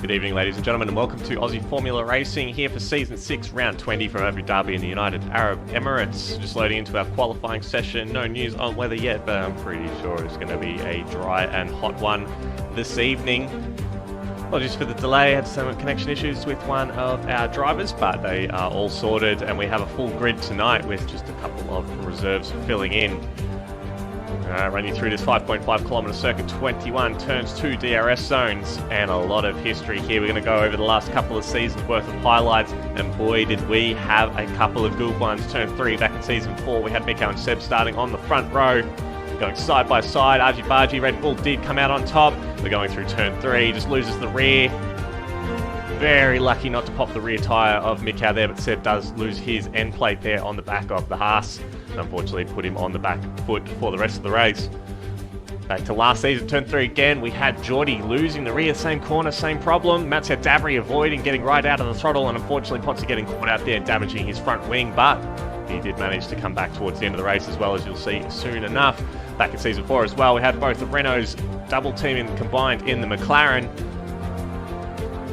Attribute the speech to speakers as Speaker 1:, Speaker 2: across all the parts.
Speaker 1: Good evening, ladies and gentlemen, and welcome to Aussie Formula Racing here for Season 6, Round 20 from Abu Dhabi in the United Arab Emirates. Just loading into our qualifying session. No news on weather yet, but I'm pretty sure it's going to be a dry and hot one this evening. Apologies for the delay, had some connection issues with one of our drivers, but they are all sorted, and we have a full grid tonight with just a couple of reserves filling in. Run you through this 5.5 kilometre circuit, 21 turns, 2 DRS zones, and a lot of history here. We're going to go over the last couple of seasons worth of highlights, and boy did we have a couple of good ones. Turn 3 back in season 4, we had Miko and Seb starting on the front row, going side by side. Argy-bargy, Red Bull did come out on top. We're going through turn 3, just loses the rear. Very lucky not to pop the rear tyre of Miko there, but Seb does lose his end plate there on the back of the Haas. Unfortunately put him on the back foot for the rest of the race. Back to last season, turn 3 again, we had Geordie losing the rear, same corner, same problem. Mattia Dabri avoiding getting right out of the throttle, and unfortunately Potsy getting caught out there, damaging his front wing, but he did manage to come back towards the end of the race, as well, as you'll see soon enough. Back in season 4 as well, we had both the Renaults double teaming combined in the McLaren.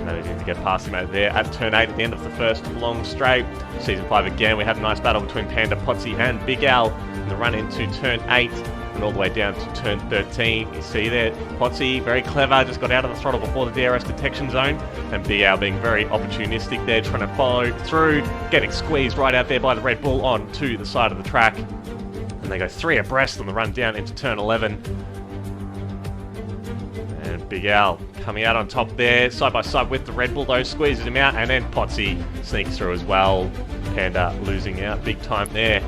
Speaker 1: Managing to get past him out there at turn 8 at the end of the first long straight. Season 5 again, we had a nice battle between Panda, Potsy and Big Al in the run into turn 8 and all the way down to turn 13. You see there, Potsy, very clever, just got out of the throttle before the DRS detection zone, and Big Al being very opportunistic there, trying to follow through, getting squeezed right out there by the Red Bull on to the side of the track. And they go 3 abreast on the run down into turn 11. And Big Al coming out on top there, side by side with the Red Bull though, squeezes him out, and then Potsy sneaks through as well. Panda losing out big time there.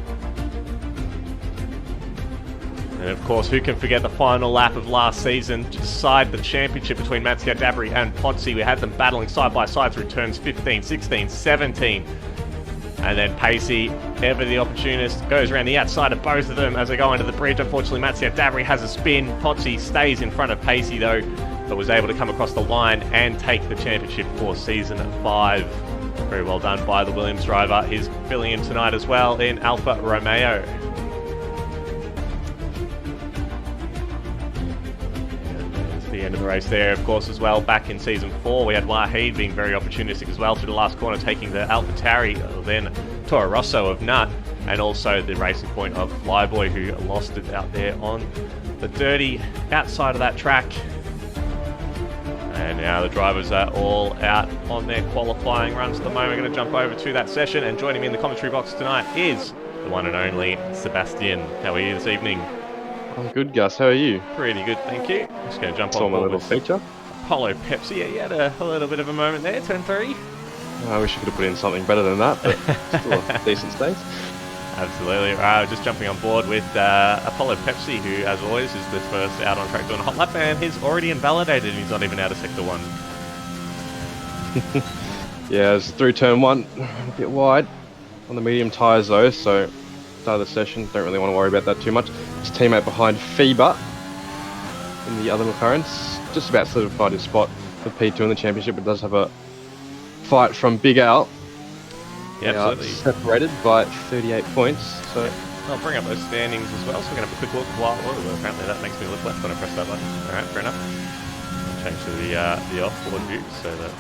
Speaker 1: And of course, who can forget the final lap of last season to decide the championship between Mattia Dabri and Potsy. We had them battling side by side through turns 15, 16, 17. And then Pacey, ever the opportunist, goes around the outside of both of them as they go under the bridge. Unfortunately, Mattia Dabri has a spin. Potsy stays in front of Pacey though, but was able to come across the line and take the championship for season 5. Very well done by the Williams driver. He's filling in tonight as well in Alfa Romeo. And there's the end of the race there, of course, as well. Back in season 4, we had Wahid being very opportunistic as well through the last corner, taking the AlphaTauri, then Toro Rosso of Nut, and also the Racing Point of Flyboy, who lost it out there on the dirty outside of that track. And now the drivers are all out on their qualifying runs at the moment. We're going to jump over to that session, and joining me in the commentary box tonight is the one and only Sebastian. How are you this evening?
Speaker 2: I'm good, Gus. How are you?
Speaker 1: Pretty good, thank you. Just going to jump on
Speaker 2: my
Speaker 1: board
Speaker 2: little
Speaker 1: with
Speaker 2: feature.
Speaker 1: Apollo Pepsi. Yeah, you had a little bit of a moment there, turn 3.
Speaker 2: I wish you could have put in something better than that, but still a decent state.
Speaker 1: Absolutely. Just jumping on board with Apollo Pepsi, who, as always, is the first out on track doing a hot lap, and he's already invalidated, and he's not even out of Sector 1.
Speaker 2: Yeah, it's through turn 1, a bit wide on the medium tyres though, so start of the session, don't really want to worry about that too much. His teammate behind Fiba in the other McLaren's just about solidified his spot for P2 in the championship, but does have a fight from Big Al.
Speaker 1: Yeah, absolutely.
Speaker 2: Separated by 38 points. So
Speaker 1: I'll bring up those standings as well, so we're going to have a quick look. Apparently that makes me look left when I press that button. Alright, fair enough. I'll change to the off-board view so that...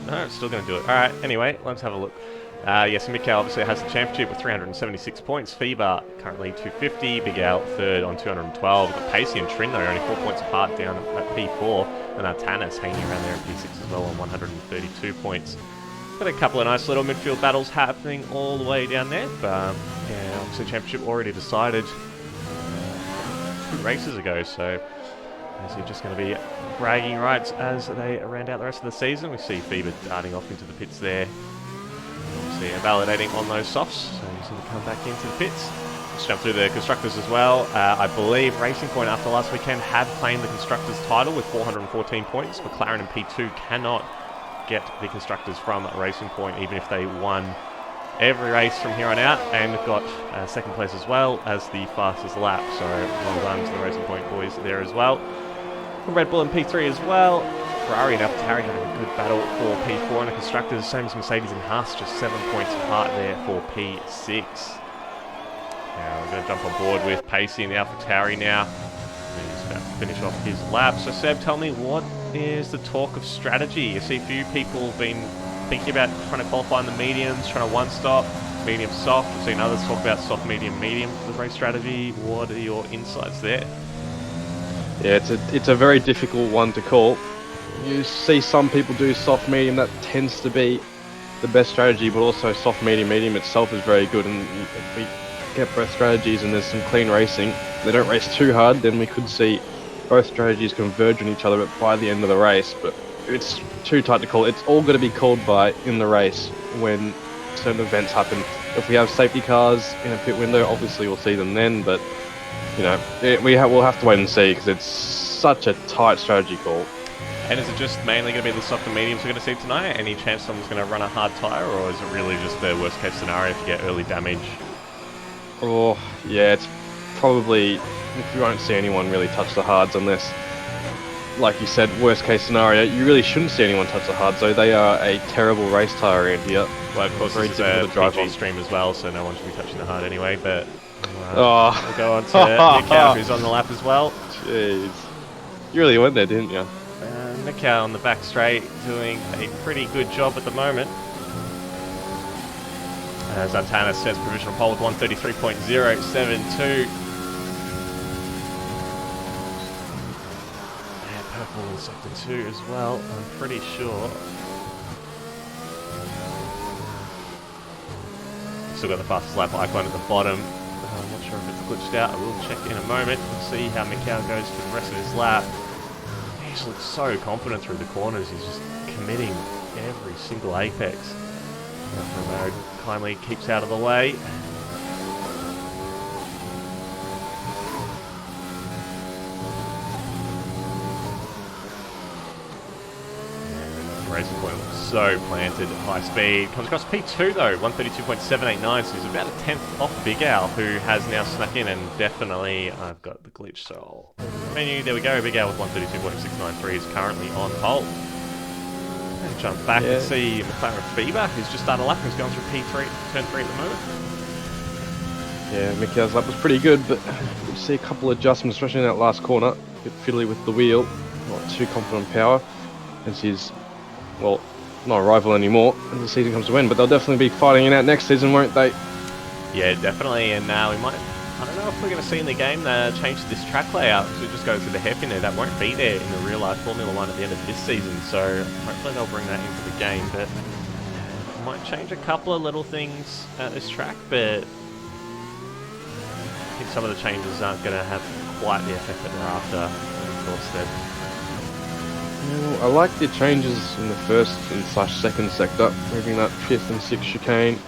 Speaker 1: No, it's still going to do it. Alright, anyway, let's have a look. Yes, Miko obviously has the championship with 376 points. FIBA currently 250. Big Al third on 212. We've got Pacey and Trin though, only 4 points apart down at P4. And Tanis hanging around there at P6 as well on 132 points. Got a couple of nice little midfield battles happening all the way down there. But yeah, obviously championship already decided 2 races ago. So is just going to be bragging rights as they round out the rest of the season. We see FIBA darting off into the pits there. Obviously validating on those softs, so he's going to come back into the pits. Let's jump through the Constructors as well. I believe Racing Point after last weekend have claimed the Constructors title with 414 points. McLaren and P2 cannot get the Constructors from Racing Point even if they won every race from here on out, and we've got second place as well as the fastest lap, so well done to the Racing Point boys there as well. Red Bull and P3 as well. Ferrari and AlphaTauri having a good battle for P4, and the Constructors, same as Mercedes and Haas, just 7 points apart there for P6. Now we're going to jump on board with Pacey and the AlphaTauri now. He's about to finish off his lap. So Seb, tell me, what is the talk of strategy. You see a few people have been thinking about trying to qualify in the mediums, trying to one-stop, medium soft. I've seen others talk about soft, medium, medium for the race strategy. What are your insights there?
Speaker 2: Yeah, it's a very difficult one to call. You see some people do soft medium, that tends to be the best strategy, but also soft medium medium itself is very good. And if we get both strategies and there's some clean racing, they don't race too hard, then we could see both strategies converge on each other by the end of the race. But it's too tight to call. It's all going to be called by in the race when certain events happen. If we have safety cars in a pit window, obviously we'll see them then, but you know, we'll have to wait and see because it's such a tight strategy call.
Speaker 1: And is it just mainly going to be the soft and mediums we're going to see tonight? Any chance someone's going to run a hard tyre, or is it really just the worst case scenario if you get early damage?
Speaker 2: Oh, yeah, it's probably, you won't see anyone really touch the hards unless, like you said, worst case scenario, you really shouldn't see anyone touch the hards, though they are a terrible race tyre around here.
Speaker 1: Well, of course, this is a PG stream as well, so no one should be touching the hard anyway, but we'll go on to Mikau, who's on the lap as well.
Speaker 2: Jeez. You really went there, didn't you?
Speaker 1: Mikau on the back straight, doing a pretty good job at the moment. Zantana says provisional pole with 133.072. And purple in sector 2 as well, I'm pretty sure. Still got the fastest lap icon at the bottom. I'm not sure if it's glitched out. I will check in a moment. We'll see how Mikau goes for the rest of his lap. He just looks so confident through the corners. He's just committing every single apex. Mode kindly keeps out of the way. Racing point looks so planted at high speed. Comes across P2 though, 132.789, so he's about a tenth off Big Al, who has now snuck in, and definitely I've got the glitch, so menu, there we go. Big Al with 132.693 is currently on pole. And jump back and see McLaren Fever, who's just started a lap, who's going through P3, turn 3 at the moment.
Speaker 2: Yeah, Mikau's lap was pretty good, but you see a couple of adjustments, especially in that last corner. A bit fiddly with the wheel, not too confident on power, as he's, well, not a rival anymore as the season comes to end, but they'll definitely be fighting it out next season, won't they?
Speaker 1: Yeah, definitely, and we might, I don't know if we're going to see in the game change this track layout, so it just goes to the hairpin there. That won't be there in the real life Formula 1 at the end of this season, so hopefully they'll bring that into the game, but might change a couple of little things at this track, but I think some of the changes aren't going to have quite the effect that we're after, of course, then.
Speaker 2: I like the changes in the first and / second sector, moving that 5th and 6th chicane,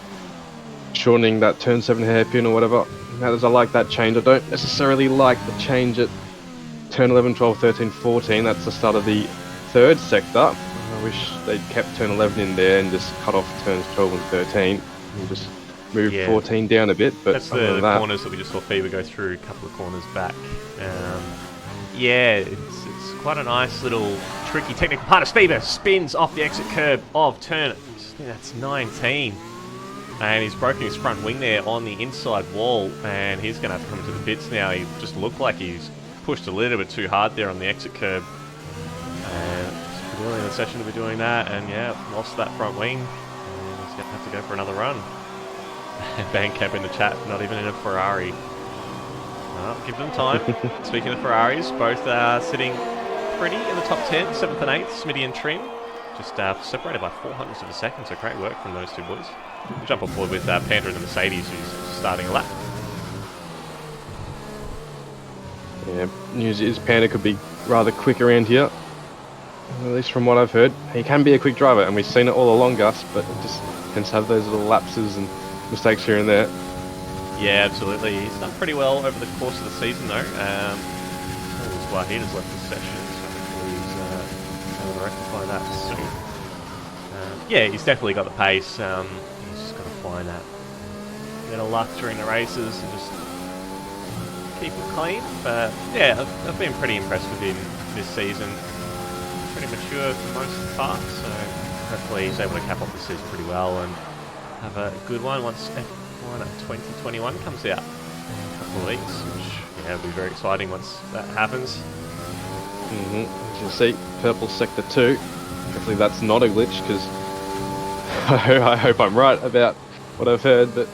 Speaker 2: shortening that turn 7 hairpin or whatever. I like that change. I don't necessarily like the change at turn 11, 12, 13, 14. That's the start of the 3rd sector. I wish they'd kept turn 11 in there and just cut off turns 12 and 13 and just move 14 down a bit. But
Speaker 1: that's the corners that we just saw Fever go through, a couple of corners back. Yeah, it's quite a nice little tricky technical part of Fever. Spins off the exit curb of turn, I think that's 19. And he's broken his front wing there on the inside wall, and he's going to have to come into the pits now. He just looked like he's pushed a little bit too hard there on the exit curb. And it's early in the session to be doing that, and yeah, lost that front wing. And he's going to have to go for another run. Bandcamp in the chat, not even in a Ferrari. Well, give them time. Speaking of Ferraris, both sitting pretty in the top 10, 7th and 8th, Smitty and Trim. Just separated by 0.04 of a second, so great work from those two boys. We'll jump on board with Panda in the Mercedes, who's starting a lap.
Speaker 2: Yeah, news is Panda could be rather quick around here, at least from what I've heard. He can be a quick driver, and we've seen it all along, Gus, but it just tends to have those little lapses and mistakes here and there.
Speaker 1: Yeah, absolutely. He's done pretty well over the course of the season, though. His white heaters left the session, so hopefully he's going to rectify that soon. Yeah, he's definitely got the pace. He's just got to find that bit of luck during the races and just keep it clean. But yeah, I've been pretty impressed with him this season. Pretty mature for most of the part, so hopefully he's able to cap off the season pretty well and have a good one once F1 2021 comes out in a couple of weeks, which yeah, will be very exciting once that happens.
Speaker 2: As you see, purple sector 2. Hopefully that's not a glitch, because I hope I'm right about what I've heard, but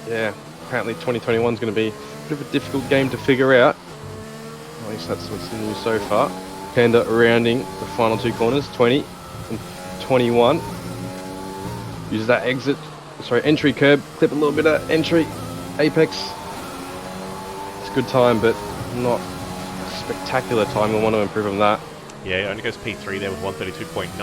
Speaker 2: yeah, apparently 2021 is going to be a bit of a difficult game to figure out. At least that's what's new so far. Panda rounding the final 2 corners, 20 and 21. Use that entry curb, clip a little bit of entry, apex. It's a good time, but not a spectacular time. We'll want to improve on that.
Speaker 1: Yeah, it only goes P3 there with 132.916.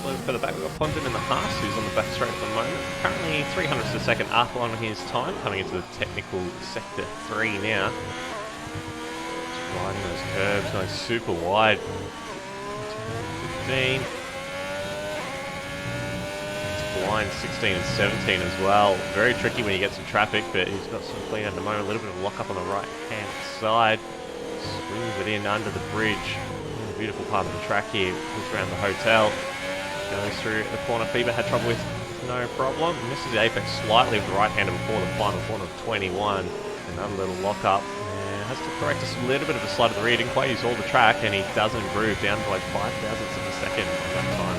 Speaker 1: A little further back, we've got Pondon in the Haas, who's on the back straight at the moment. Currently 300ths a second up on his time, coming into the technical sector 3 now. Just riding those curves, going super wide. 15. Blind 16 and 17 as well. Very tricky when you get some traffic, but he's got some clean at the moment. A little bit of lock up on the right hand side. Swings it in under the bridge. A beautiful part of the track here. Goes around the hotel. Goes through the corner. Fever had trouble with no problem. Misses the apex slightly with the right hander before the final corner of 21. Another little lock up. And has to correct a little bit of a slide of the rear. Didn't quite use all the track, and he does improve down to like 5 thousandths of a second at that time.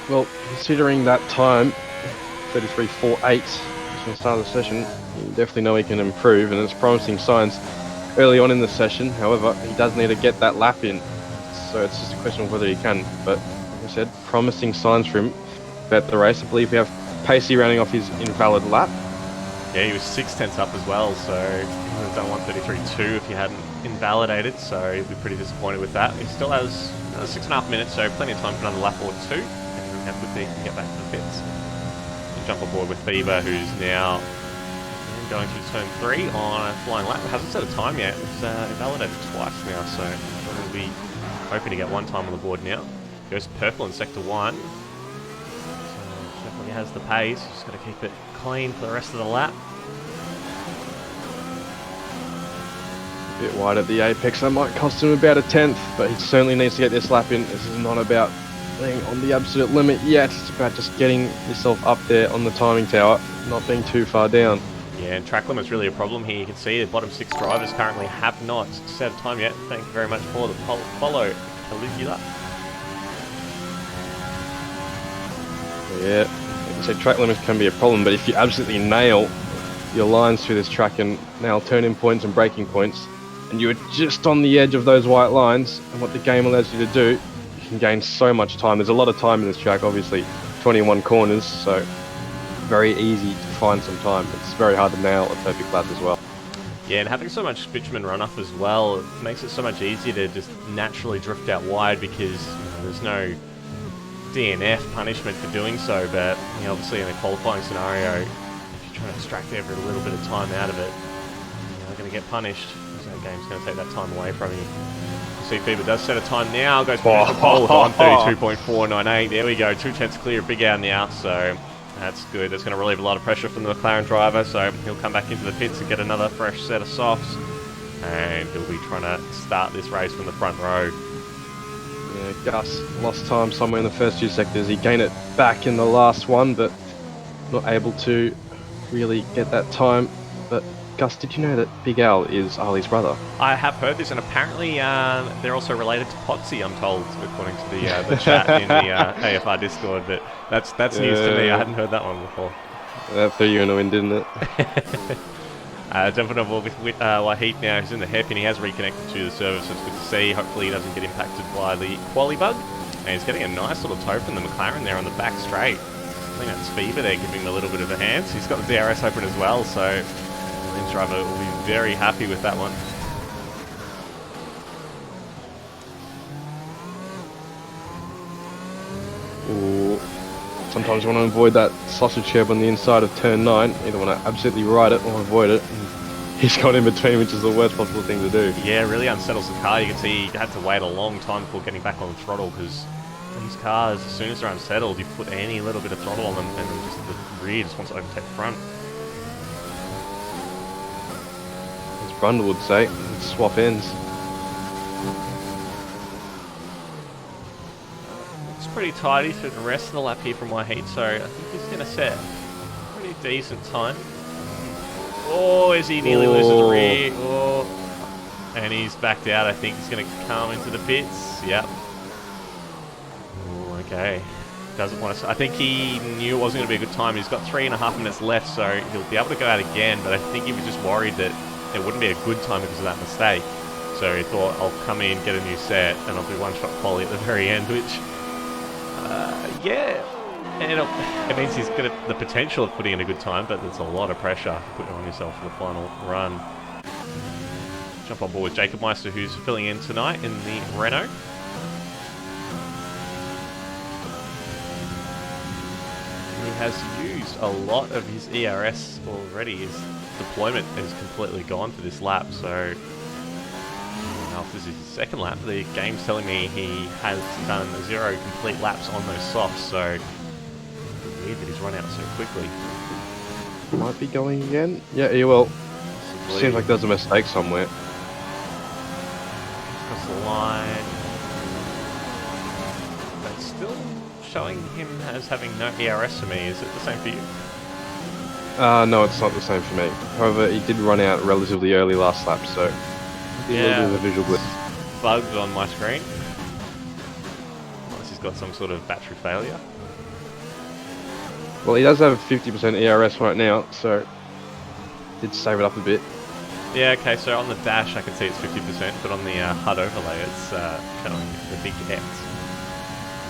Speaker 2: Well, considering that time, 33.48 from the start of the session, you definitely know he can improve, and it's promising signs early on in the session. However, he does need to get that lap in, so it's just a question of whether he can. But like I said, promising signs for him about the race. I believe we have Pacey rounding off his invalid lap.
Speaker 1: Yeah, he was 6 tenths up as well, so he would have done 133.2 if he hadn't invalidated, so he'd be pretty disappointed with that. He still has 6.5 minutes, so plenty of time for another lap or 2. How quickly he can get back to the pits. We'll jump aboard with Fever, who's now going through turn 3 on a flying lap. It hasn't set a time yet. It's invalidated twice now, so we'll be hoping to get 1 time on the board now. Goes purple in sector 1. So definitely has the pace. Just got to keep it clean for the rest of the lap.
Speaker 2: A bit wide at the apex. That might cost him about a 10th, but he certainly needs to get this lap in. This is not about being on the absolute limit yet. It's about just getting yourself up there on the timing tower, not being too far down.
Speaker 1: Yeah, and track limit's really a problem here. You can see the bottom 6 drivers currently have not set a time yet. Thank you very much for the follow, Caligula.
Speaker 2: Yeah, like I said, track limits can be a problem, but if you absolutely nail your lines through this track and nail turn-in points and braking points, and you're just on the edge of those white lines, and what the game allows you to do, can gain so much time. There's a lot of time in this track, obviously 21 corners, so very easy to find some time. It's very hard to nail a perfect lap as well.
Speaker 1: Yeah, and having so much bitumen runoff as well, it makes it so much easier to just naturally drift out wide, because there's no DNF punishment for doing so. But obviously in a qualifying scenario, if you're trying to extract every little bit of time out of it, you're going to get punished, because that game's going to take that time away from you. See, Fever does set a time now, goes for the pole with 132.498. There we go, 2 tenths clear of Big Al now, so that's good. That's going to relieve a lot of pressure from the McLaren driver, so he'll come back into the pits and get another fresh set of softs, and he'll be trying to start this race from the front row.
Speaker 2: Yeah, Gus lost time somewhere in the first 2 sectors. He gained it back in the last one, but not able to really get that time. But Gus, did you know that Big Al is Ali's brother?
Speaker 1: I have heard this, and apparently they're also related to Potsy, I'm told, according to the chat in the AFR Discord. But that's news to me. I hadn't heard that one before.
Speaker 2: That threw you in the wind, didn't it?
Speaker 1: Jumping on board with Wahid now. He's in the hairpin. He has reconnected to the server, so it's good to see. Hopefully he doesn't get impacted by the quali bug. And he's getting a nice little tow from the McLaren there on the back straight. I think that's Fever there giving him a little bit of a hand. So he's got the DRS open as well, so Williams driver will be very happy with that one.
Speaker 2: Ooh. Sometimes you want to avoid that sausage curb on the inside of turn 9. You either want to absolutely ride it or avoid it. And he's got in between, which is the worst possible thing to do.
Speaker 1: Yeah, really unsettles the car. You can see he had to wait a long time before getting back on the throttle, because these cars, as soon as they're unsettled, you put any little bit of throttle on them and just the rear just wants to overtake the front.
Speaker 2: As Brundle would say, swap ends.
Speaker 1: It's pretty tidy through the rest of the lap here from Wahid, so I think he's going to set a pretty decent time. Oh, as he nearly loses rear. Oh. And he's backed out. I think he's going to come into the pits. Yep. Ooh, okay. Doesn't want to... I think he knew it wasn't going to be a good time. He's got 3.5 minutes left, so he'll be able to go out again. But I think he was just worried that it wouldn't be a good time because of that mistake. So he thought, I'll come in, get a new set, and I'll do one-shot quali at the very end, which... yeah. It means he's got the potential of putting in a good time, but there's a lot of pressure putting on yourself for the final run. Jump on board with Jacob Meister, who's filling in tonight in the Renault. He has used a lot of his ERS already. His deployment is completely gone for this lap, so now if this is his second lap, the game's telling me he has done 0 complete laps on those softs, so weird that he's run out so quickly.
Speaker 2: Might be going again. Yeah, he will. Seems like there's a mistake somewhere.
Speaker 1: Across the line. But still showing him as having no ERS for me. Is it the same for you?
Speaker 2: No, it's not the same for me. However, he did run out relatively early last lap, so a little bit of a visual glitch.
Speaker 1: Bugged on my screen. Unless he's got some sort of battery failure.
Speaker 2: Well, he does have 50% ERS right now, so did save it up a bit.
Speaker 1: Yeah, okay, so on the dash I can see it's 50%, but on the HUD overlay it's showing the big X.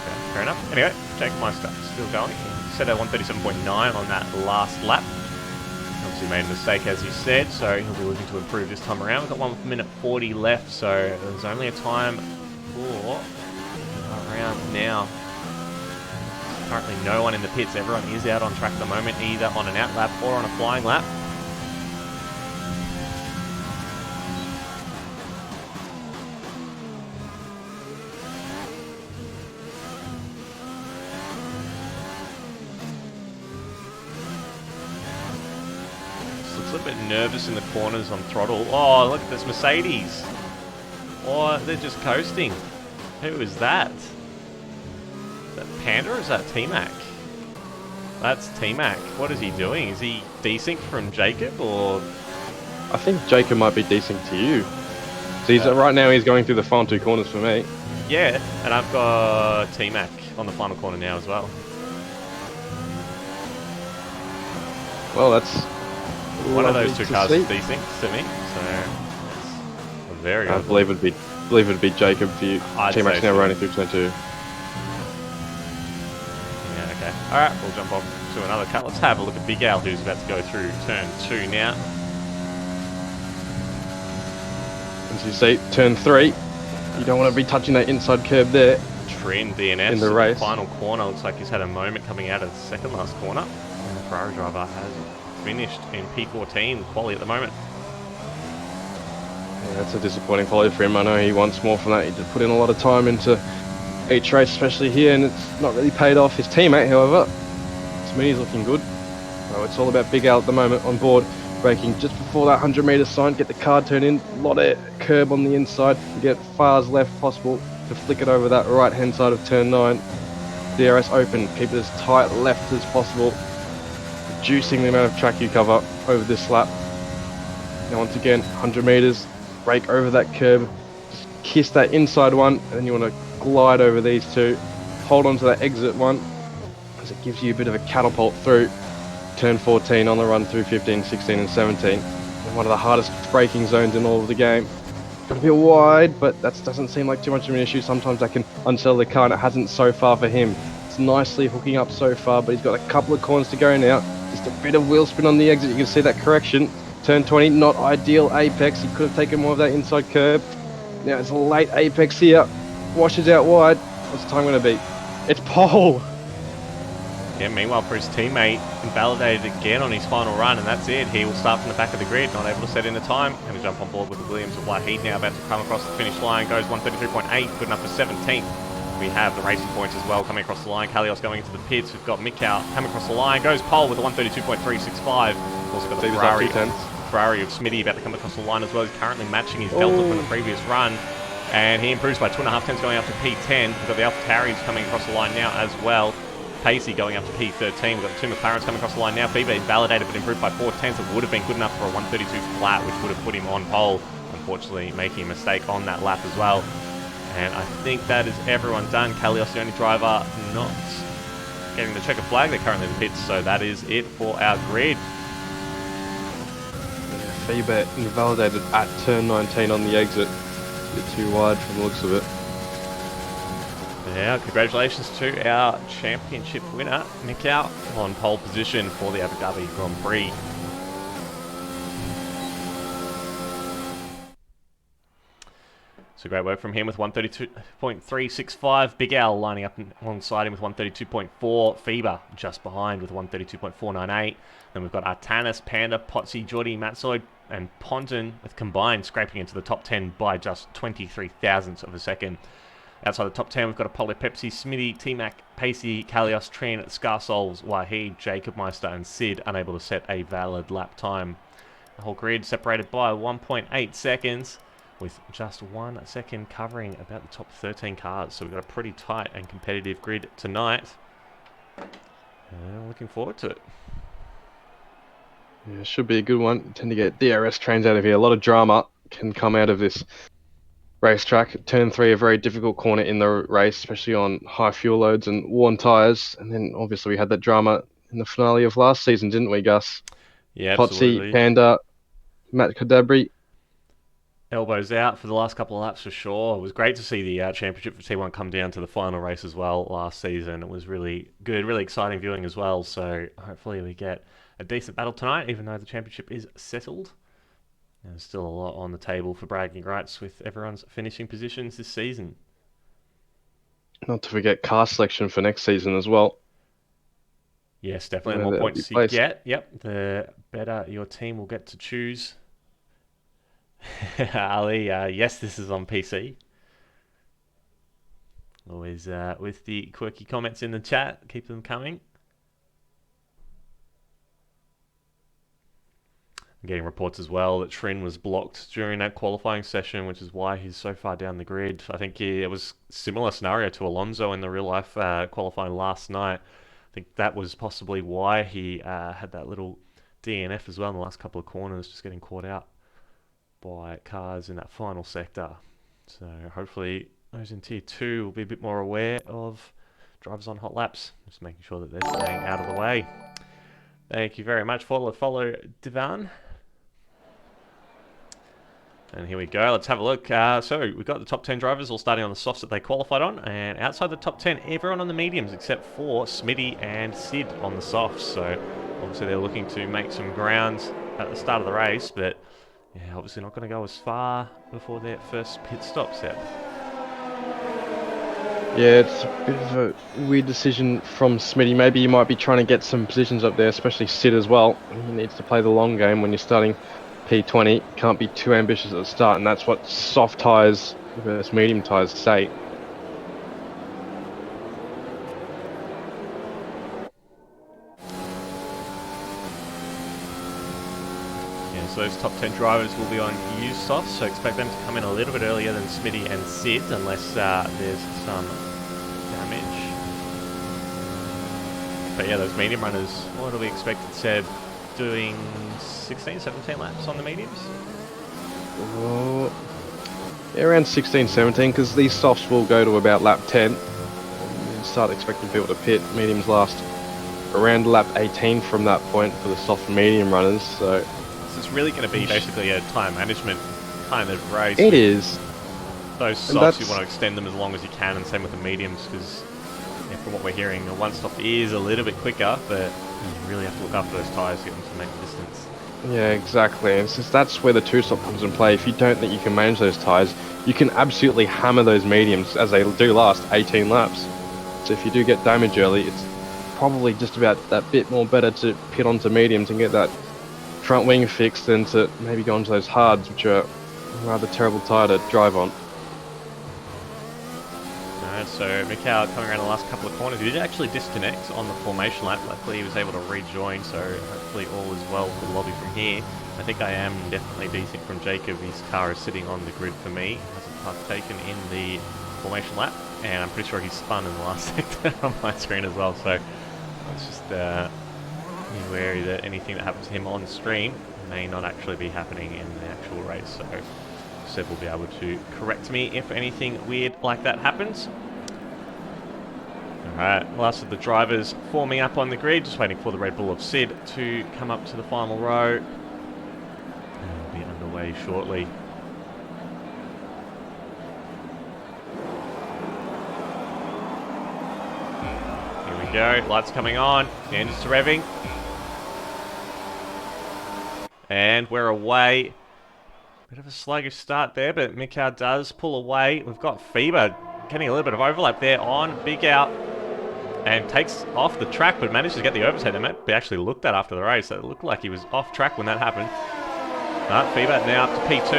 Speaker 1: Okay, fair enough. Anyway, Jacob Meister still going. He set a 137.9 on that last lap. Obviously made a mistake, as you said, so he'll be looking to improve this time around. We've got 1 minute 40 left, so there's only a time for around now. Currently no one in the pits. Everyone is out on track at the moment, either on an out lap or on a flying lap. Just looks a little bit nervous in the corners on throttle. Oh, look at this Mercedes. Oh, they're just coasting. Who is that? Is that Panda or is that T-Mac? That's T-Mac. What is he doing? Is he desync from Jacob or...?
Speaker 2: I think Jacob might be desync to you. So he's, right now he's going through the final 2 corners for me.
Speaker 1: Yeah, and I've got T-Mac on the final corner now as well.
Speaker 2: Well, that's...
Speaker 1: One of those 2 cars is desync to me, so... That's a very
Speaker 2: I believe it'd be Jacob for you. T-Mac's now running through turn 2.
Speaker 1: Okay. Alright, we'll jump off to another cut. Let's have a look at Big Al, who's about to go through turn 2 now.
Speaker 2: As you see, turn 3. You don't want to be touching that inside curb there.
Speaker 1: Trin DNS
Speaker 2: in the race.
Speaker 1: Final corner. Looks like he's had a moment coming out of the second last corner. And the Ferrari driver has finished in P14 quali at the moment.
Speaker 2: Yeah, that's a disappointing quality for him. I know he wants more from that. He did put in a lot of time into each race, especially here, and it's not really paid off. His teammate, however, Smitty's looking good. So it's all about Big Al at the moment on board, braking just before that 100-meter sign, get the car turned in, a lot of curb on the inside, and get far as left possible to flick it over that right-hand side of turn 9. DRS open, keep it as tight left as possible, reducing the amount of track you cover over this lap. Now once again, 100 meters, brake over that curb, just kiss that inside one, and then you want to glide over these 2, hold on to that exit one, as it gives you a bit of a catapult through turn 14 on the run through 15, 16 and 17. And one of the hardest braking zones in all of the game. Got a bit wide, but that doesn't seem like too much of an issue. Sometimes that can unsettle the car, and it hasn't so far for him. It's nicely hooking up so far, but he's got a couple of corners to go now. Just a bit of wheel spin on the exit. You can see that correction. Turn 20, not ideal apex. He could have taken more of that inside curb. Now it's a late apex here. Washes out wide. What's the time going to be? It's pole.
Speaker 1: Yeah, meanwhile for his teammate, invalidated again on his final run, and that's it. He will start from the back of the grid, not able to set in the time. Going to jump on board with the Williams of White Heat now, about to come across the finish line. Goes 133.8, good enough for 17th. We have the racing points as well coming across the line. Kalios going into the pits. We've got Mikau coming across the line. Goes pole with a 132.365. We've also got the Ferrari of Smitty about to come across the line as well. He's currently matching his delta from the previous run. And he improves by 2.5 tenths going up to P10. We've got the AlphaTauris coming across the line now as well. Pacey going up to P13. We've got the 2 McLarens coming across the line now. Bieber invalidated but improved by 4 tenths. It would have been good enough for a 132 flat, which would have put him on pole. unfortunately making a mistake on that lap as well. And I think that is everyone done. Kalios, the only driver not getting the checker flag. They're currently in the pits, so that is it for our grid.
Speaker 2: FIBA invalidated at turn 19 on the exit. A bit too wide from the looks of it.
Speaker 1: Yeah, congratulations to our championship winner, Mikau, on pole position for the Abu Dhabi Grand Prix. So great work from him with 132.365. Big Al lining up alongside him with 132.4. FIBA just behind with 132.498. Then we've got Artanis, Panda, Potsy, Geordie, Matsoid, and Ponton with combined scraping into the top 10 by just 23 thousandths of a second. Outside the top 10, we've got Apollo, Pepsi, Smitty, T-Mac, Pacey, Kalios, Trin, Scarsols, Wahid, Jacob Meister, and Sid unable to set a valid lap time. The whole grid separated by 1.8 seconds, with just 1 second covering about the top 13 cars. So we've got a pretty tight and competitive grid tonight. Looking forward to it.
Speaker 2: Yeah, should be a good one. Tend to get DRS trains out of here. A lot of drama can come out of this racetrack. Turn 3, a very difficult corner in the race, especially on high fuel loads and worn tyres. And then obviously we had that drama in the finale of last season, didn't we, Gus?
Speaker 1: Yeah, absolutely.
Speaker 2: Potsy, Panda, Matt Kadabri.
Speaker 1: Elbows out for the last couple of laps for sure. It was great to see the championship for T1 come down to the final race as well last season. It was really good, really exciting viewing as well. So hopefully we get a decent battle tonight, even though the championship is settled. There's still a lot on the table for bragging rights with everyone's finishing positions this season.
Speaker 2: Not to forget car selection for next season as well.
Speaker 1: Yes, definitely. The more points you get, the better your team will get to choose. Ali, yes, this is on PC. Always with the quirky comments in the chat. Keep them coming. I'm getting reports as well that Trin was blocked during that qualifying session, which is why he's so far down the grid. I think it was a similar scenario to Alonso in the real-life qualifying last night. I think that was possibly why he had that little DNF as well in the last couple of corners, just getting caught out by cars in that final sector. So hopefully those in Tier 2 will be a bit more aware of drivers on hot laps, just making sure that they're staying out of the way. Thank you very much. Follow Divan. And here we go. Let's have a look. So we've got the top 10 drivers all starting on the softs that they qualified on. And outside the top 10, everyone on the mediums except for Smitty and Sid on the softs. So obviously they're looking to make some ground at the start of the race. But yeah, obviously not going to go as far before their first pit stop, Seb.
Speaker 2: Yeah, it's a bit of a weird decision from Smitty. Maybe you might be trying to get some positions up there, especially Sid as well. He needs to play the long game when you're starting P20. Can't be too ambitious at the start, and that's what soft tyres versus medium tyres say.
Speaker 1: Yeah, so those top 10 drivers will be on used softs, so expect them to come in a little bit earlier than Smitty and Sid, unless there's some damage. But yeah, those medium runners, what do we expect, Seb, doing 16, 17 laps on the mediums?
Speaker 2: Oh, yeah, around 16, 17, because these softs will go to about lap 10. And start expecting people to pit. Mediums last around lap 18 from that point for the soft and medium runners. So
Speaker 1: it's really going to be basically a time management kind of race.
Speaker 2: It is.
Speaker 1: Those softs, you want to extend them as long as you can, and same with the mediums, because yeah, from what we're hearing, the one stop is a little bit quicker, but you really have to look after those tyres to get them to make the distance.
Speaker 2: Yeah, exactly. And since that's where the two stop comes in play, if you don't think you can manage those tyres, you can absolutely hammer those mediums as they do last 18 laps. So if you do get damage early, it's probably just about that bit more better to pit onto mediums and get that front wing fixed than to maybe go onto those hards, which are a rather terrible tyre to drive on.
Speaker 1: Alright, so Mikau coming around the last couple of corners. He did actually disconnect on the formation lap. Luckily he was able to rejoin, so hopefully all is well for the lobby from here. I think I am definitely decent from Jacob. His car is sitting on the grid for me. Hasn't partaken in the formation lap, and I'm pretty sure he spun in the last sector on my screen as well, so let's just be wary that anything that happens to him on stream may not actually be happening in the actual race. So Seb will be able to correct me if anything weird like that happens. Alright, last of the drivers forming up on the grid, just waiting for the Red Bull of Sid to come up to the final row. And we'll be underway shortly. Here we go, lights coming on, the engines are revving. And we're away. Bit of a sluggish start there, but Mikau does pull away. We've got Fever getting a little bit of overlap there on Big Out. And takes off the track, but manages to get the overtake. They might be actually looked at after the race. It looked like he was off track when that happened. Fever now up to P2.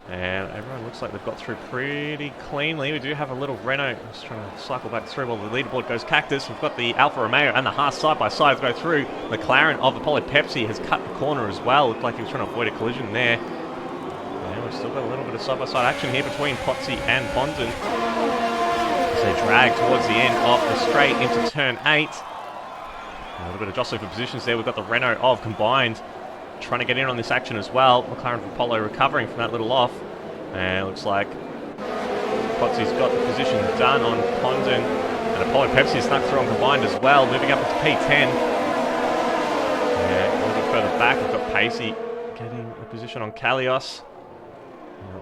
Speaker 1: And everyone looks like they've got through pretty cleanly. We do have a little Renault just trying to cycle back through while the leaderboard goes cactus. We've got the Alfa Romeo and the Haas side by side go through. McLaren of Apollo Pepsi has cut the corner as well. Looked like he was trying to avoid a collision there. And we've still got a little bit of side by side action here between Potsy and Pondon. They drag towards the end of the straight into turn 8. A little bit of jostling for positions there. We've got the Renault of Combined trying to get in on this action as well. McLaren of Apollo recovering from that little off. And it looks like Potsy's got the position done on Pondon. And Apollo Pepsi is snuck through on Combined as well, moving up into P10. And a little bit further back, we've got Pacey getting a position on Kalios.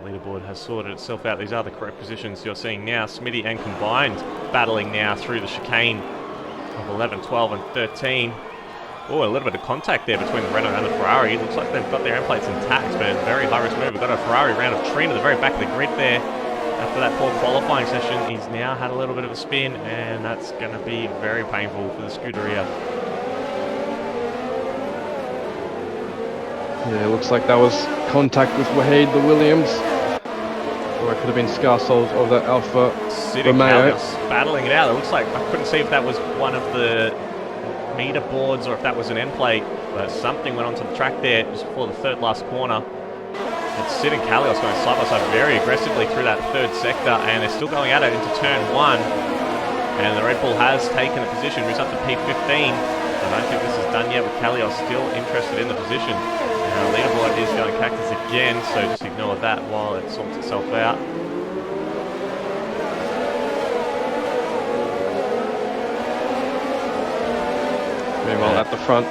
Speaker 1: The leaderboard has sorted itself out. These are the correct positions you're seeing now. Smitty and Combined battling now through the chicane of 11, 12 and 13. Oh, a little bit of contact there between the Renault and the Ferrari. It looks like they've got their end plates intact, but a very high risk move. We've got a Ferrari round of Trina at the very back of the grid there. After that poor qualifying session, he's now had a little bit of a spin, and that's going to be very painful for the Scuderia.
Speaker 2: Yeah, it looks like that was contact with Wahid, the Williams. Or it could have been Scarsold of that Alfa Romeo.
Speaker 1: Battling it out. It looks like, I couldn't see if that was one of the meter boards or if that was an end plate, but something went onto the track there just before the third last corner. It's Sid and Kalios going side by side very aggressively through that third sector, and they're still going at it into turn 1. And the Red Bull has taken a position, moves up to P15. I don't think this is done yet with Kalios still interested in the position. And the leaderboard is going cactus again, so just ignore that while it sorts itself out.
Speaker 2: Meanwhile, at the front,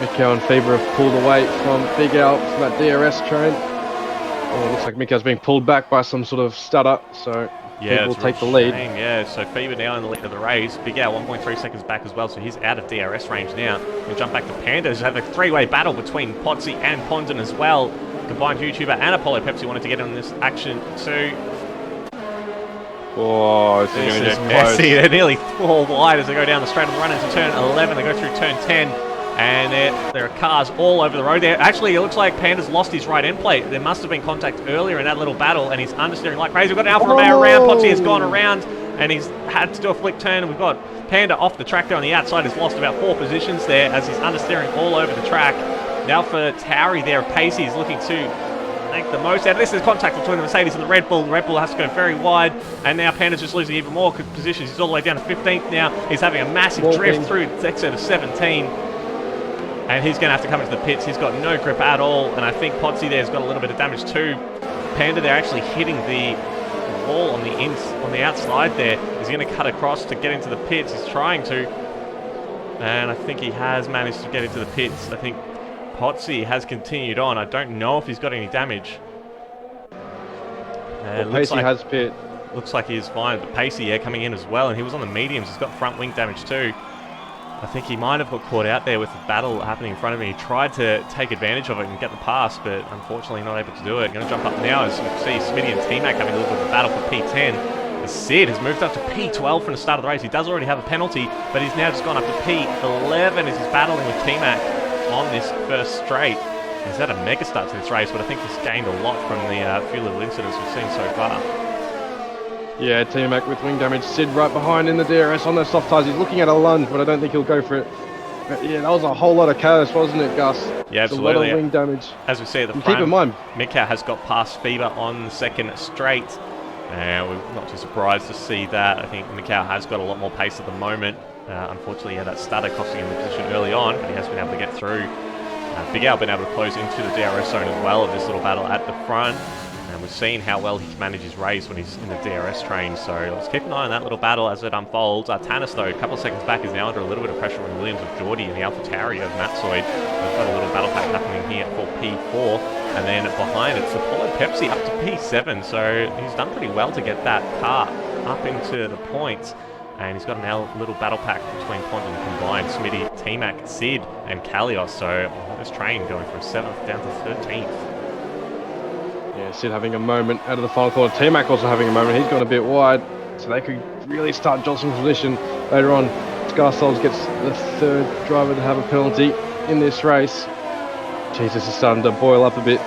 Speaker 2: Mikau and Fever have pulled away from Big Al from that DRS train. Oh, it looks like Mikau's being pulled back by some sort of stutter, so Fever will take the lead.
Speaker 1: Yeah, so Fever now in the lead of the race. Big Al 1.3 seconds back as well, so he's out of DRS range now. We'll jump back to Pandas, have a three-way battle between Potsy and Pondon as well. Combined YouTuber and Apollo Pepsi wanted to get in this action too.
Speaker 2: Oh, this is going to get
Speaker 1: messy. They're nearly 4 wide as they go down the straight of the run into turn 11. They go through turn 10, and there are cars all over the road there. Actually, it looks like Panda's lost his right end plate. There must have been contact earlier in that little battle, and he's understeering like crazy. We've got an Alfa Romeo around. Potsy has gone around, and he's had to do a flick turn. And we've got Panda off the track there on the outside. Has lost about 4 positions there as he's understeering all over the track. Now for Tauri there, Pacey is looking to make the most out of this. There's contact between the Mercedes and the Red Bull. The Red Bull has to go very wide, and now Panda's just losing even more positions. He's all the way down to 15th now. He's having a massive drift through the exit of 17, and he's going to have to come into the pits. He's got no grip at all, and I think Potsy there's got a little bit of damage too. Panda they're actually hitting the wall on the outside there. He's going to cut across to get into the pits. He's trying to, and I think he has managed to get into the pits. I think Potsy has continued on. I don't know if he's got any damage.
Speaker 2: Pacey has pit.
Speaker 1: Looks like he is fine, but Pacey coming in as well, and he was on the mediums. He's got front wing damage too. I think he might have got caught out there with the battle happening in front of him. He tried to take advantage of it and get the pass, but unfortunately not able to do it. Going to jump up now as you see Smitty and T-Mac having a little bit of a battle for P10. As Sid has moved up to P12 from the start of the race. He does already have a penalty, but he's now just gone up to P11 as he's battling with T-Mac on this first straight. He's had a mega start to this race, but I think he's gained a lot from the few little incidents we've seen so far.
Speaker 2: Yeah, T-Mac with wing damage. Sid right behind in the DRS on those soft tyres. He's looking at a lunge, but I don't think he'll go for it. But yeah, that was a whole lot of chaos, wasn't it, Gus?
Speaker 1: Yeah, absolutely.
Speaker 2: A lot of wing damage.
Speaker 1: As we see at the front,
Speaker 2: keep in mind,
Speaker 1: Mikau has got past Fever on the second straight. And we're not too surprised to see that. I think Mikau has got a lot more pace at the moment. Unfortunately, that stutter costing him the position early on, but he has been able to get through. Big Al been able to close into the DRS zone as well of this little battle at the front. And we've seen how well he can manage his race when he's in the DRS train, so let's keep an eye on that little battle as it unfolds. Tanis, though, a couple of seconds back, is now under a little bit of pressure from Williams of Geordie and the Alpha Tauri of Matsoid. We've got a little battle pack happening here for P4, and then behind it's Apollo Pepsi up to P7, so he's done pretty well to get that car up into the points. And he's got now a little battle pack between Pond and Combined, Smitty, T-Mac, Sid, and Kalios, so this train going from 7th down to 13th.
Speaker 2: Yeah, Sid having a moment out of the final corner. T-Mac also having a moment. He's gone a bit wide, so they could really start jostling position later on. Scarsouls gets the third driver to have a penalty in this race. Jesus is starting to boil up a bit.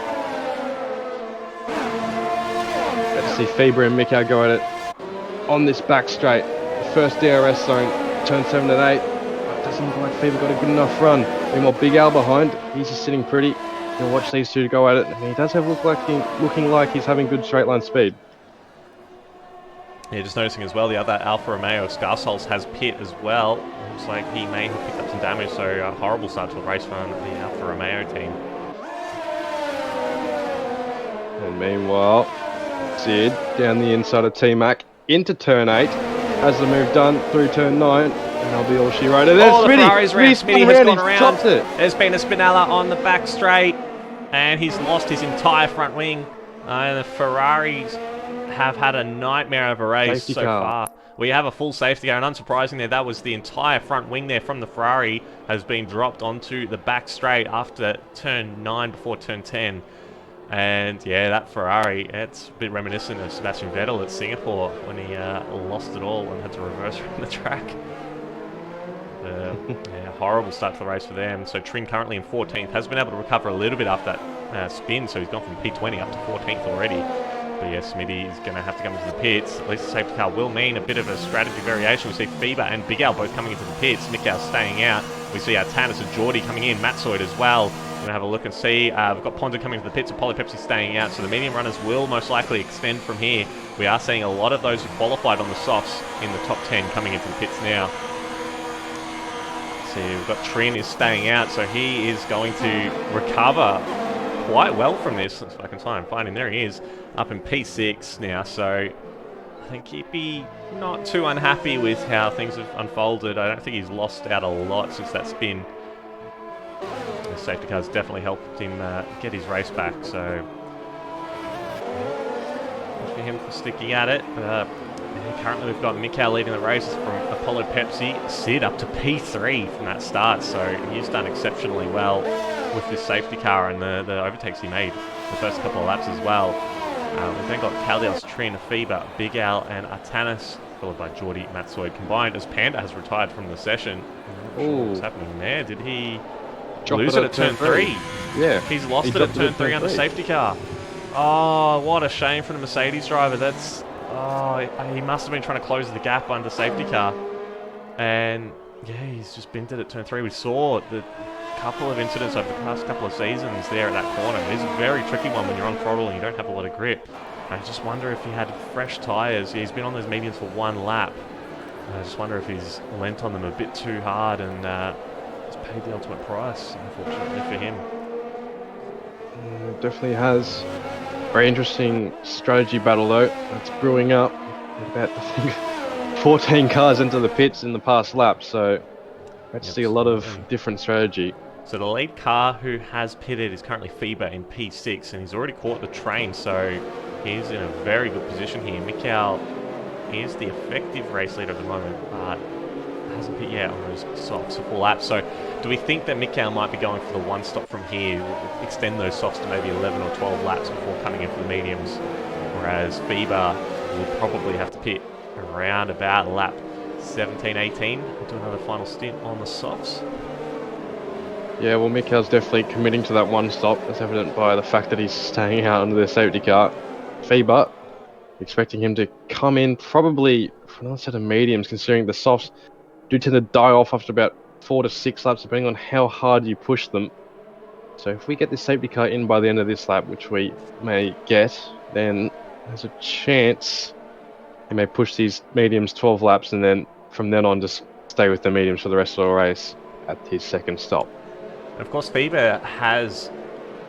Speaker 2: Let's see Faber and Mikau go at it on this back straight. The first DRS zone, turn 7 and 8. It doesn't look like Faber got a good enough run. Meanwhile, Big Al behind, he's just sitting pretty. You'll watch these two go at it, and he does have looking like he's having good straight line speed.
Speaker 1: Yeah, just noticing as well, the other Alfa Romeo, Scarsouls, has pit as well. Looks like he may have picked up some damage, so a horrible start to the race from the Alfa Romeo team.
Speaker 2: And meanwhile, Sid down the inside of T-Mac into turn 8. Has the move done through turn 9. And that'll be all she wrote.
Speaker 1: Oh, the Ferrari's round. Smitty has gone around.
Speaker 2: It.
Speaker 1: There's been a Spinella on the back straight, and he's lost his entire front wing. And the Ferraris have had a nightmare of a race so far. We have a full safety car, and unsurprisingly, that was the entire front wing there from the Ferrari has been dropped onto the back straight after turn 9 before turn 10. And yeah, that Ferrari, it's a bit reminiscent of Sebastian Vettel at Singapore when he lost it all and had to reverse around the track. Yeah, horrible start to the race for them. So Trin currently in 14th, has been able to recover a little bit after that spin, so he's gone from P20 up to 14th already. But yeah, Smitty is going to have to come into the pits. At least the safety car will mean a bit of a strategy variation. We see Feber and Big Al both coming into the pits. Mikau staying out. We see Tanis and Geordie coming in. Matsoid as well. We're going to have a look and see. We've got Ponda coming into the pits. Apollo Pepsi staying out. So the medium runners will most likely extend from here. We are seeing a lot of those who qualified on the softs in the top 10 coming into the pits now. See, we've got Trin is staying out, so he is going to recover quite well from this. If I can try and find him. There he is, up in P6 now, so I think he'd be not too unhappy with how things have unfolded. I don't think he's lost out a lot since that spin. The safety car's definitely helped him get his race back, so good for him for sticking at it. Currently we've got Mikau leading the race from Apollo Pepsi. Sid up to P3 from that start, so he's done exceptionally well with this safety car and the overtakes he made the first couple of laps as well. We've then got Kalios, Trin, Feber, Big Al and Tanis, followed by Geordie, Matsoid combined, as Panda has retired from the session. What's happening there? Did he lose it at turn 3?
Speaker 2: Yeah.
Speaker 1: He's lost it at turn 3 on the safety car. Oh, what a shame for the Mercedes driver. That's... Oh, he must have been trying to close the gap under safety car. And yeah, he's just binned it at turn 3. We saw the couple of incidents over the past couple of seasons there at that corner. It is a very tricky one when you're on throttle and you don't have a lot of grip. I just wonder if he had fresh tyres. He's been on those mediums for one lap. I just wonder if he's lent on them a bit too hard and has paid the ultimate price, unfortunately for him.
Speaker 2: It definitely has. Very interesting strategy battle though. It's brewing up. About, I think, 14 cars into the pits in the past lap, so let's see a lot of different strategy.
Speaker 1: So the lead car who has pitted is currently Feber in P6, and he's already caught the train, so he's in a very good position here. Mikau is the effective race leader at the moment, but hasn't pit yet on those softs a full lap. So do we think that Mikau might be going for the one stop from here, extend those softs to maybe 11 or 12 laps before coming in for the mediums, whereas Feber will probably have to pit around about lap 17, 18 and do another final stint on the softs?
Speaker 2: Yeah, well, Mikau's definitely committing to that one stop, as evident by the fact that he's staying out under their safety car. Feber, expecting him to come in probably for another set of mediums, considering the softs do tend to die off after about 4 to 6 laps, depending on how hard you push them. So if we get this safety car in by the end of this lap, which we may get, then there's a chance he may push these mediums 12 laps, and then from then on just stay with the mediums for the rest of the race at his second stop.
Speaker 1: And of course, Fever has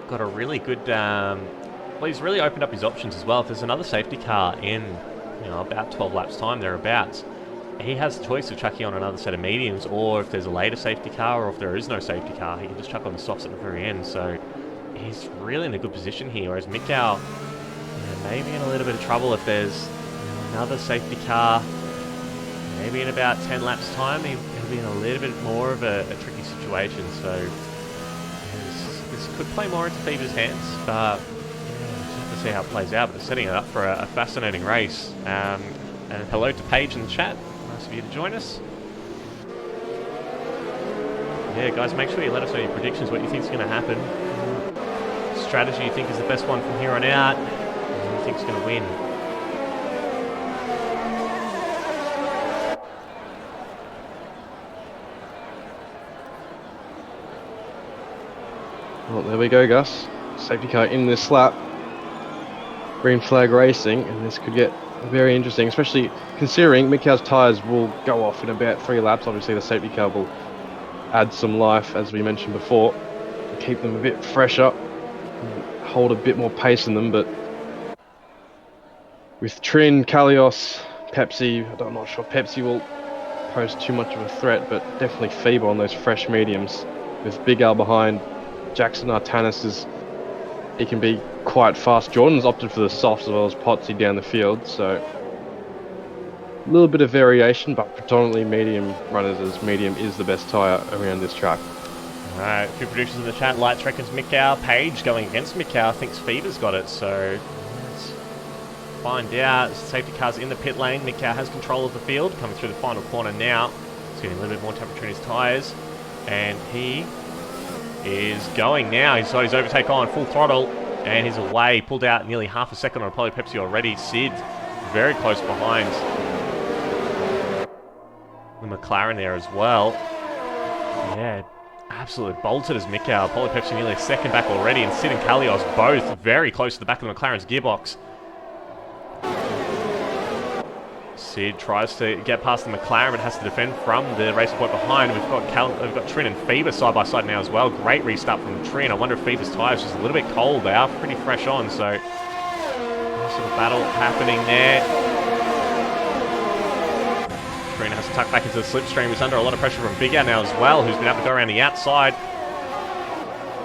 Speaker 1: got a really good... well, he's really opened up his options as well. If there's another safety car in, about 12 laps time, thereabouts, he has the choice of chucking on another set of mediums, or if there's a later safety car, or if there is no safety car, he can just chuck on the softs at the very end. So he's really in a good position here, whereas Mikau maybe in a little bit of trouble if there's another safety car. Maybe in about 10 laps time, he'll be in a little bit more of a tricky situation. So this could play more into Fever's hands, but we'll just have to see how it plays out. But they're setting it up for a fascinating race. And hello to Paige in the chat. Nice of you to join us. Yeah, guys, make sure you let us know your predictions, what you think is going to happen. Strategy you think is the best one from here on out. Who you think is going to win?
Speaker 2: Well, there we go, Gus. Safety car in this lap. Green flag racing, and this could get very interesting, especially considering Mikau's tyres will go off in about 3 laps. Obviously, the safety car will add some life, as we mentioned before, to keep them a bit fresher, hold a bit more pace in them. But with Trin, Kalios, Pepsi, I'm not sure Pepsi will pose too much of a threat, but definitely Fever on those fresh mediums. With Big Al behind, Jackson Artanis he can be quite fast. Jordan's opted for the softs as well as Potsy down the field, so a little bit of variation, but predominantly medium runners, as medium is the best tyre around this track.
Speaker 1: Alright, a few producers in the chat. Lights reckons Mikau. Page going against Mikau, thinks Fever's got it, so let's find out. Safety car's in the pit lane. Mikau has control of the field, coming through the final corner now. He's getting a little bit more temperature in his tyres, and he is going now. He's got his overtake on full throttle, and he's away. Pulled out nearly half a second on a Poly Pepsi already. Sid very close behind the McLaren there as well. Yeah, absolutely bolted as Mikau. Poly Pepsi nearly a second back already, and Sid and Kalios both very close to the back of the McLaren's gearbox. Sid tries to get past the McLaren, but has to defend from the racing point behind. We've got Trin and Fever side by side now as well. Great restart from Trin. I wonder if Fever's tyres just a little bit cold. They are pretty fresh on, so sort of battle happening there. Trin has to tuck back into the slipstream. He's under a lot of pressure from Big Al now as well, who's been able to go around the outside,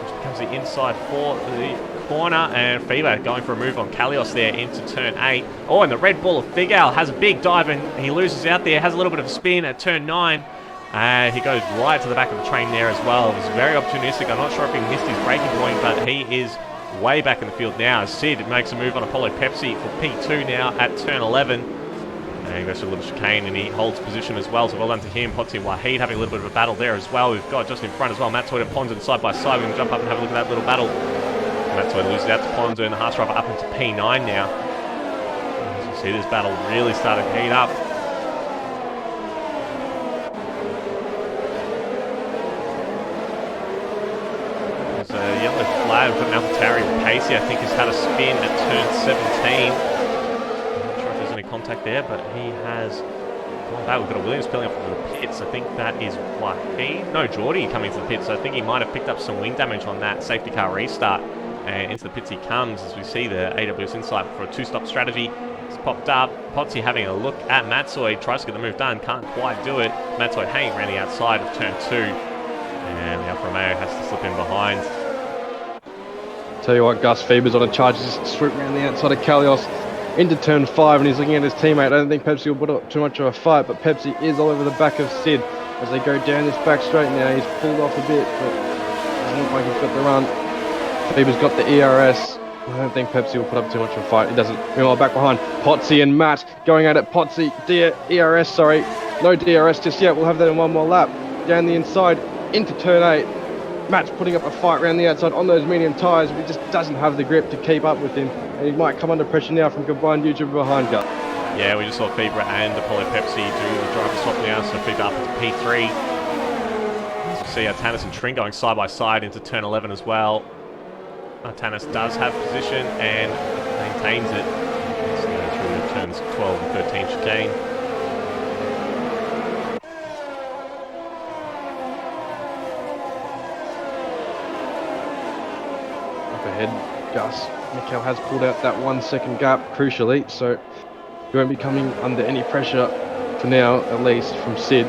Speaker 1: which becomes the inside for the corner, and Fever going for a move on Kalios there into turn 8. Oh, and the Red Bull of Big Al has a big dive, and he loses out there, has a little bit of a spin at turn 9, and he goes right to the back of the train there as well. It was very opportunistic. I'm not sure if he missed his braking point, but he is way back in the field now. Sid makes a move on Apollo Pepsi for P2 now at turn 11. And he goes for a little chicane, and he holds position as well, so well done to him. Potsy and Wahid having a little bit of a battle there as well. We've got just in front as well, Matt Toyd and Ponzin side by side. We can jump up and have a look at that little battle. Matt Toyd loses out to Ponzo, and the Haas driver up into P9 now. As you see, this battle really started to heat up. There's a yellow flag. We've got Malfatari Pacey, I think, has had a spin at turn 17. I'm not sure if there's any contact there, but he has gone back. We've got a Williams peeling up from the pits. I think that is Wahid. No, Geordie coming to the pits, so I think he might have picked up some wing damage on that safety car restart. And into the pits he comes, as we see the AWS Insight for a 2-stop strategy. It's popped up. Potsy having a look at Matsoy, tries to get the move done, can't quite do it. Matsoy hanging around the outside of turn 2. And the Alfa Romeo has to slip in behind.
Speaker 2: Tell you what, Gus, Fever's on a charge, just swoop around the outside of Kalios into turn 5, and he's looking at his teammate. I don't think Pepsi will put up too much of a fight, but Pepsi is all over the back of Sid as they go down this back straight now. He's pulled off a bit, but doesn't look like he's got the run. Fever's got the ERS. I don't think Pepsi will put up too much of a fight. He doesn't. Meanwhile, back behind, Potsy and Matt going at it. Potsy, ERS, sorry. No DRS just yet. We'll have that in one more lap. Down the inside, into turn 8. Matt's putting up a fight around the outside on those medium tyres, but he just doesn't have the grip to keep up with him. And he might come under pressure now from combined YouTuber behind Gut.
Speaker 1: Yeah, we just saw Fever and Apollo Pepsi do the driver swap now, so Fever up into P3. As you see, Tannis and Trin going side by side into turn 11 as well. Tannis does have position and maintains it. So through the turns 12 and 13 chicane.
Speaker 2: ahead, Gus. Mikel has pulled out that 1 second gap, crucially, so he won't be coming under any pressure for now, at least from Sid.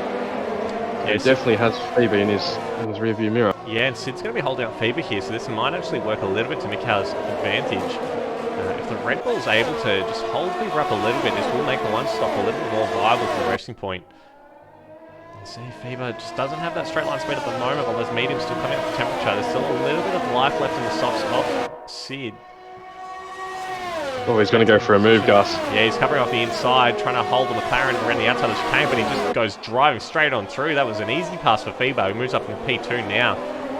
Speaker 2: He definitely has Fever in his rearview mirror.
Speaker 1: Yeah, and Sid's going to be holding up Fever here, so this might actually work a little bit to Mikel's advantage. If the Red Bull's able to just hold Fever up a little bit, this will make the one stop a little bit more viable for the racing point. See, Fever just doesn't have that straight line speed at the moment, while those mediums still coming up to temperature. There's still a little bit of life left in the softs of Sid.
Speaker 2: Oh, he's going to go for a move, Gus.
Speaker 1: Yeah, he's covering off the inside, trying to hold the McLaren around the outside of the chicane, but he just goes driving straight on through. That was an easy pass for Fever. He moves up into P2 now,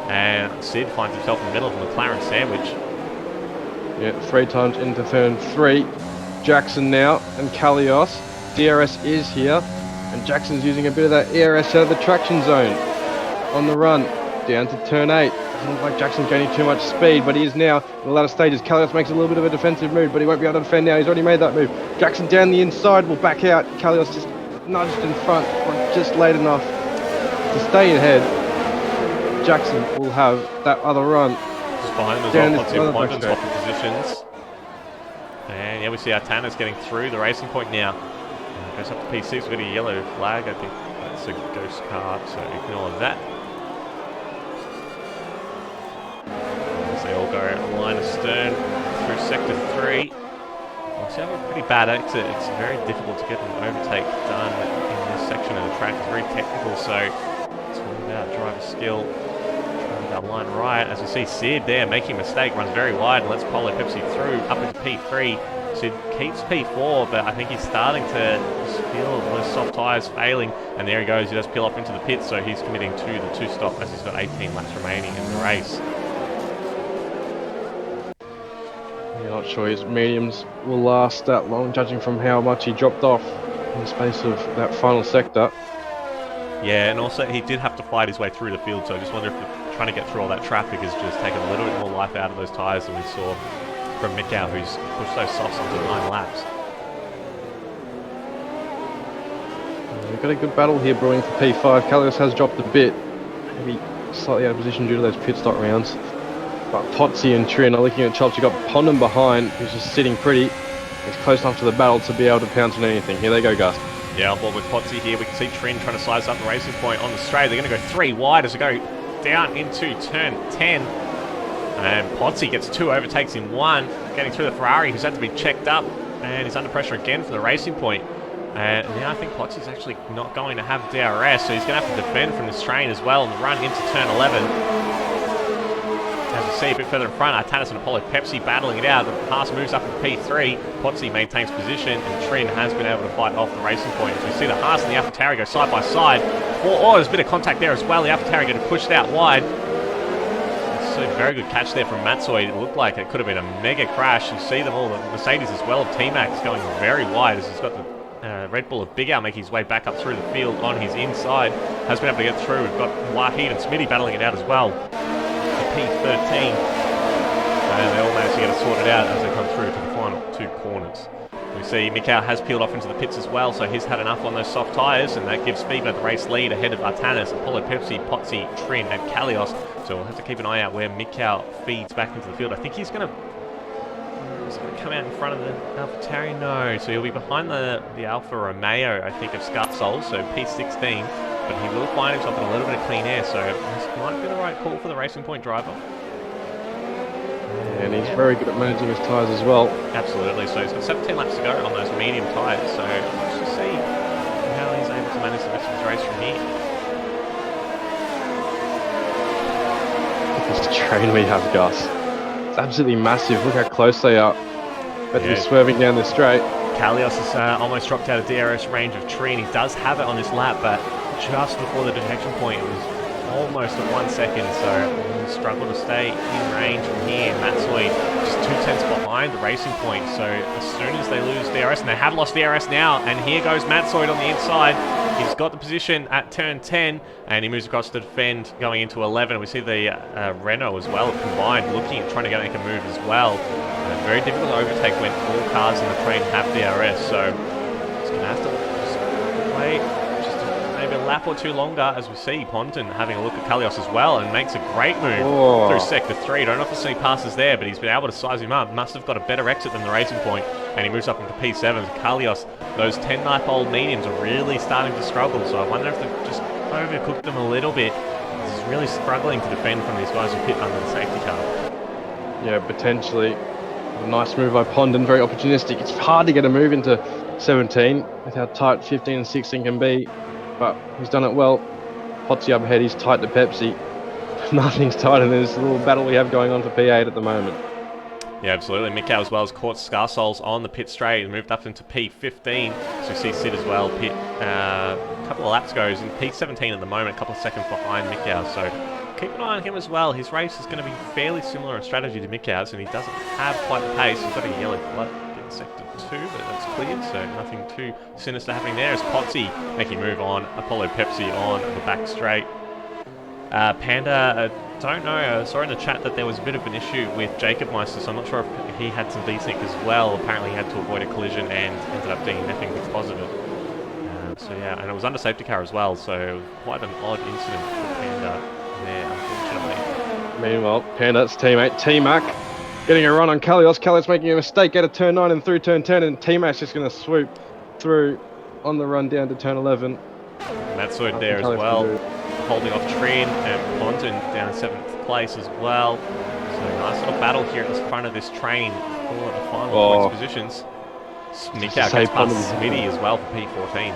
Speaker 1: and Sid finds himself in the middle of the McLaren sandwich.
Speaker 2: Yeah, 3 times into turn 3. Jackson now, and Kalios. DRS is here, and Jackson's using a bit of that ERS out of the traction zone. On the run, down to turn 8. Doesn't look like Jackson's gaining too much speed, but he is now in the latter stages. Kalios makes a little bit of a defensive move, but he won't be able to defend now. He's already made that move. Jackson down the inside will back out. Kalios just nudged in front, but just late enough to stay ahead. Jackson will have that other run.
Speaker 1: Just behind him as well, Ponty swapping positions. And yeah, we see Artana's getting through the racing point now. Goes up to P6, we've got a yellow flag. I think that's a ghost car, so ignore that. They all go line astern through sector 3. Obviously have a pretty bad exit. It's very difficult to get an overtake done in this section of the track. It's very technical, so it's all about driver skill. Trying that line right. As we see Sid there making a mistake, runs very wide and lets Polo Pepsi through up into P3. Sid keeps P4, but I think he's starting to just feel those soft tyres failing. And there he goes, he does peel off into the pits, so he's committing to the 2-stop as he's got 18 laps remaining in the race.
Speaker 2: Not sure his mediums will last that long, judging from how much he dropped off in the space of that final sector.
Speaker 1: Yeah, and also he did have to fight his way through the field, so I just wonder if trying to get through all that traffic has just taken a little bit more life out of those tyres than we saw from Mikel, who's pushed those softs onto 9 laps.
Speaker 2: We've got a good battle here brewing for P5. Kalios has dropped a bit, maybe slightly out of position due to those pit stop rounds. But Potsy and Trin are looking at chops. You've got Pondham behind, who's just sitting pretty. He's close enough to the battle to be able to pounce on anything. Here they go, Gus.
Speaker 1: Yeah, on board with Potsy here. We can see Trin trying to slice up the racing point on the straight. They're going to go 3 wide as they go down into turn 10. And Potsy gets 2 overtakes in 1, getting through the Ferrari, who's had to be checked up. And he's under pressure again for the racing point. And now I think Potsy's actually not going to have DRS, so he's going to have to defend from this train as well and run into turn 11. As we see a bit further in front, Artanis and Apollo Pepsi battling it out. The pass moves up into P3. Potsy maintains position, and Trin has been able to fight off the racing point. As we see the Haas and the AlphaTauri go side by side. Oh, there's a bit of contact there as well. The AlphaTauri getting pushed out wide. So very good catch there from Matsoy. It looked like it could have been a mega crash. You see them all, the Mercedes as well of T-Max going very wide as he's got the Red Bull of Big Al making his way back up through the field on his inside. Has been able to get through. We've got Wahid and Smitty battling it out as well. P13, and they all manage to get it sorted out as they come through to the final 2 corners. We see Mikel has peeled off into the pits as well, so he's had enough on those soft tyres, and that gives Fever the race lead ahead of Artanis, Apollo Pepsi, Potsy, Trin, and Kalios. So we'll have to keep an eye out where Mikel feeds back into the field. I think he's going to come out in front of the AlphaTauri. No, so he'll be behind the Alfa Romeo, I think, of Scarpsol, so P16. But he will find himself in a little bit of clean air, so this might be the right call for the racing point driver.
Speaker 2: And he's very good at managing his tyres as well.
Speaker 1: Absolutely, so he's got 17 laps to go on those medium tyres, so let's just see how he's able to manage the rest of his race from here.
Speaker 2: This train we have, Gus. It's absolutely massive. Look how close they are. But he's swerving down the straight.
Speaker 1: Kalios has almost dropped out of DRS range of Trin. He does have it on his lap, but just before the detection point, it was almost at 1 second, so he'll struggle to stay in range from here. Matsoy just 2 tenths behind the racing point, so as soon as they lose DRS, and they have lost DRS now, and here goes Matsoy on the inside. He's got the position at turn 10, and he moves across to defend going into 11. We see the Renault as well combined, looking at trying to make a move as well. Very difficult to overtake when all cars in the train have DRS, so he's going to have to just wait just a maybe a lap or two longer, as we see Ponton having a look at Kalios as well, and makes a great move through Sector 3. Don't often see passes there, but he's been able to size him up. Must have got a better exit than the Racing Point, and he moves up into P7. Kalios, those 10-lap-old mediums are really starting to struggle, so I wonder if they've just overcooked them a little bit. He's really struggling to defend from these guys who pit under the safety car.
Speaker 2: Yeah, potentially. A nice move by Pondon, very opportunistic. It's hard to get a move into 17 with how tight 15 and 16 can be, but he's done it well. Potsy up ahead, he's tight to Pepsi. Nothing's tight in this little battle we have going on for P8 at the moment.
Speaker 1: Yeah, absolutely. Mikau as well has caught Scarsols on the pit straight and moved up into P15. So we see Sid as well pit a couple of laps goes in P17 at the moment, a couple of seconds behind Mikau. So keep an eye on him as well. His race is going to be fairly similar in strategy to Mikau's, and he doesn't have quite the pace. He's got a yellow flag in sector 2, but that's cleared, so nothing too sinister happening there. As Potsy making move on, Apollo Pepsi on the back straight. Panda, don't know, I saw in the chat that there was a bit of an issue with Jacob Meister, so I'm not sure if he had some desync as well. Apparently he had to avoid a collision and ended up DNFing because of it. So yeah, and it was under safety car as well, so quite an odd incident for Panda there, unfortunately.
Speaker 2: Meanwhile, Panda's teammate T-Mac getting a run on Kalios. Kalios making a mistake out of turn 9 and through turn 10, and T-Mac's just going to swoop through on the run down to turn 11.
Speaker 1: And that's it there as well, holding off Trin and Ponton down in 7th place as well. So nice little battle here at the front of this train for the final points positions. Mikau gets past Smitty as well for P14.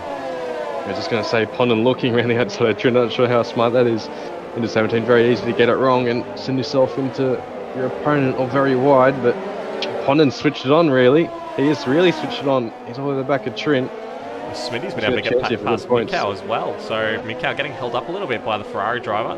Speaker 2: I was just going to say, Pondon looking around the outside of Trin, not sure how smart that is. Into 17, very easy to get it wrong and send yourself into your opponent or very wide, but Pondon switched it on really. He has really switched it on. He's all the back of Trin.
Speaker 1: Smitty's been able to get past Mikau as well, so Mikau getting held up a little bit by the Ferrari driver.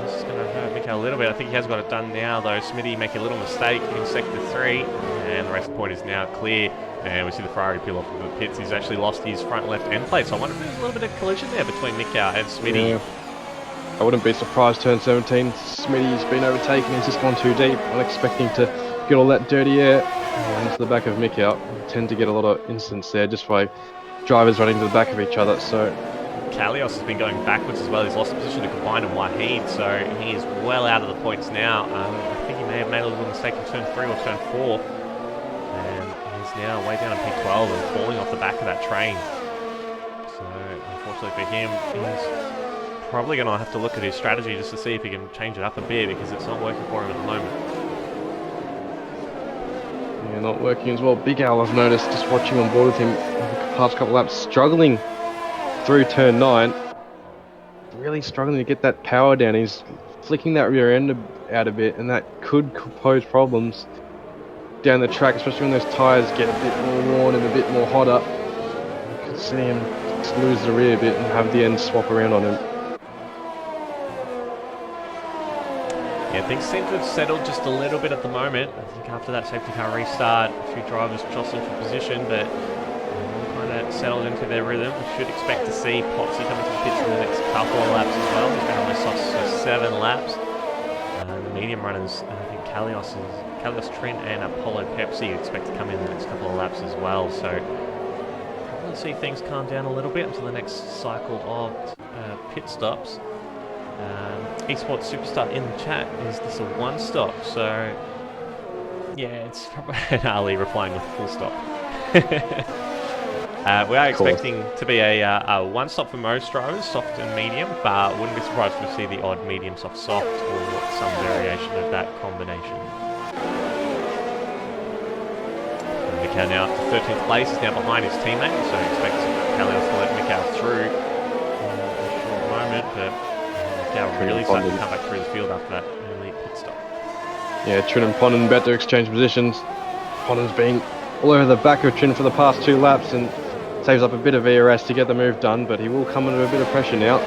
Speaker 1: This is going to hurt Mikau a little bit. I think he has got it done now though. Smitty making a little mistake in sector 3, and the rest point is now clear. And we see the Ferrari peel off of the pits. He's actually lost his front left end plate, so I wonder if there's a little bit of collision there between Mikau and Smitty.
Speaker 2: Yeah. I wouldn't be surprised turn 17. Smitty's been overtaken, he's just gone too deep. I'm expecting to get all that dirty air into the back of Mikau. We tend to get a lot of incidents there just by drivers running to the back of each other. So
Speaker 1: Kalios has been going backwards as well. He's lost the position to Combine and Wahid, so he is well out of the points now. I think he may have made a little mistake in turn 3 or turn 4. Now way down in P12 and falling off the back of that train. So unfortunately for him, he's probably going to have to look at his strategy just to see if he can change it up a bit, because it's not working for him at the moment.
Speaker 2: Yeah, not working as well. Big Al, I've noticed just watching on board with him the past couple laps, struggling through turn 9. Really struggling to get that power down. He's flicking that rear end out a bit, and that could pose problems down the track, especially when those tyres get a bit more worn and a bit more hotter. You can see him just lose the rear a bit and have the end swap around on him.
Speaker 1: Yeah, things seem to have settled just a little bit at the moment. I think after that safety car restart, a few drivers jostling for position, but kind of settled into their rhythm. We should expect to see Potsy coming to the pits in the next couple of laps as well. He's been on the softs for 7 laps. The medium runners, I think Kalios, Trin and Apollo Pepsi expect to come in the next couple of laps as well, so probably see things calm down a little bit until the next cycle of pit stops. Esports Superstar in the chat, is this a 1-stop? So yeah, it's probably Ali replying with full stop. We are expecting to be a 1-stop for most drivers, soft and medium, but wouldn't be surprised if we see the odd medium, soft, soft, or some variation of that combination. Mikau now up to 13th place, is now behind his teammate, so expect Kalios to let Mikau through in a short moment, but Mikau really started to come back through the field after that early pit stop.
Speaker 2: Yeah, Trin and Pondon about to exchange positions. Pondon's been all over the back of Trin for the past 2 laps and saves up a bit of ERS to get the move done, but he will come under a bit of pressure now.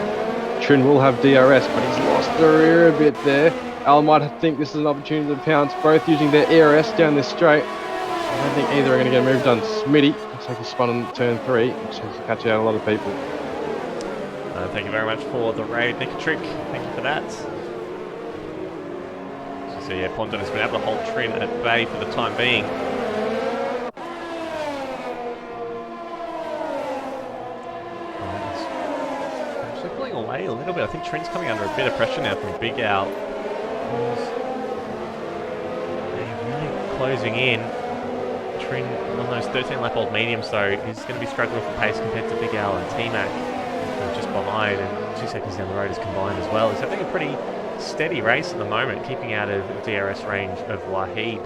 Speaker 2: Trin will have DRS, but he's lost the rear a bit there. Al might think this is an opportunity to pounce, both using their ERS down this straight. I don't think either are going to get a move done. Smitty looks like he spun on turn 3, which has to catch out a lot of people.
Speaker 1: Thank you very much for the raid, Nick-a-Trick. Thank you for that. So yeah, Pondon has been able to hold Trin at bay for the time being. away a little bit. I think Trin's coming under a bit of pressure now from Big Al. They're really closing in. Trin on those 13-lap-old mediums, though, is going to be struggling for pace compared to Big Al and T-Mac, who are just behind, and 2 seconds down the road is combined as well. He's having a pretty steady race at the moment, keeping out of DRS range of Wahid.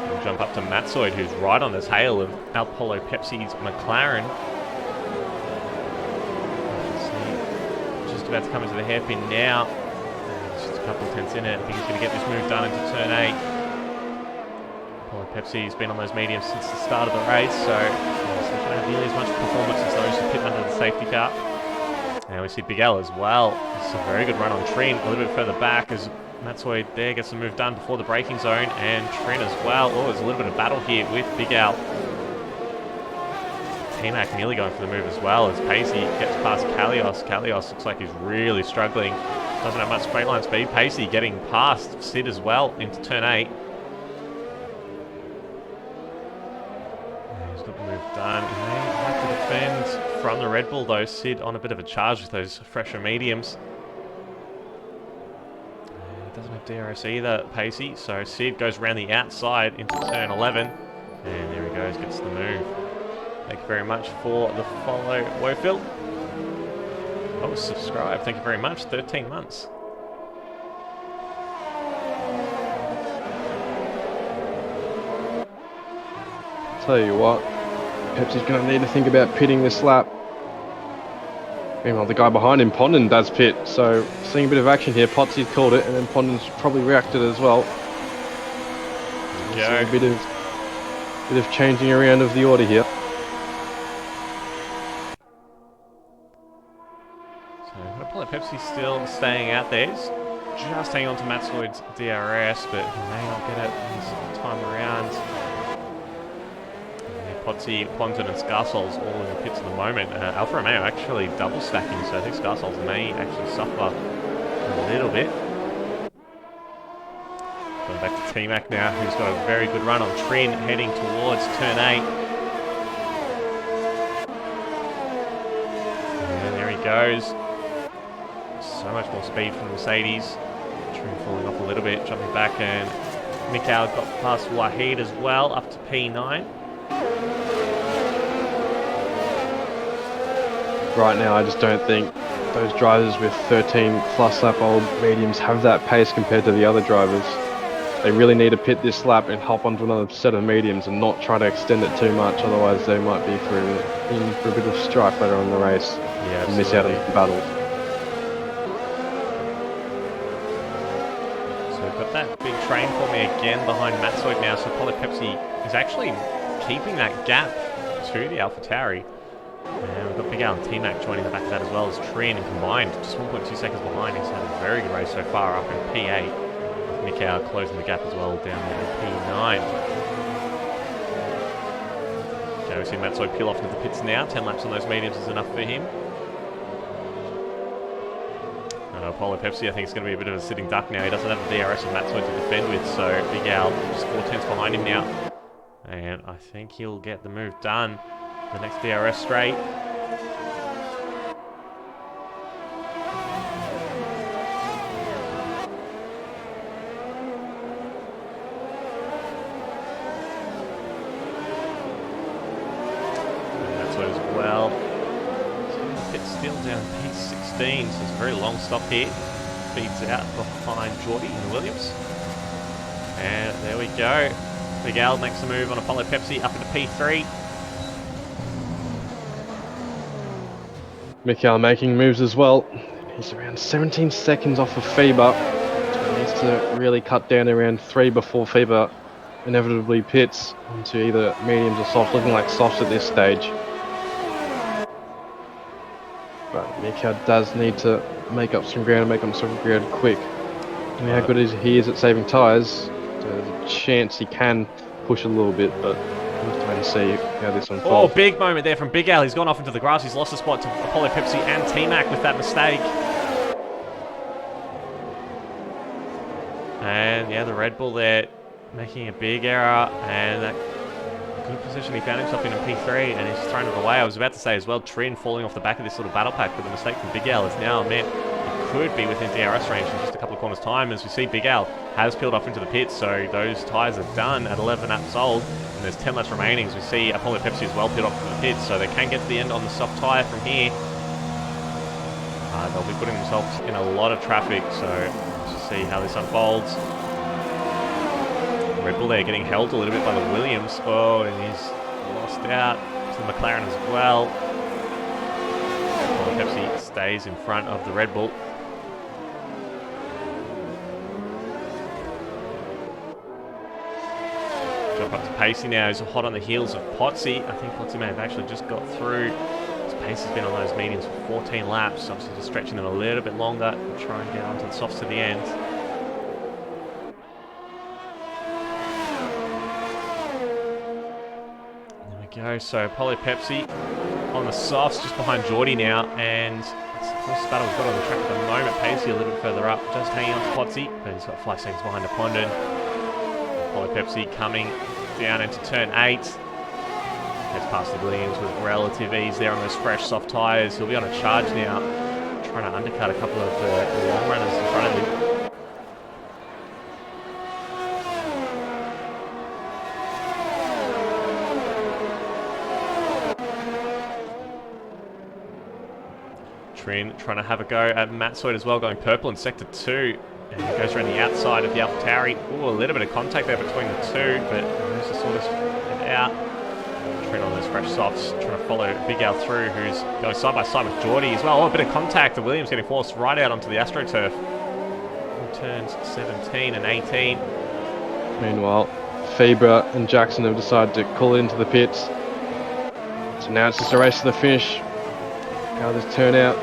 Speaker 1: We'll jump up to Matsoid, who's right on the tail of Apollo Pepsi's McLaren. Just about to come into the hairpin now. Just a couple of tenths in it. I think he's going to get this move done into turn 8. Apollo Pepsi's been on those mediums since the start of the race, so he's not going to have nearly as much performance as those who pit under the safety car. And we see Big L as well. It's a very good run on Trin, a little bit further back as Matsoid there gets the move done before the braking zone, and Trin as well. Oh, there's a little bit of battle here with Big Al. T-Mac nearly going for the move as well as Pacey gets past Kalios. Kalios looks like he's really struggling. Doesn't have much straight line speed. Pacey getting past Sid as well into turn 8. He's got the move done. He may have to defend from the Red Bull though. Sid on a bit of a charge with those fresher mediums. Doesn't have DRS either, Pacey. So Sid goes around the outside into turn 11. And there he goes, gets the move. Thank you very much for the follow, Wofield. Oh, subscribe. Thank you very much. 13 months.
Speaker 2: Tell you what, Pepsi's going to need to think about pitting this lap. Meanwhile, the guy behind him, Pondon, does pit. So, seeing a bit of action here. Potsy's called it, and then Pondon's probably reacted as well.
Speaker 1: Yeah.
Speaker 2: A bit of changing around of the order here.
Speaker 1: Apollo Pepsi still staying out there. He's just hanging on to Matsoid's DRS, but he may not get it this time around. Potsy, Ponton and Scarsols all in the pits at the moment. Alfa Romeo actually double stacking, so I think Scarsols may actually suffer a little bit. Going back to T-Mac now, who's got a very good run on Trin, heading towards turn 8. And there he goes. So much more speed from Mercedes. Trin falling off a little bit, jumping back, and Mikhail got past Wahid as well, up to P9.
Speaker 2: Right now, I just don't think those drivers with 13 plus lap old mediums have that pace compared to the other drivers. They really need to pit this lap and hop onto another set of mediums and not try to extend it too much, otherwise they might be in for a bit of strife later on in the race and miss out on the battle.
Speaker 1: So we've got that big train for me again behind Matsoid now, so Apollo Pepsi is actually keeping that gap to the AlphaTauri. And we've got Big Al and T-Mac joining the back of that as well as Trin, and combined just 1.2 seconds behind. He's had a very good race so far, up in P8. With Mikhail closing the gap as well down there in P9. Okay, we see Matsoid peel off into the pits now. 10 laps on those mediums is enough for him. Apollo Pepsi, I think, is going to be a bit of a sitting duck now. He doesn't have the DRS of Matsoid to defend with, so Big Al just 4 tenths behind him now. And I think he'll get the move done. The next DRS straight. And that's what as well. It's still down P16, so it's a very long stop here. Feeds out behind Geordie and Williams. And there we go. Big Al makes a move on Apollo Pepsi up into P3.
Speaker 2: Mikhail making moves as well. He's around 17 seconds off of FIBA. So he needs to really cut down around 3 before FIBA inevitably pits into either mediums or softs, looking like softs at this stage. But Mikhail does need to make up some ground quick. And how good he is at saving tyres, there's a chance he can push a little bit, but we'll try and see how this unfolds.
Speaker 1: Oh, big moment there from Big Al. He's gone off into the grass. He's lost a spot to Apollo Pepsi and T-Mac with that mistake. And yeah, the Red Bull there making a big error, and that good position he found himself in P3, and he's thrown it away. I was about to say as well, Trin falling off the back of this little battle pack, but the mistake from Big Al is now meant it could be within DRS range in just a couple of corners time. As we see, Big Al has peeled off into the pits, so those tyres are done at 11 laps old, and there's 10 laps remaining. As we see, Apollo Pepsi as well peeled off into the pits, so they can get to the end on the soft tyre from here. They'll be putting themselves in a lot of traffic, so let's just see how this unfolds. Red Bull there getting held a little bit by the Williams. Oh, and he's lost out to the McLaren as well. Apollo Pepsi stays in front of the Red Bull. Jump up to Pacey now. He's hot on the heels of Potsy. I think Potsy may have actually just got through. Pace has been on those mediums for 14 laps, obviously just stretching them a little bit longer to try and get onto the softs to the end. There we go, so Apollo Pepsi on the softs just behind Geordie now, and it's the closest battle we've got on the track at the moment. Pacey a little bit further up, just hanging on to Potsy, but he's got 5 seconds behind Apondon. Apollo Pepsi coming down into turn 8. Gets past the Williams with relative ease there on those fresh soft tyres. He'll be on a charge now, trying to undercut a couple of the long runners in front of him. Trin trying to have a go at Matsoid as well, going purple in sector 2. And he goes around the outside of the AlphaTauri. Ooh, a little bit of contact there between the two, but managed to sort of get out. On those fresh softs, trying to follow Big Al through, who's going side by side with Geordie as well. Oh, a bit of contact. The Williams getting forced right out onto the AstroTurf. Turns 17 and 18.
Speaker 2: Meanwhile, Faber and Jackson have decided to call it into the pits. So now it's just a race to the finish. How this turn out,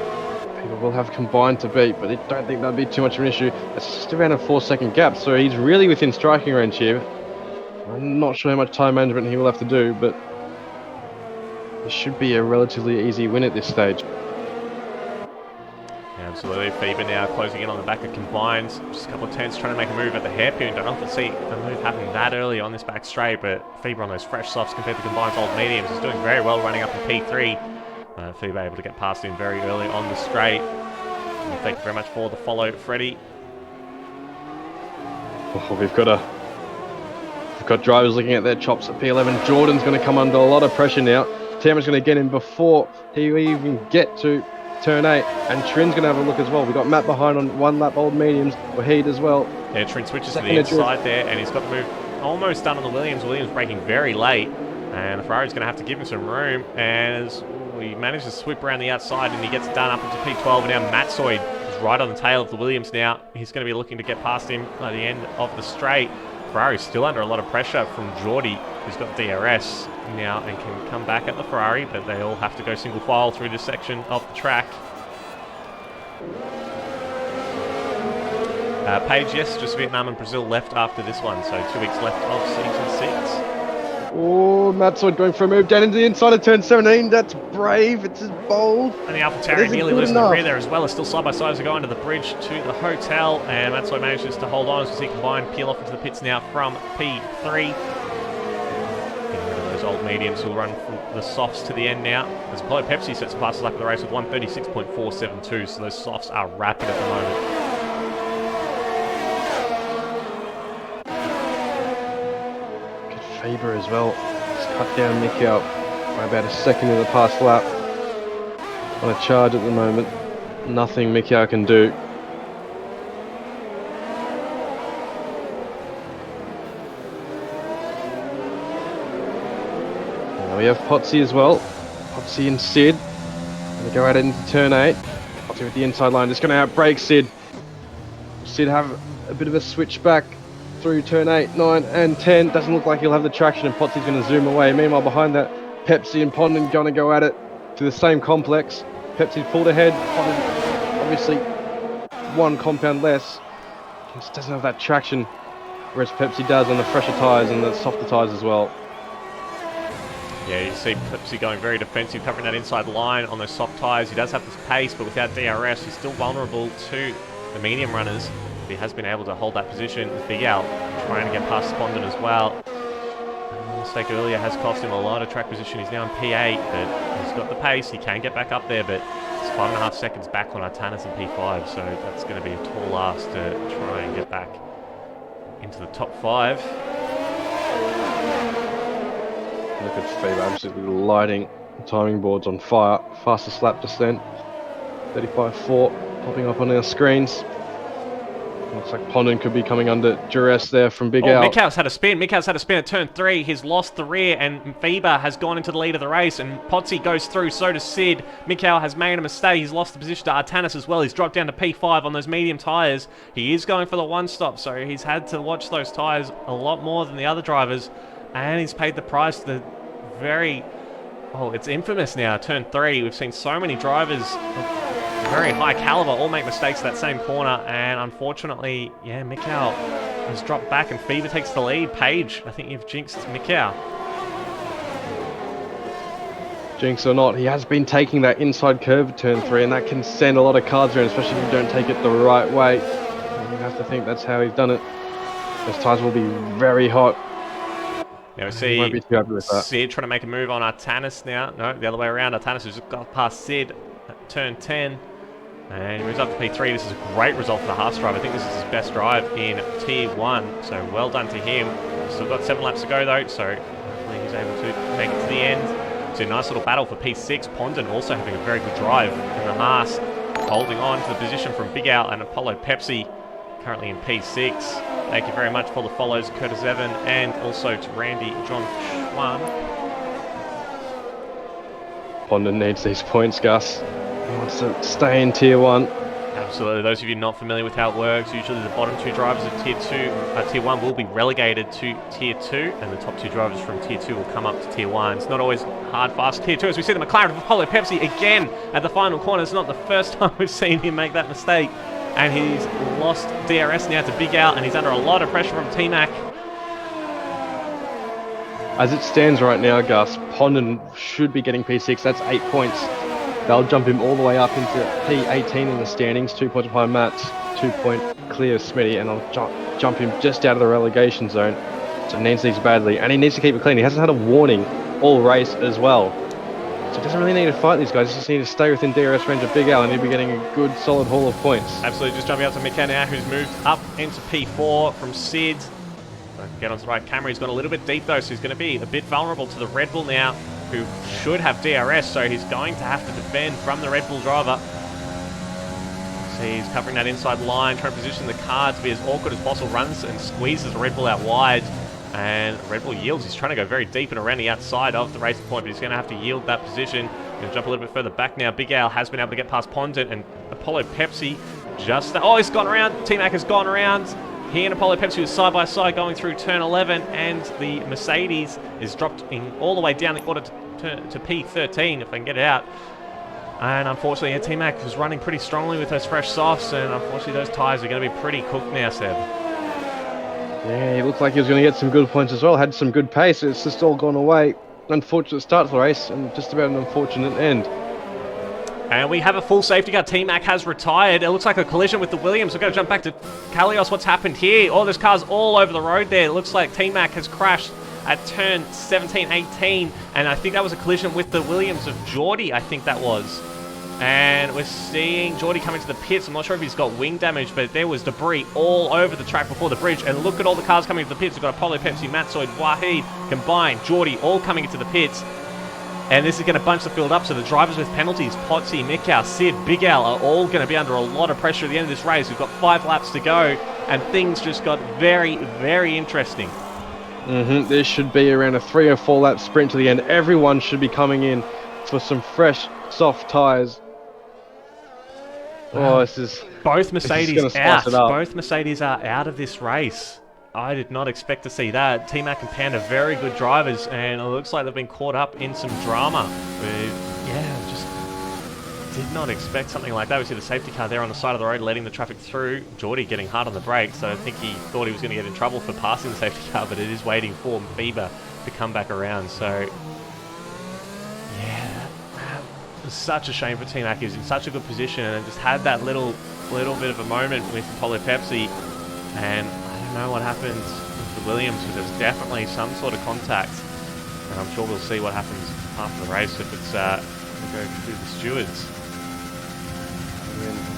Speaker 2: people will have combined to beat, but I don't think that'd be too much of an issue. It's just around a 4-second gap, so he's really within striking range here. I'm not sure how much time management he will have to do, but it should be a relatively easy win at this stage.
Speaker 1: Yeah, absolutely. Faber now closing in on the back of combines. Just a couple of turns trying to make a move at the hairpin. Don't often see a move happen that early on this back straight, but Faber on those fresh softs compared to combines old mediums is doing very well running up in P3. Faber able to get past him very early on the straight. And thank you very much for the follow, Freddie.
Speaker 2: Oh, we've got drivers looking at their chops at P11. Jordan's going to come under a lot of pressure now. Tamer's going to get in before he even get to turn 8, and Trin's going to have a look as well. We've got Matt behind on 1 lap old mediums, Wahid as well.
Speaker 1: Yeah, Trin switches to the inside there, and he's got the move almost done on the Williams. Williams braking very late, and the Ferrari's going to have to give him some room, and as he manages to sweep around the outside, and he gets done up into P12, and now Matsoid is right on the tail of the Williams now. He's going to be looking to get past him by the end of the straight. Ferrari's still under a lot of pressure from Geordie, who's got DRS now and can come back at the Ferrari, but they all have to go single file through this section of the track. Paige, yes, just Vietnam and Brazil left after this one, so 2 weeks left of season 6.
Speaker 2: Oh, Matsoid going for a move down into the inside of turn 17. That's brave. It's just bold.
Speaker 1: And the AlphaTauri nearly losing the rear there as well. It's still side by side as we go under the bridge to the hotel. And Matsoid manages to hold on as we see combined peel off into the pits now from P3. Getting rid of those old mediums who'll run from the softs to the end now. As Apollo Pepsi sets the fastest lap of the race with 1:36.472. So those softs are rapid at the moment.
Speaker 2: Faber as well. He's cut down Nick out by about a second in the past lap. On a charge at the moment. Nothing Mikiao can do. Now we have Potsy as well. Potsy and Sid. Going to go out into turn 8. Potsy with the inside line. Just going to outbrake Sid. Sid have a bit of a switchback through turn 8, 9 and 10. Doesn't look like he'll have the traction, and Potsy's going to zoom away. Meanwhile, behind that, Pepsi and Pondon going to go at it to the same complex. Pepsi's pulled ahead. Pondon, obviously, 1 compound less. He just doesn't have that traction, whereas Pepsi does on the fresher tyres and the softer tyres as well.
Speaker 1: Yeah, you see Pepsi going very defensive, covering that inside line on those soft tyres. He does have this pace, but without DRS, he's still vulnerable to the medium runners. he has been able to hold that position. Big Al trying to get past Spondon as well. The mistake earlier has cost him a lot of track position. He's now in P8, but he's got the pace. He can get back up there, but it's 5.5 seconds back on Artanis in P5, so that's going to be a tall ask to try and get back into the top 5.
Speaker 2: Look at Fever absolutely lighting the timing boards on fire. Fastest lap descent, 35.4, popping up on our screens. Looks like Pondon could be coming under duress there from Big Al.
Speaker 1: Mickhouse had a spin. Mickhouse had a spin at turn 3. He's lost the rear, and Feber has gone into the lead of the race, and Potsy goes through, so does Sid. Mickhouse has made a mistake. He's lost the position to Artanis as well. He's dropped down to P5 on those medium tyres. He is going for the one stop, so he's had to watch those tyres a lot more than the other drivers, and he's paid the price. The very... Oh, it's infamous now, turn 3. We've seen so many drivers of very high caliber all make mistakes at that same corner, and unfortunately, yeah, Mikau has dropped back and Fever takes the lead. Page, I think you've jinxed Mikau.
Speaker 2: Jinx or not, he has been taking that inside curve at turn 3, and that can send a lot of cars around, especially if you don't take it the right way. You have to think that's how he's done it. Those tyres will be very hot.
Speaker 1: Now we see Sid trying to make a move on Artanis now. No, the other way around. Artanis has just got past Sid at turn 10. And he moves up to P3. This is a great result for the Haas driver. I think this is his best drive in Tier 1. So well done to him. Still got 7 laps to go though, so hopefully he's able to make it to the end. It's a nice little battle for P6. Pondon also having a very good drive in the Haas. Holding on to the position from Big Al and Apollo Pepsi. Currently in P6. Thank you very much for the follows, Curtis Evan, and also to Randy John Schwan.
Speaker 2: Pondon needs these points, Gus. He wants to stay in Tier 1.
Speaker 1: Absolutely. Those of you not familiar with how it works, usually the bottom 2 drivers of Tier 1 will be relegated to Tier 2, and the top 2 drivers from Tier 2 will come up to Tier 1. It's not always hard, fast Tier 2, as we see the McLaren of Apollo Pepsi again at the final corner. It's not the first time we've seen him make that mistake. And he's lost DRS now to Big Al, and he's under a lot of pressure from T-Mac.
Speaker 2: As it stands right now, Gus, Pondon should be getting P6. That's 8 points. They'll jump him all the way up into P18 in the standings. 2 points behind Matt's, 2 point clear of Smitty, and I'll jump him just out of the relegation zone. So he needs these badly, and he needs to keep it clean. He hasn't had a warning all race as well. So he doesn't really need to fight these guys, he just needs to stay within DRS range of Big Al, and he'll be getting a good solid haul of points.
Speaker 1: Absolutely, just jumping out to Mika now, who's moved up into P4 from Sid. Get onto the right camera, he's got a little bit deep though, so he's going to be a bit vulnerable to the Red Bull now, who should have DRS, so he's going to have to defend from the Red Bull driver. See, he's covering that inside line, trying to position the car to be as awkward as possible, runs and squeezes the Red Bull out wide. And Red Bull yields. He's trying to go very deep and around the outside of the racing point, but he's going to have to yield that position. He's going to jump a little bit further back now. Big Al has been able to get past Pondon, and Apollo Pepsi just... Oh, he's gone around. T-Mac has gone around. He and Apollo Pepsi was side by side going through turn 11, and the Mercedes is dropped in all the way down the order to P13, if I can get it out. And unfortunately, T-Mac was running pretty strongly with those fresh softs, and unfortunately those tyres are going to be pretty cooked now, Seb.
Speaker 2: Yeah, he looked like he was going to get some good points as well. Had some good pace. It's just all gone away. Unfortunate start to the race and just about an unfortunate end.
Speaker 1: And we have a full safety car. T-Mac has retired. It looks like a collision with the Williams. We've got to jump back to Kalios. What's happened here? Oh, there's cars all over the road there. It looks like T-Mac has crashed at turn 17, 18. And I think that was a collision with the Williams of Geordie, I think that was. And we're seeing Geordie coming to the pits. I'm not sure if he's got wing damage, but there was debris all over the track before the bridge. And look at all the cars coming to the pits. We've got Apollo, Pepsi, Matsoid, Wahid, Combined, Geordie, all coming into the pits. And this is going to bunch the field up. So the drivers with penalties, Potsy, Mikau, Sid, Big Al, are all going to be under a lot of pressure at the end of this race. We've got 5 laps to go. And things just got very, very interesting.
Speaker 2: There should be around a 3 or 4 lap sprint to the end. Everyone should be coming in for some fresh, soft tyres. Oh, this is...
Speaker 1: Both Mercedes out. Both Mercedes are out of this race. I did not expect to see that. T-Mac and Panda, very good drivers, and it looks like they've been caught up in some drama. Yeah, just did not expect something like that. We see the safety car there on the side of the road, letting the traffic through. Geordie getting hard on the brakes, so I think he thought he was going to get in trouble for passing the safety car, but it is waiting for Bieber to come back around. So, yeah, was such a shame for T-Mac. He was in such a good position and just had that little bit of a moment with Apollo Pepsi, and I don't know what happened with Williams, but there's definitely some sort of contact, and I'm sure we'll see what happens after the race if it's going to go through the stewards.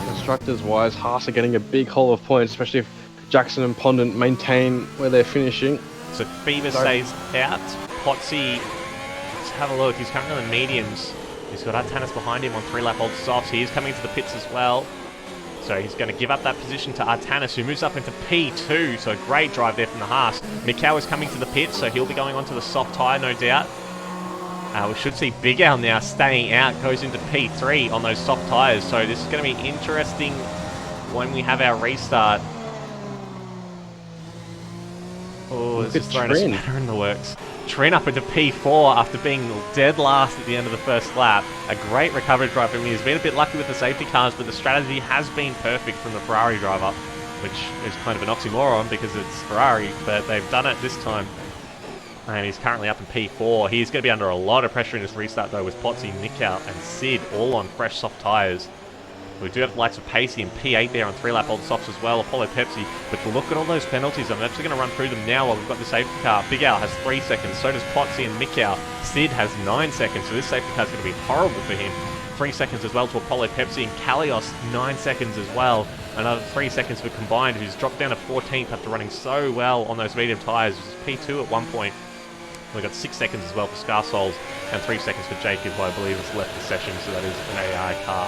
Speaker 2: Constructors-wise, Haas are getting a big haul of points, especially if Jackson and Pondent maintain where they're finishing.
Speaker 1: So Fever stays out. Potsy, let's have a look. He's currently on the mediums. He's got Artanis behind him on 3-lap old softs. He is coming to the pits as well. So he's going to give up that position to Artanis, who moves up into P2. So great drive there from the Haas. Mikau is coming to the pits, so he'll be going onto the soft tyre, no doubt. We should see Big Al now staying out, goes into P3 on those soft tyres. So this is going to be interesting when we have our restart. Oh, this is throwing a spanner in the works. Trin up into P4 after being dead last at the end of the first lap. A great recovery drive from him. He's been a bit lucky with the safety cars, but the strategy has been perfect from the Ferrari driver, which is kind of an oxymoron because it's Ferrari, but they've done it this time. And he's currently up in P4. He's going to be under a lot of pressure in this restart, though, with Potsy, Mikau, and Sid all on fresh soft tyres. We do have the likes of Pacey and P8 there on 3-lap old softs as well, Apollo Pepsi. But look at all those penalties. I'm actually going to run through them now while we've got the safety car. Big Al has 3 seconds, so does Potsy and Mikau. Sid has 9 seconds, so this safety car is going to be horrible for him. 3 seconds as well to Apollo Pepsi, and Kalios 9 seconds as well. Another 3 seconds for Combined, who's dropped down to 14th after running so well on those medium tyres. P2 at one point. We've got 6 seconds as well for Scarsols, and 3 seconds for Jacob, who I believe has left the session, so that is an AI car.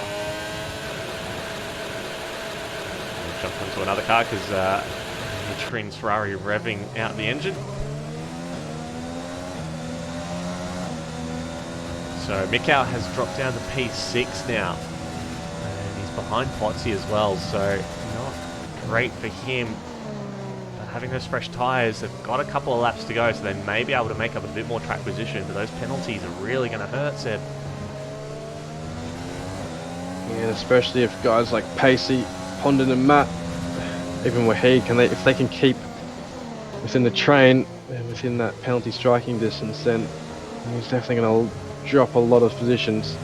Speaker 1: We'll jump onto another car because Trin's Ferrari revving out the engine. So Mikau has dropped down to P6 now, and he's behind Potsy as well, so not great for him. Having those fresh tyres, they've got a couple of laps to go, so they may be able to make up a bit more track position, but those penalties are really going to hurt, Seb.
Speaker 2: Yeah, especially if guys like Pacey, Pondon and Matt, even Wahid, if they can keep within the train, within that penalty striking distance, then he's definitely going to drop a lot of positions.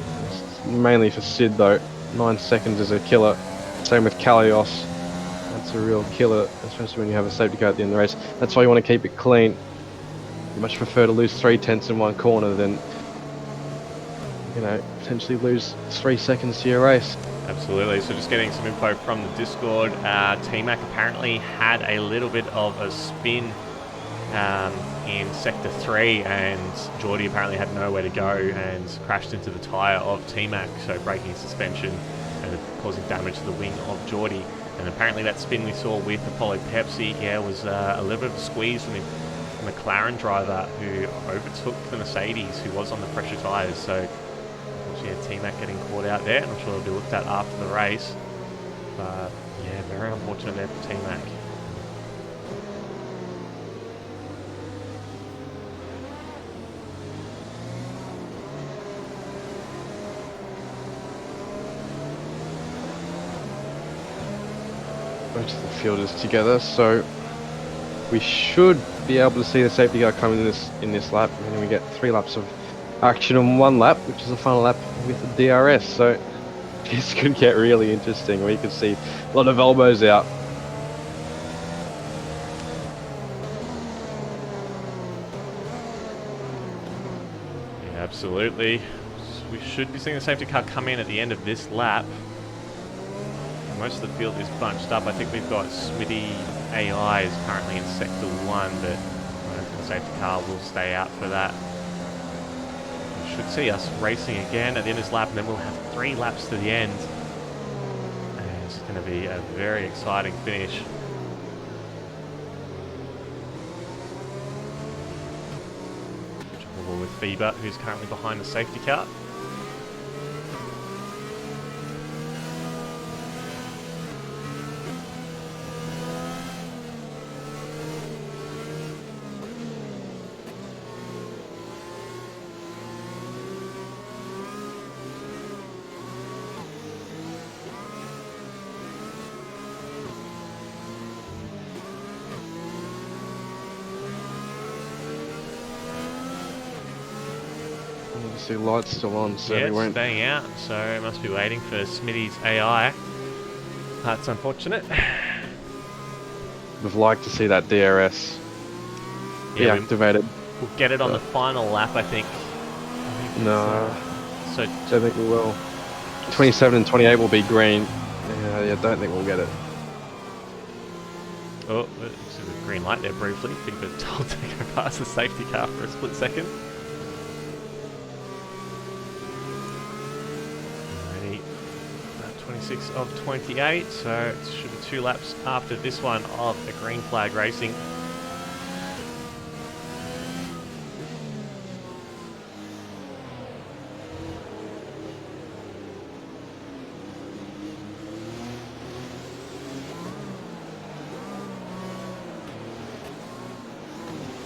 Speaker 2: Mainly for Sid though, 9 seconds is a killer. Same with Kalios. That's a real killer, especially when you have a safety car at the end of the race. That's why you want to keep it clean. You much prefer to lose 3 tenths in one corner than, potentially lose 3 seconds to your race.
Speaker 1: Absolutely. So just getting some info from the Discord. T-Mac apparently had a little bit of a spin in Sector 3, and Geordie apparently had nowhere to go and crashed into the tyre of T-Mac, so breaking suspension and causing damage to the wing of Geordie. And apparently that spin we saw with Apollo Pepsi, was a little bit of a squeeze from the McLaren driver who overtook the Mercedes, who was on the pressure tyres. So, T-Mac getting caught out there, and I'm sure it'll be looked at after the race. But, very unfortunate there for T-Mac.
Speaker 2: Most of the field is together, so we should be able to see the safety car coming in this lap, and then we get 3 laps of action on 1 lap, which is the final lap with the DRS. So this could get really interesting. We could see a lot of elbows out.
Speaker 1: Yeah, absolutely. We should be seeing the safety car come in at the end of this lap. Most of the field is bunched up. I think we've got Smitty AI is currently in Sector 1, but I don't think the safety car will stay out for that. We should see us racing again at the end of this lap, and then we'll have 3 laps to the end. And it's going to be a very exciting finish. Trouble with Bieber, who's currently behind the safety car.
Speaker 2: See, light's still on, so
Speaker 1: Yeah,
Speaker 2: we
Speaker 1: it's
Speaker 2: won't.
Speaker 1: staying out, so it must be waiting for Smitty's AI. That's unfortunate.
Speaker 2: Would like to see that DRS be
Speaker 1: Yeah,
Speaker 2: activated.
Speaker 1: we'll get it on the final lap, I think.
Speaker 2: No,
Speaker 1: So
Speaker 2: don't think we will. 27 and 28 will be green. Yeah, don't think we'll get it.
Speaker 1: oh, it's a green light there briefly. I think we're told to go past the safety car for a split second. Alrighty, 26 of 28, so it should be 2 laps after this one of the green flag racing.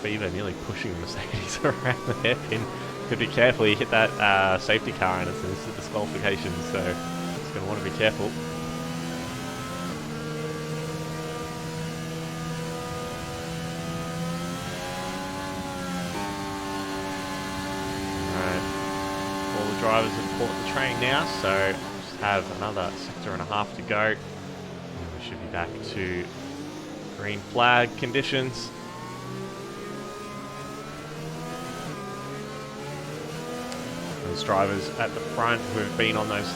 Speaker 1: Beaver nearly pushing the Mercedes around the hairpin. Could be careful, you hit that safety car and it's a disqualification, so just going to want to be careful. Alright, all the drivers have caught the train now, so just have another sector and a half to go. And we should be back to green flag conditions. Those drivers at the front who have been on those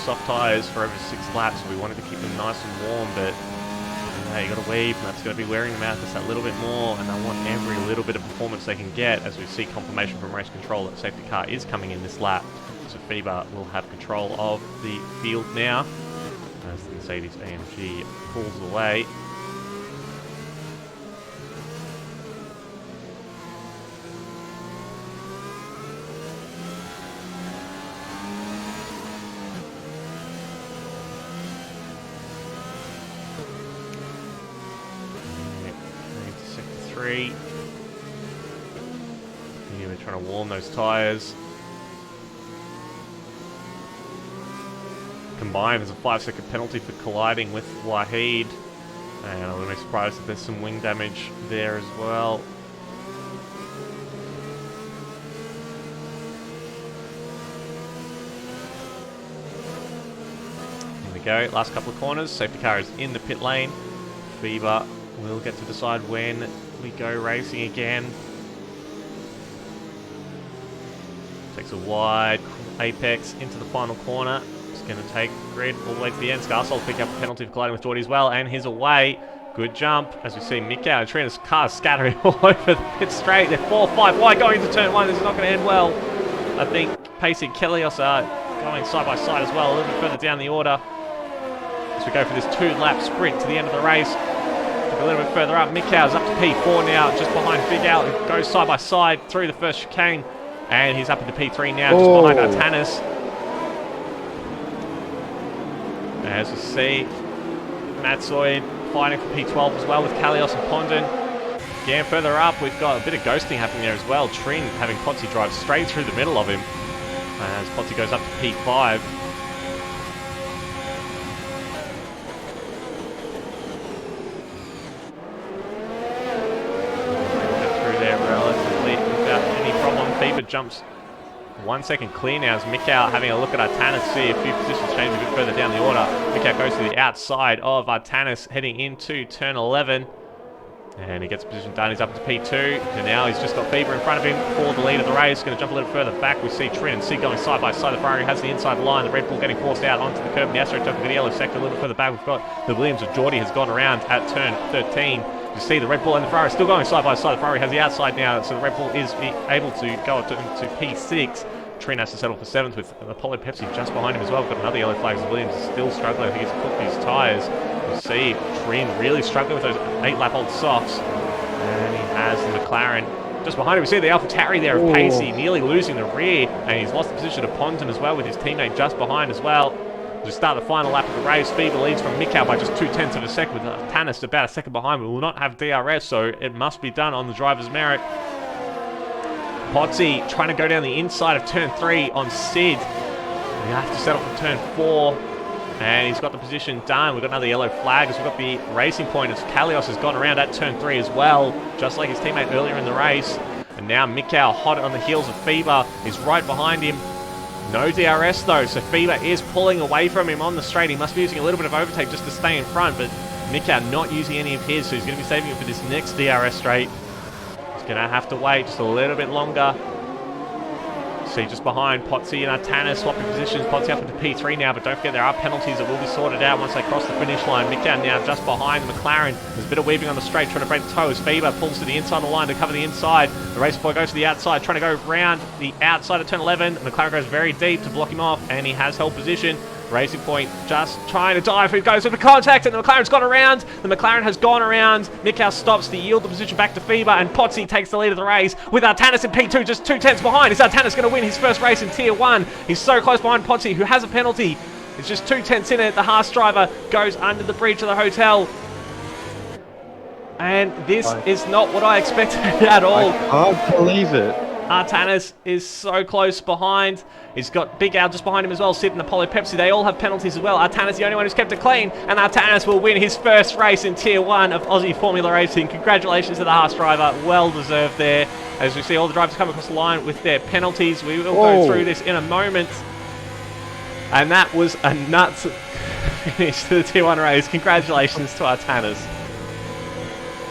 Speaker 1: soft tyres for over 6 laps, we wanted to keep them nice and warm, but you got to weave, and that's going to be wearing them out just that little bit more, and they want every little bit of performance they can get as we see confirmation from race control that the safety car is coming in this lap. So FIBA will have control of the field now as the Mercedes AMG pulls away. Here we're trying to warm those tyres. Combined, there's a 5-second penalty for colliding with Wahid, and I wouldn't be surprised if there's some wing damage there as well. Here we go, last couple of corners. Safety car is in the pit lane. FIBA will get to decide when we go racing again. Takes a wide apex into the final corner. It's going to take grid all the way to the end. Scarsol will pick up a penalty for colliding with Geordie as well, and he's away. Good jump as we see Mika and Trina's cars scattering all over the pit straight. They're 4-5 wide going into turn 1. This is not going to end well. I think Pacey and Kelios are going side by side as well, a little bit further down the order. As we go for this 2-lap sprint to the end of the race. A little bit further up, Mikau's up to P4 now, just behind Big Al, who goes side by side through the first chicane, and he's up into P3 now, just behind Artanis. As we see, Matsoid fighting for P12 as well with Kalios and Pondon. Again, further up, we've got a bit of ghosting happening there as well. Trin having Potsy drive straight through the middle of him, as Potsy goes up to P5. FIBA jumps 1 second clear now as Mikau having a look at Artanis, see a few positions change a bit further down the order. Mikau goes to the outside of Artanis heading into turn 11. And he gets a position done, he's up to P2. And now he's just got FIBA in front of him for the lead of the race. Going to jump a little further back. We see Trin and Sid going side by side. The Ferrari has the inside line. The Red Bull getting forced out onto the curb. And the Astro took the yellow sector a little further back. We've got the Williams of Geordie has gone around at turn 13. You see the Red Bull and the Ferrari still going side by side. The Ferrari has the outside now, so the Red Bull is able to go up to P6. Trin has to settle for 7th with Apollo Pepsi just behind him as well. We've got another yellow flag as Williams is still struggling. I think he's cooked his tyres. You see Trin really struggling with those 8-lap-old softs. And he has the McLaren just behind him. We see the AlphaTauri there of Pacey nearly losing the rear, and he's lost the position of Ponton as well with his teammate just behind as well. To start the final lap of the race, FIBA leads from Mikau by just 0.2 of a second with Tanis about a second behind. We will not have DRS, so it must be done on the driver's merit. Potsy trying to go down the inside of turn 3 on Sid. We have to settle for turn 4. And he's got the position done. We've got another yellow flag as we've got the racing point as Kalios has gone around at turn 3 as well, just like his teammate earlier in the race. And now Mikau, hot on the heels of FIBA, is right behind him. No DRS though, so FIBA is pulling away from him on the straight. He must be using a little bit of overtake just to stay in front, but Mikau not using any of his, so he's going to be saving it for this next DRS straight. He's going to have to wait just a little bit longer. See just behind Potsy and Artanis swapping positions. Potsy up into P3 now, but don't forget there are penalties that will be sorted out once they cross the finish line. Mikau now just behind the McLaren. There's a bit of weaving on the straight, trying to break the toe as FIBA pulls to the inside of the line to cover the inside. The race boy goes to the outside, trying to go round the outside of turn 11. McLaren goes very deep to block him off, and he has held position. Racing Point just trying to dive. He goes into contact, and the McLaren's gone around. The McLaren has gone around. Mikau stops to yield the position back to FIBA, and Potsy takes the lead of the race with Artanis in P2 just 2 tenths behind. Is Artanis going to win his first race in Tier 1? He's so close behind Potsy, who has a penalty. It's just 2 tenths in it. The Haas driver goes under the bridge of the hotel. And this is not what I expected at all.
Speaker 2: I can't believe it.
Speaker 1: Artanis is so close behind. He's got Big Al just behind him as well, Sid and Apollo Pepsi. They all have penalties as well. Artanis the only one who's kept it clean, and Artanis will win his first race in Tier 1 of Aussie Formula Racing. Congratulations to the Haas driver. Well deserved there. As we see all the drivers come across the line with their penalties. We will go through this in a moment. And that was a nuts finish to the Tier 1 race. Congratulations to Artanis.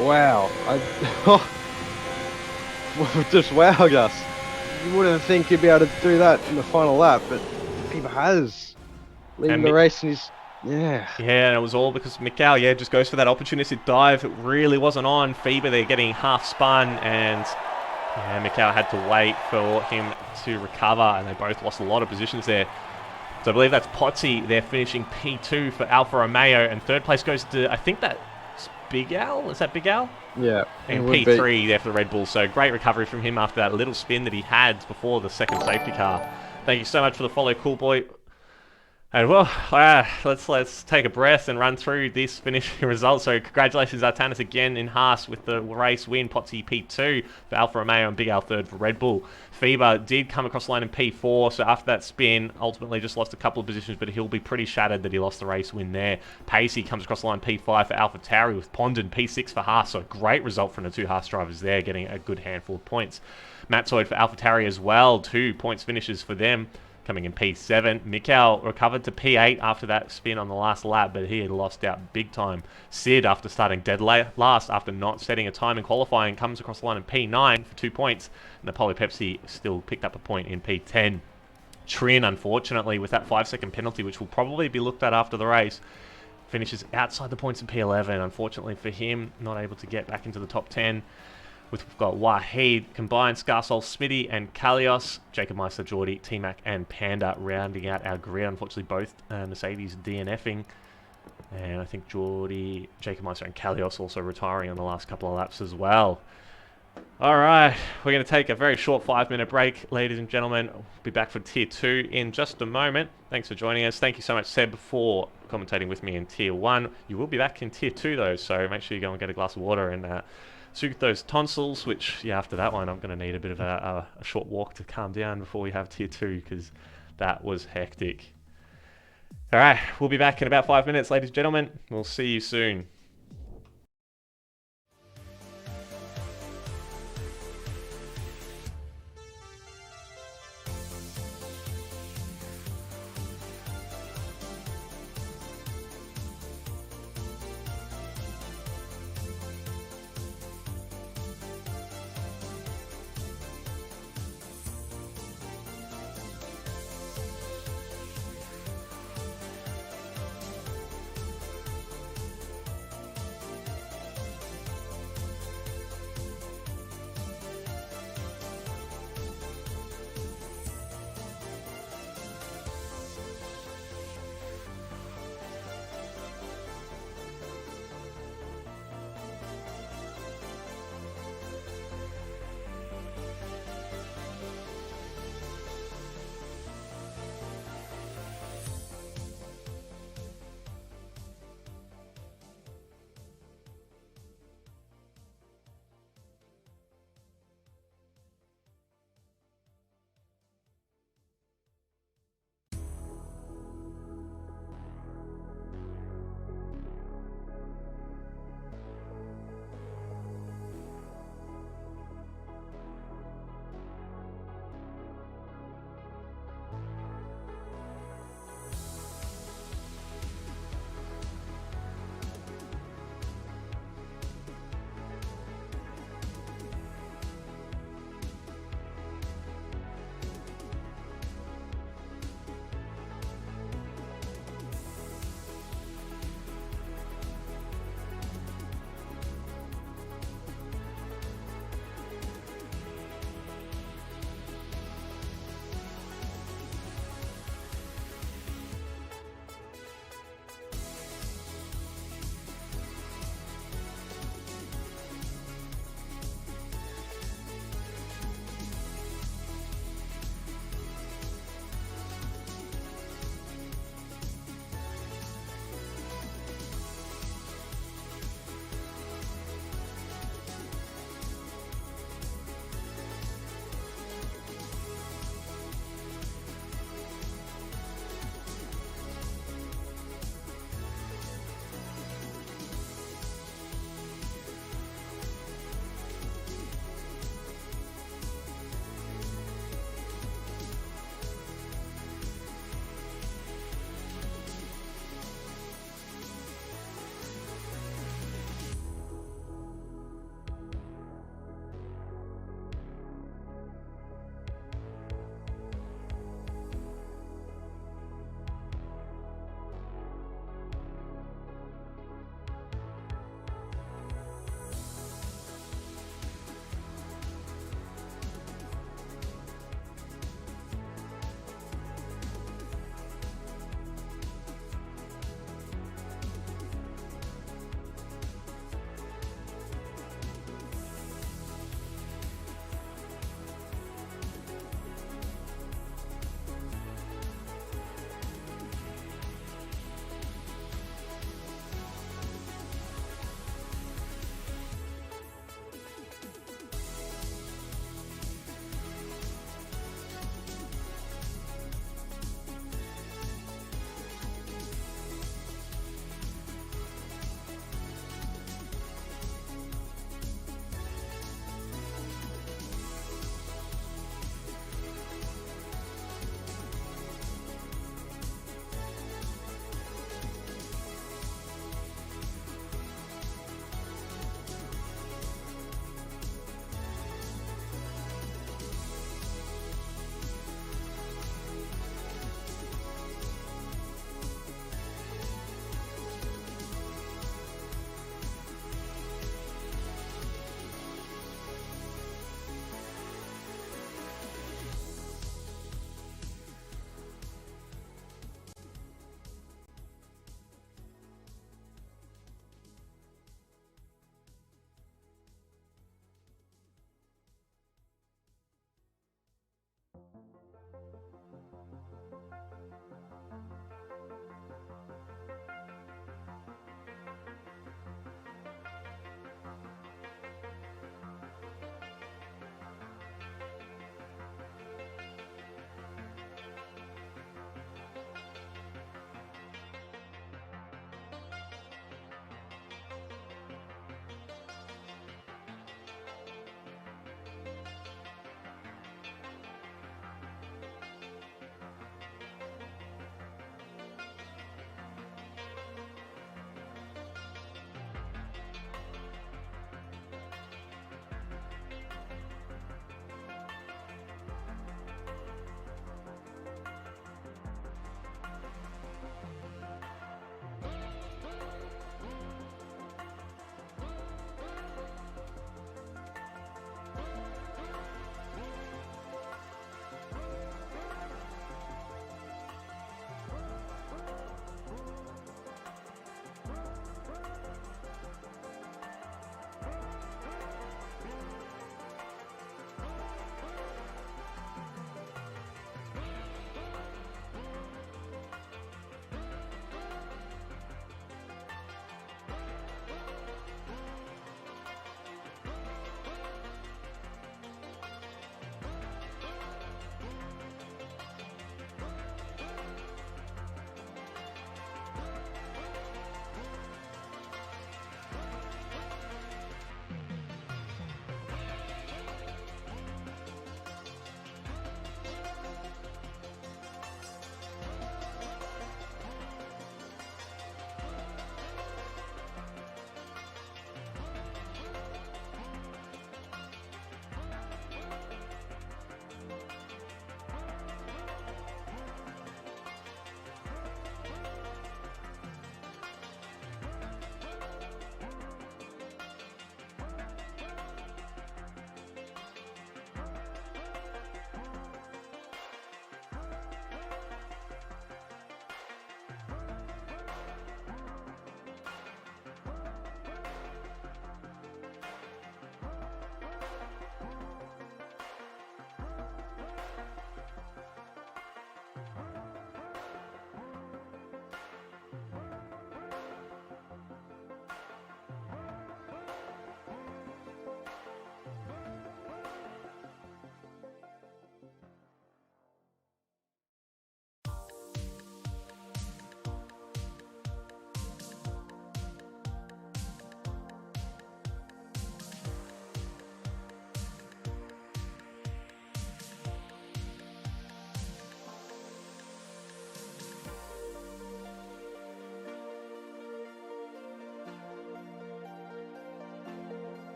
Speaker 2: Wow. Just wowed us. You wouldn't think he'd be able to do that in the final lap, but FIBA has. Leading the race, and he's... Yeah,
Speaker 1: and it was all because Mikau, just goes for that opportunistic dive. It really wasn't on. FIBA, they're getting half spun, and Mikau had to wait for him to recover, and they both lost a lot of positions there. So I believe that's Potsy. They're finishing P2 for Alfa Romeo, and third place goes to, I think that's Big Al? Is that Big Al?
Speaker 2: Yeah.
Speaker 1: And P3 there for the Red Bull. So great recovery from him after that little spin that he had before the second safety car. Thank you so much for the follow, cool boy. And well, let's take a breath and run through this finishing result. So congratulations Artanis again in Haas with the race win. Potsy P2 for Alfa Romeo and Big Al third for Red Bull. FIBA did come across the line in P4, so after that spin, ultimately just lost a couple of positions, but he'll be pretty shattered that he lost the race win there. Pacey comes across the line P5 for Alpha Tauri with Pondon P6 for Haas, so a great result from the two Haas drivers there, getting a good handful of points. Matzoid for Alpha Tauri as well, 2 points finishes for them. Coming in P7, Mikau recovered to P8 after that spin on the last lap, but he had lost out big time. Sid, after starting dead last after not setting a time in qualifying, comes across the line in P9 for 2 points, and Apollo Pepsi still picked up a point in P10. Trin, unfortunately, with that 5-second penalty, which will probably be looked at after the race, finishes outside the points in P11. Unfortunately for him, not able to get back into the top 10. We've got Wahid, Combined, Scarsol, Smitty, and Kalios, Jacob Meister, Geordie, T-Mac, and Panda rounding out our grid. Unfortunately, both Mercedes DNFing. And I think Geordie, Jacob Meister, and Kalios also retiring on the last couple of laps as well. Alright, we're going to take a very short 5-minute break, ladies and gentlemen. We'll be back for Tier 2 in just a moment. Thanks for joining us. Thank you so much, Seb, for commentating with me in Tier 1. You will be back in Tier 2, though, so make sure you go and get a glass of water and... soothe those tonsils, which, after that one, I'm going to need a bit of a short walk to calm down before we have Tier 2, because that was hectic. Alright, we'll be back in about 5 minutes, ladies and gentlemen. We'll see you soon.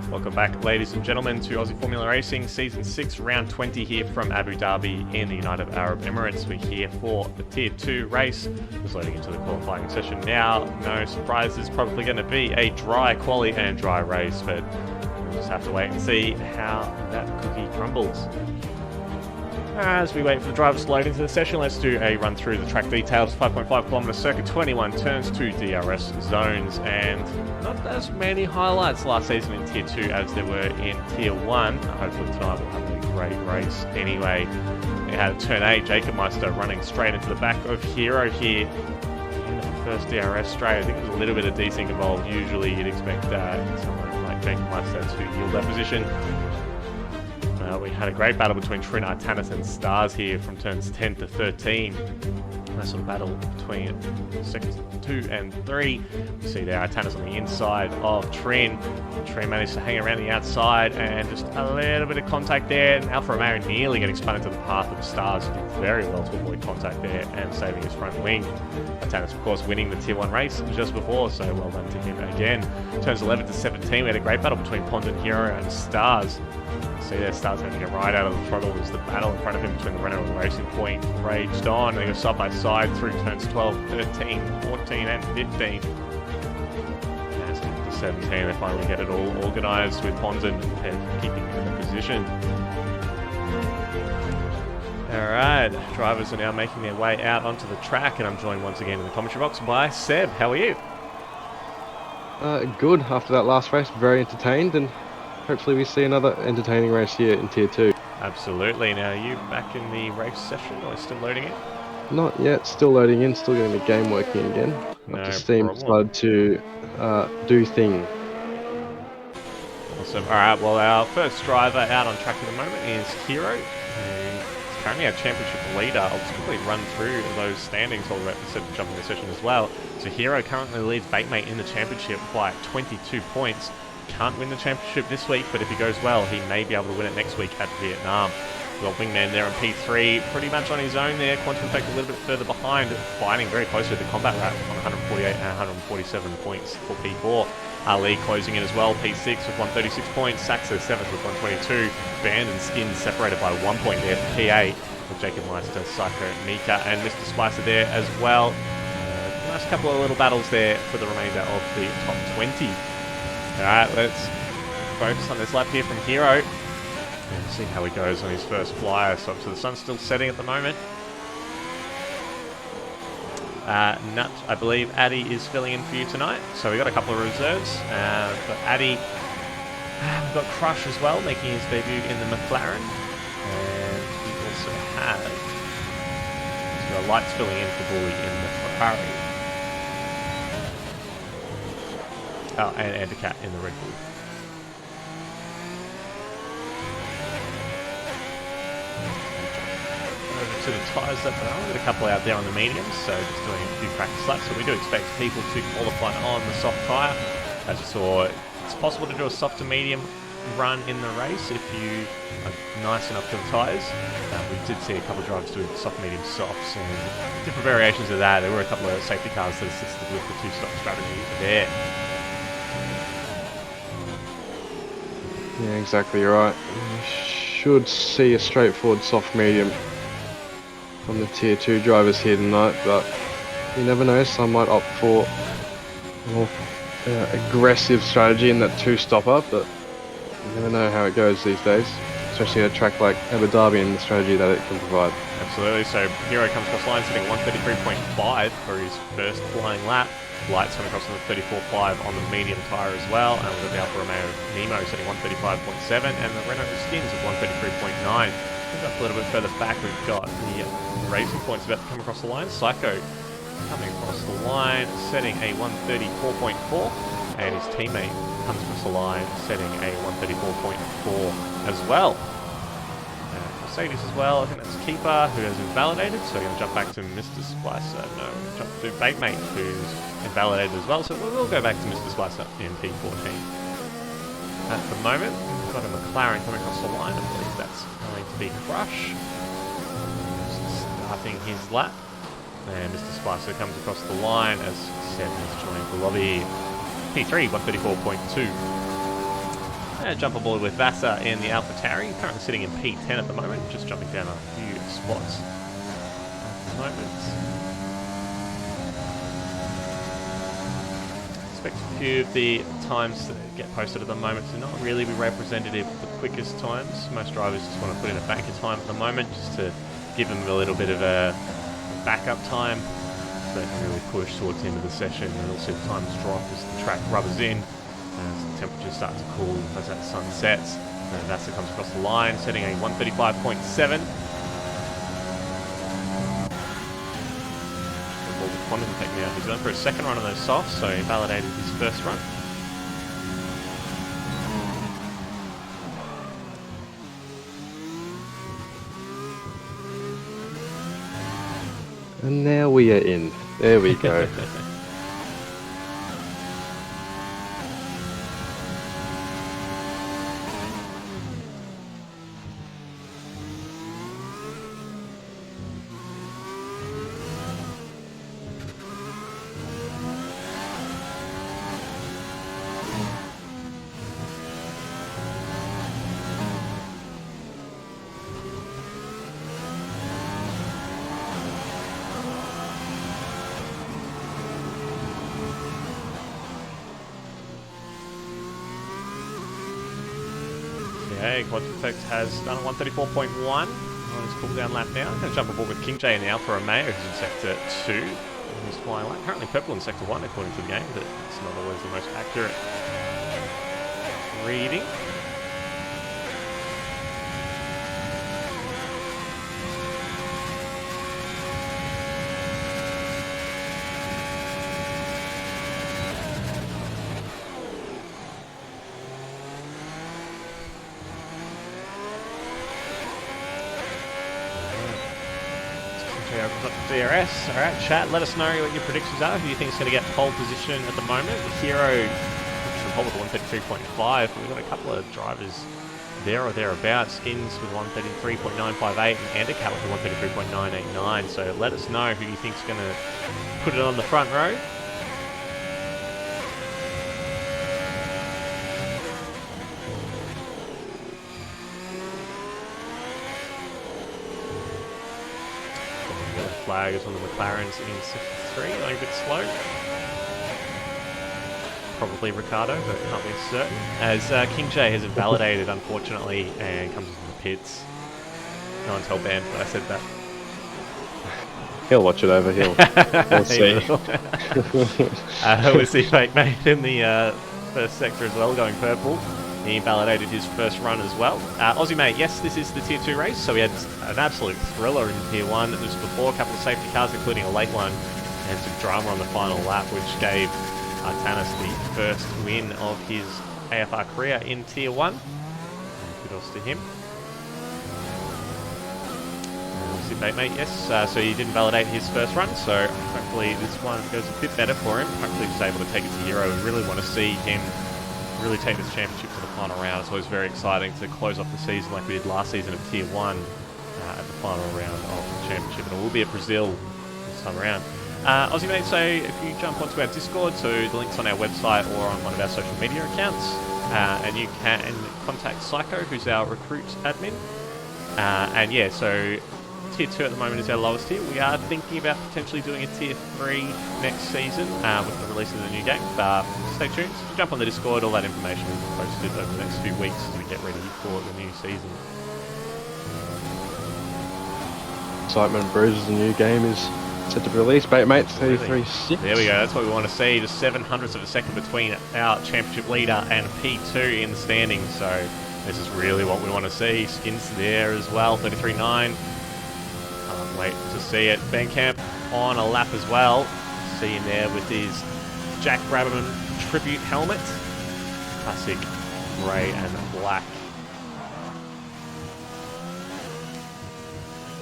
Speaker 1: Welcome back, ladies and gentlemen, to Aussie Formula Racing Season 6, Round 20 here from Abu Dhabi in the United Arab Emirates. We're here for the Tier 2 race. Just loading into the qualifying session now. No surprises, probably going to be a dry quali and dry race, but we'll just have to wait and see how that cookie crumbles. As we wait for the drivers to load into the session, let's do a run through the track details. 5.5 kilometre circuit, 21 turns, 2 DRS zones, and not as many highlights last season in Tier 2 as there were in Tier 1. Hopefully tonight we'll have a great race anyway. We had turn 8, Jacob Meister running straight into the back of Hero here in the first DRS straight. I think there's a little bit of desync involved. Usually you'd expect someone like Jacob Meister to yield that position. We had a great battle between Trin, Artanis and Stars here from turns 10 to 13. Nice little battle between sectors 2 and 3. You see there Artanis on the inside of Trin. Trin managed to hang around the outside and just a little bit of contact there. And Alfa Romeo nearly getting spun into the path of Stars. Did very well to avoid contact there and saving his front wing. Artanis, of course, winning the Tier 1 race just before, so well done to him again. Turns 11 to 17, we had a great battle between Pondon Hero and Stars. See there, Stars having to get right out of the throttle as the battle in front of him between the Renault and Racing Point raged on. They go side by side through turns 12, 13, 14 and 15. As to 17, they finally get it all organised with Pondon keeping in the position. Alright, drivers are now making their way out onto the track, and I'm joined once again in the commentary box by Seb. How are you?
Speaker 2: Good. After that last race, very entertained, and hopefully we see another entertaining race here in Tier 2.
Speaker 1: Absolutely. Now, are you back in the race session or still loading in?
Speaker 2: Not yet. Still loading in. Still getting the game working again. After Steam decided to do thing.
Speaker 1: Awesome. Alright, well, our first driver out on track at the moment is Hero. And he's currently our championship leader. I'll just quickly run through those standings while we're jumping the session as well. So Hero currently leads Batemate in the championship by 22 points. Can't win the championship this week, but if he goes well, he may be able to win it next week at Vietnam. We've got Wingman there on P3, pretty much on his own there. Quantum Effect a little bit further behind, fighting very close with the Combat Rat on 148 and 147 points for P4. Ali closing in as well, P6 with 136 points. Saxo 7th with 122. Band and Skins separated by 1 point there for P8. With Jacob Meister, Psycho, Mika and Mr. Spicer there as well. Nice couple of little battles there for the remainder of the top 20. Alright, let's focus on this lap here from Hero and see how he goes on his first flyer. So the sun's still setting at the moment. Nut, I believe Addy is filling in for you tonight. So we got a couple of reserves. But Addy, we've got Crush as well, making his debut in the McLaren. And we also have Lights filling in for Bully in the Ferrari. Oh, and a cat in the Red Bull. Over to the tyres at the moment. Got a couple out there on the mediums, so just doing a few practice laps. So we do expect people to qualify on the soft tyre. As you saw, it's possible to do a soft to medium run in the race if you are nice enough to the tyres. We did see a couple of drivers doing soft, medium, softs, and different variations of that. There were a couple of safety cars that assisted with the two-stop strategy there.
Speaker 2: Yeah, exactly right. You should see a straightforward soft medium from the Tier 2 drivers here tonight, but you never know, some might opt for a more aggressive strategy in that two-stopper, but you never know how it goes these days, especially at a track like Abu Dhabi and the strategy that it can provide.
Speaker 1: Absolutely, so Hero comes across the line sitting 133.5 for his first flying lap. Lights coming across on the 34.5 on the medium tyre as well, and we've got the Alfa Romeo Nemo setting 135.7 and the Renault Skins at 133.9. Up a little bit further back, we've got the Racing Points about to come across the line. Psycho coming across the line, setting a 134.4, and his teammate comes across the line, setting a 134.4 as well. Mercedes as well, I think that's Keeper, who has invalidated, so we're going to jump back to Mr. Splicer. No, we'll jump to Batemate, who's invalidated as well, so we'll go back to Mr. Splicer in P14. At the moment, we've got a McLaren coming across the line. I believe that's going to be Crush. Starting his lap. And Mr. Spicer comes across the line as Seb has joined the lobby. P3, 134.2. Jump aboard with Vasa in the AlphaTauri, currently sitting in P10 at the moment, just jumping down a few spots at the moment. Expect a few of the times that get posted at the moment to not really be representative of the quickest times. Most drivers just want to put in a banker time at the moment just to give them a little bit of a backup time so they can really push towards the end of the session, and also the times drop as the track rubbers in, as the temperatures start to cool as that sun sets. And Vasa comes across the line, setting a 135.7. Quantum taking out. He's going for a second run on those softs, so he validated his first run.
Speaker 2: And now we are in. There we go.
Speaker 1: Okay, Quantum Effect has done a 134.1 on his cool down lap now. Going to jump aboard with King J in the Alpha Romeo, who's in Sector 2. He's flying like currently purple in Sector 1 according to the game, but it's not always the most accurate reading. DRS. Alright, chat, let us know what your predictions are. Who you think is going to get pole position at the moment? The Hero pushing pole with a 133.5. We've got a couple of drivers there or thereabouts. Skins with 133.958 and Handicap with 133.989. So let us know who you think is going to put it on the front row. Flag is on the McLarens in Sector 3, going a bit slow. Probably Ricardo, but can't be certain. As King J has invalidated, unfortunately, and comes into the pits. No one's hell banned, but I said that.
Speaker 2: He'll watch it over. We'll see.
Speaker 1: We see Fake Mate in the first sector as well, going purple. He validated his first run as well. Aussie Mate, yes, this is the Tier 2 race, so we had an absolute thriller in Tier 1 just before, a couple of safety cars, including a late one, and some drama on the final lap, which gave Artanis the first win of his AFR career in Tier 1. Kudos to him. Aussie Mate, yes, so he didn't validate his first run, so hopefully this one goes a bit better for him. Hopefully he's able to take it to Hero. We really want to see him really take this championship to the final round. It's always very exciting to close off the season like we did last season of Tier 1 at the final round of the championship, and it will be at Brazil this time around. Aussie Mate, so if you jump onto our Discord, so the link's on our website or on one of our social media accounts, and you can contact Psycho, who's our recruit admin. And yeah, so Tier 2 at the moment is our lowest tier. We are thinking about potentially doing a Tier 3 next season with the release of the new game, but stay tuned. Jump on the Discord, all that information will be posted over the next few weeks as we get ready for the new season.
Speaker 2: Excitement brews. The new game is set to be released. Mate, 33.6.
Speaker 1: There we go, that's what we want to see. Just 7/100ths of a second between our championship leader and P2 in the standings, so this is really what we want to see. Skins there as well, 33.9. Can't wait to see it. Bandcamp on a lap as well. See him there with his Jack Brabham tribute helmet. Classic grey and black.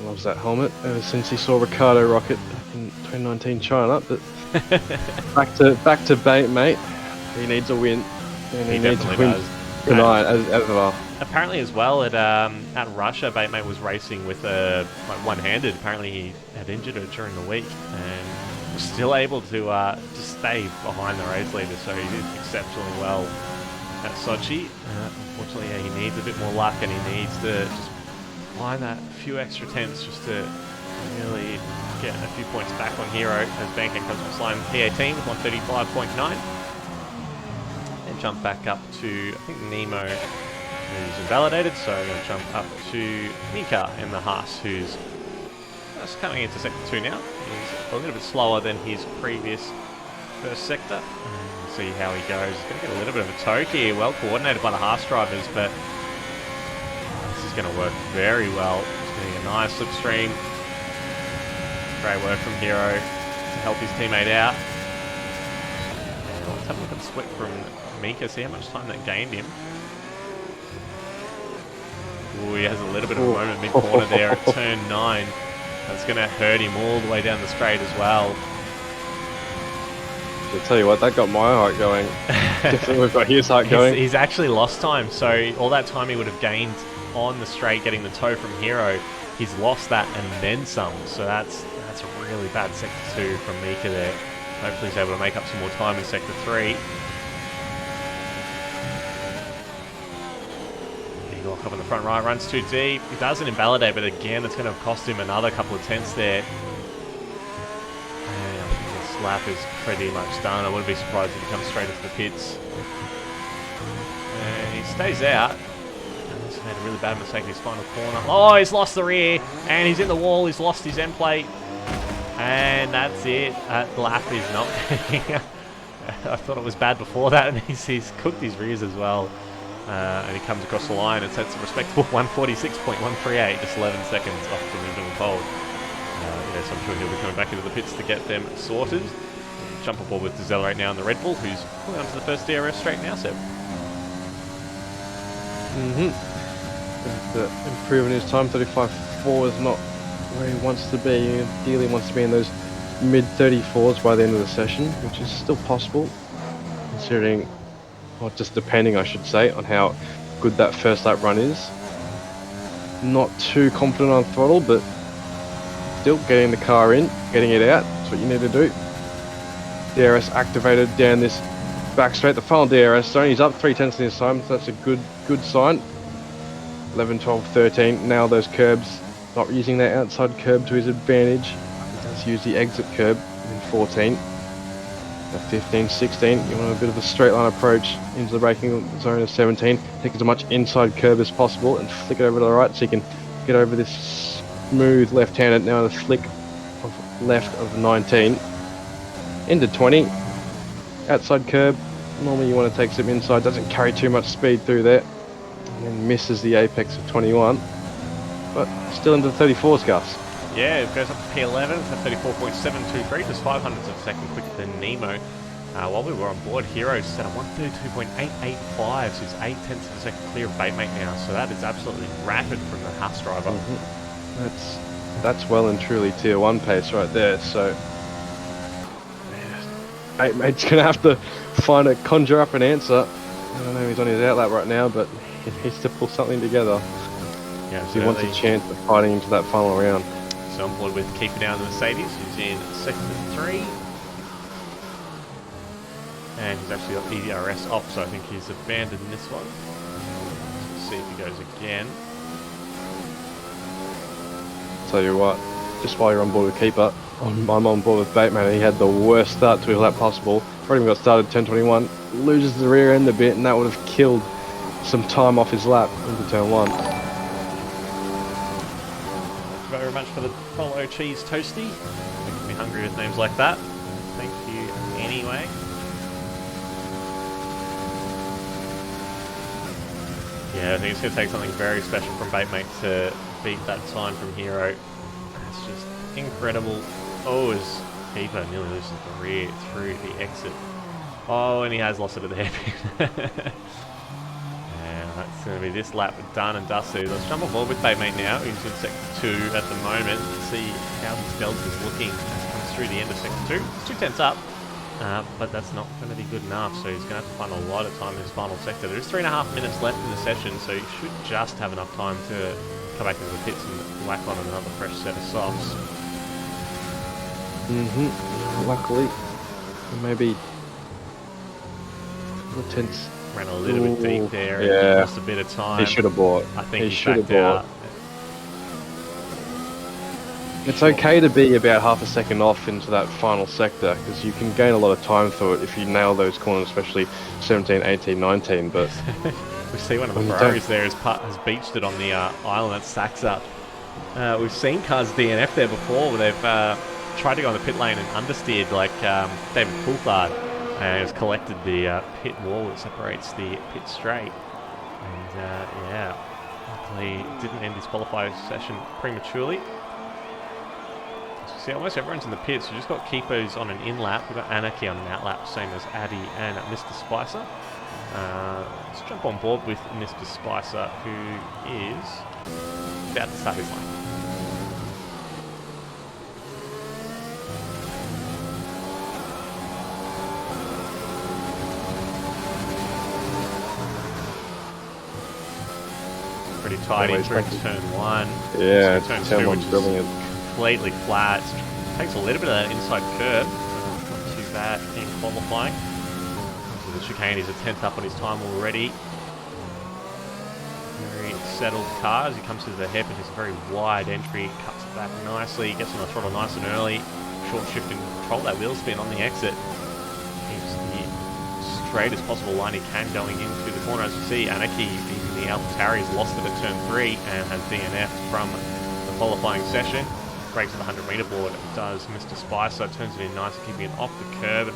Speaker 2: Loves that helmet ever since he saw Ricardo rock it in 2019 China. But back to Bait, mate. He needs a win. And he needs to win tonight as well.
Speaker 1: Apparently as well at Russia, Batemate was racing with like one-handed. Apparently he had injured her during the week and was still able to stay behind the race leader. So he did exceptionally well at Sochi. Unfortunately, yeah, he needs a bit more luck, and he needs to just line that few extra tenths just to really get a few points back on Hero as Banking comes from slime P18 with 135.9. And jump back up to, I think, Nemo, who's invalidated, so I'm going to jump up to Mika in the Haas, who's just coming into sector 2 now. He's a little bit slower than his previous first sector. We'll see how he goes. He's going to get a little bit of a toke here, well coordinated by the Haas drivers, but this is going to work very well. He's getting a nice slipstream. Great work from Hero to help his teammate out. And let's have a look at the split from Mika, see how much time that gained him. Ooh, he has a little bit of a moment mid-corner there at turn 9. That's going to hurt him all the way down the straight as well.
Speaker 2: I'll tell you what, that got my heart going. Definitely we've got his heart going.
Speaker 1: He's actually lost time, so all that time he would have gained on the straight getting the toe from Hero, he's lost that and then some. So that's a really bad sector 2 from Mika there. Hopefully he's able to make up some more time in sector 3. Lock up in the front right, runs too deep. He doesn't invalidate, but again, it's going to cost him another couple of tenths there. And I think this lap is pretty much done. I wouldn't be surprised if he comes straight into the pits. And he stays out. And he's made a really bad mistake in his final corner. Oh, he's lost the rear, and he's in the wall. He's lost his end plate. And that's it. That lap is not I thought it was bad before that, and he's cooked his rears as well. And he comes across the line and sets a respectable 146.138, just 11 seconds off the original pole. Yes, I'm sure he'll be coming back into the pits to get them sorted. Jump aboard with Decelerate now in the Red Bull, who's pulling onto the first DRS straight now, Seb.
Speaker 2: Improving his time, 35.4 is not where he wants to be. He ideally wants to be in those mid-34s by the end of the session, which is still possible, considering... or just depending, I should say, on how good that first lap run is. Not too confident on throttle, but still getting the car in, getting it out, that's what you need to do. DRS activated down this back straight, the final DRS zone, he's up 3 tenths in his time, so that's a good sign. 11, 12, 13, now those curbs, not using that outside curb to his advantage. He does use the exit curb in 14. 15, 16, you want a bit of a straight line approach into the braking zone of 17. Take as much inside curb as possible and flick it over to the right so you can get over this smooth left-handed, now the flick of left of 19. Into 20, outside curb. Normally you want to take some inside, doesn't carry too much speed through there. And then misses the apex of 21. But still into the 34s, Gus.
Speaker 1: Yeah, it goes up to P11 at 34.723, just 500ths of a second quicker than Nemo. While we were on board, Hero set a 132.885, so he's 8 tenths of a second clear of Batemate now. So that is absolutely rapid from the Haas driver.
Speaker 2: That's well and truly tier 1 pace right there. So Batemate's gonna have to conjure up an answer. I don't know, he's on his outlap right now, but he needs to pull something together.
Speaker 1: Yeah,
Speaker 2: he wants a chance of fighting into that final round.
Speaker 1: So on board with keeping down the Mercedes, who's in sector 3. And he's actually got EDRS off, so I think he's abandoned this one. Let's see if he goes again.
Speaker 2: Tell you what, just while you're on board with Keeper, I'm on board with Bateman, and he had the worst start to his lap possible. Probably even got started 10:21, loses the rear end a bit, and that would have killed some time off his lap into turn 1.
Speaker 1: Very much for the Polo Cheese Toasty. Making me hungry with names like that. Thank you anyway. Yeah, I think it's going to take something very special from Batemate to beat that time from Hero. It's just incredible. Oh, as Keeper nearly loses the rear through the exit. Oh, and he has lost it at the hairpin. That's going to be this lap done and dusted. Let's jump on board with Batemate now, who's in sector 2 at the moment. See how his delta is looking as he comes through the end of sector 2. It's 2 tenths up, but that's not going to be good enough, so he's going to have to find a lot of time in his final sector. There's 3.5 minutes left in the session, so he should just have enough time to come back into the pits and whack on another fresh set of softs.
Speaker 2: Luckily, maybe 10
Speaker 1: Ran a little bit deep there and
Speaker 2: yeah.
Speaker 1: lost a bit of time.
Speaker 2: He should have bought.
Speaker 1: I think
Speaker 2: He
Speaker 1: he's
Speaker 2: should have
Speaker 1: backed out.
Speaker 2: bought. It's okay to be about half a second off into that final sector because you can gain a lot of time through it if you nail those corners, especially 17, 18, 19. But
Speaker 1: we see one of the Ferraris there has beached it on the island that stacks up. We've seen cars DNF there before where they've tried to go on the pit lane and understeered like David Coulthard and has collected the pit wall that separates the pit straight. And yeah, luckily didn't end his qualifying session prematurely. See, almost everyone's in the pits. We've just got keepers on an in-lap. We've got Anarchy on an out-lap, same as Addy and Mr. Spicer. Let's jump on board with Mr. Spicer, who is about to start his lane. Pretty tidy through turn 1.
Speaker 2: Yeah,
Speaker 1: so turn
Speaker 2: turn
Speaker 1: 2,
Speaker 2: one's
Speaker 1: which
Speaker 2: brilliant.
Speaker 1: is completely flat. Takes a little bit of that inside curve. Not too bad in qualifying. So the chicane is a 10th up on his time already. Very settled car as he comes to the hairpin. It's a very wide entry. Cuts it back nicely. Gets on the throttle nice and early. Short shift and control that wheel spin on the exit. Keeps the straightest possible line he can going into the corner. As you see, Anarchy, even the AlphaTauri, has lost it at turn 3 and has DNF'd from the qualifying session. Breaks at the 100-metre board. It does Mr. Spicer, turns it in nicely, keeping it off the curb.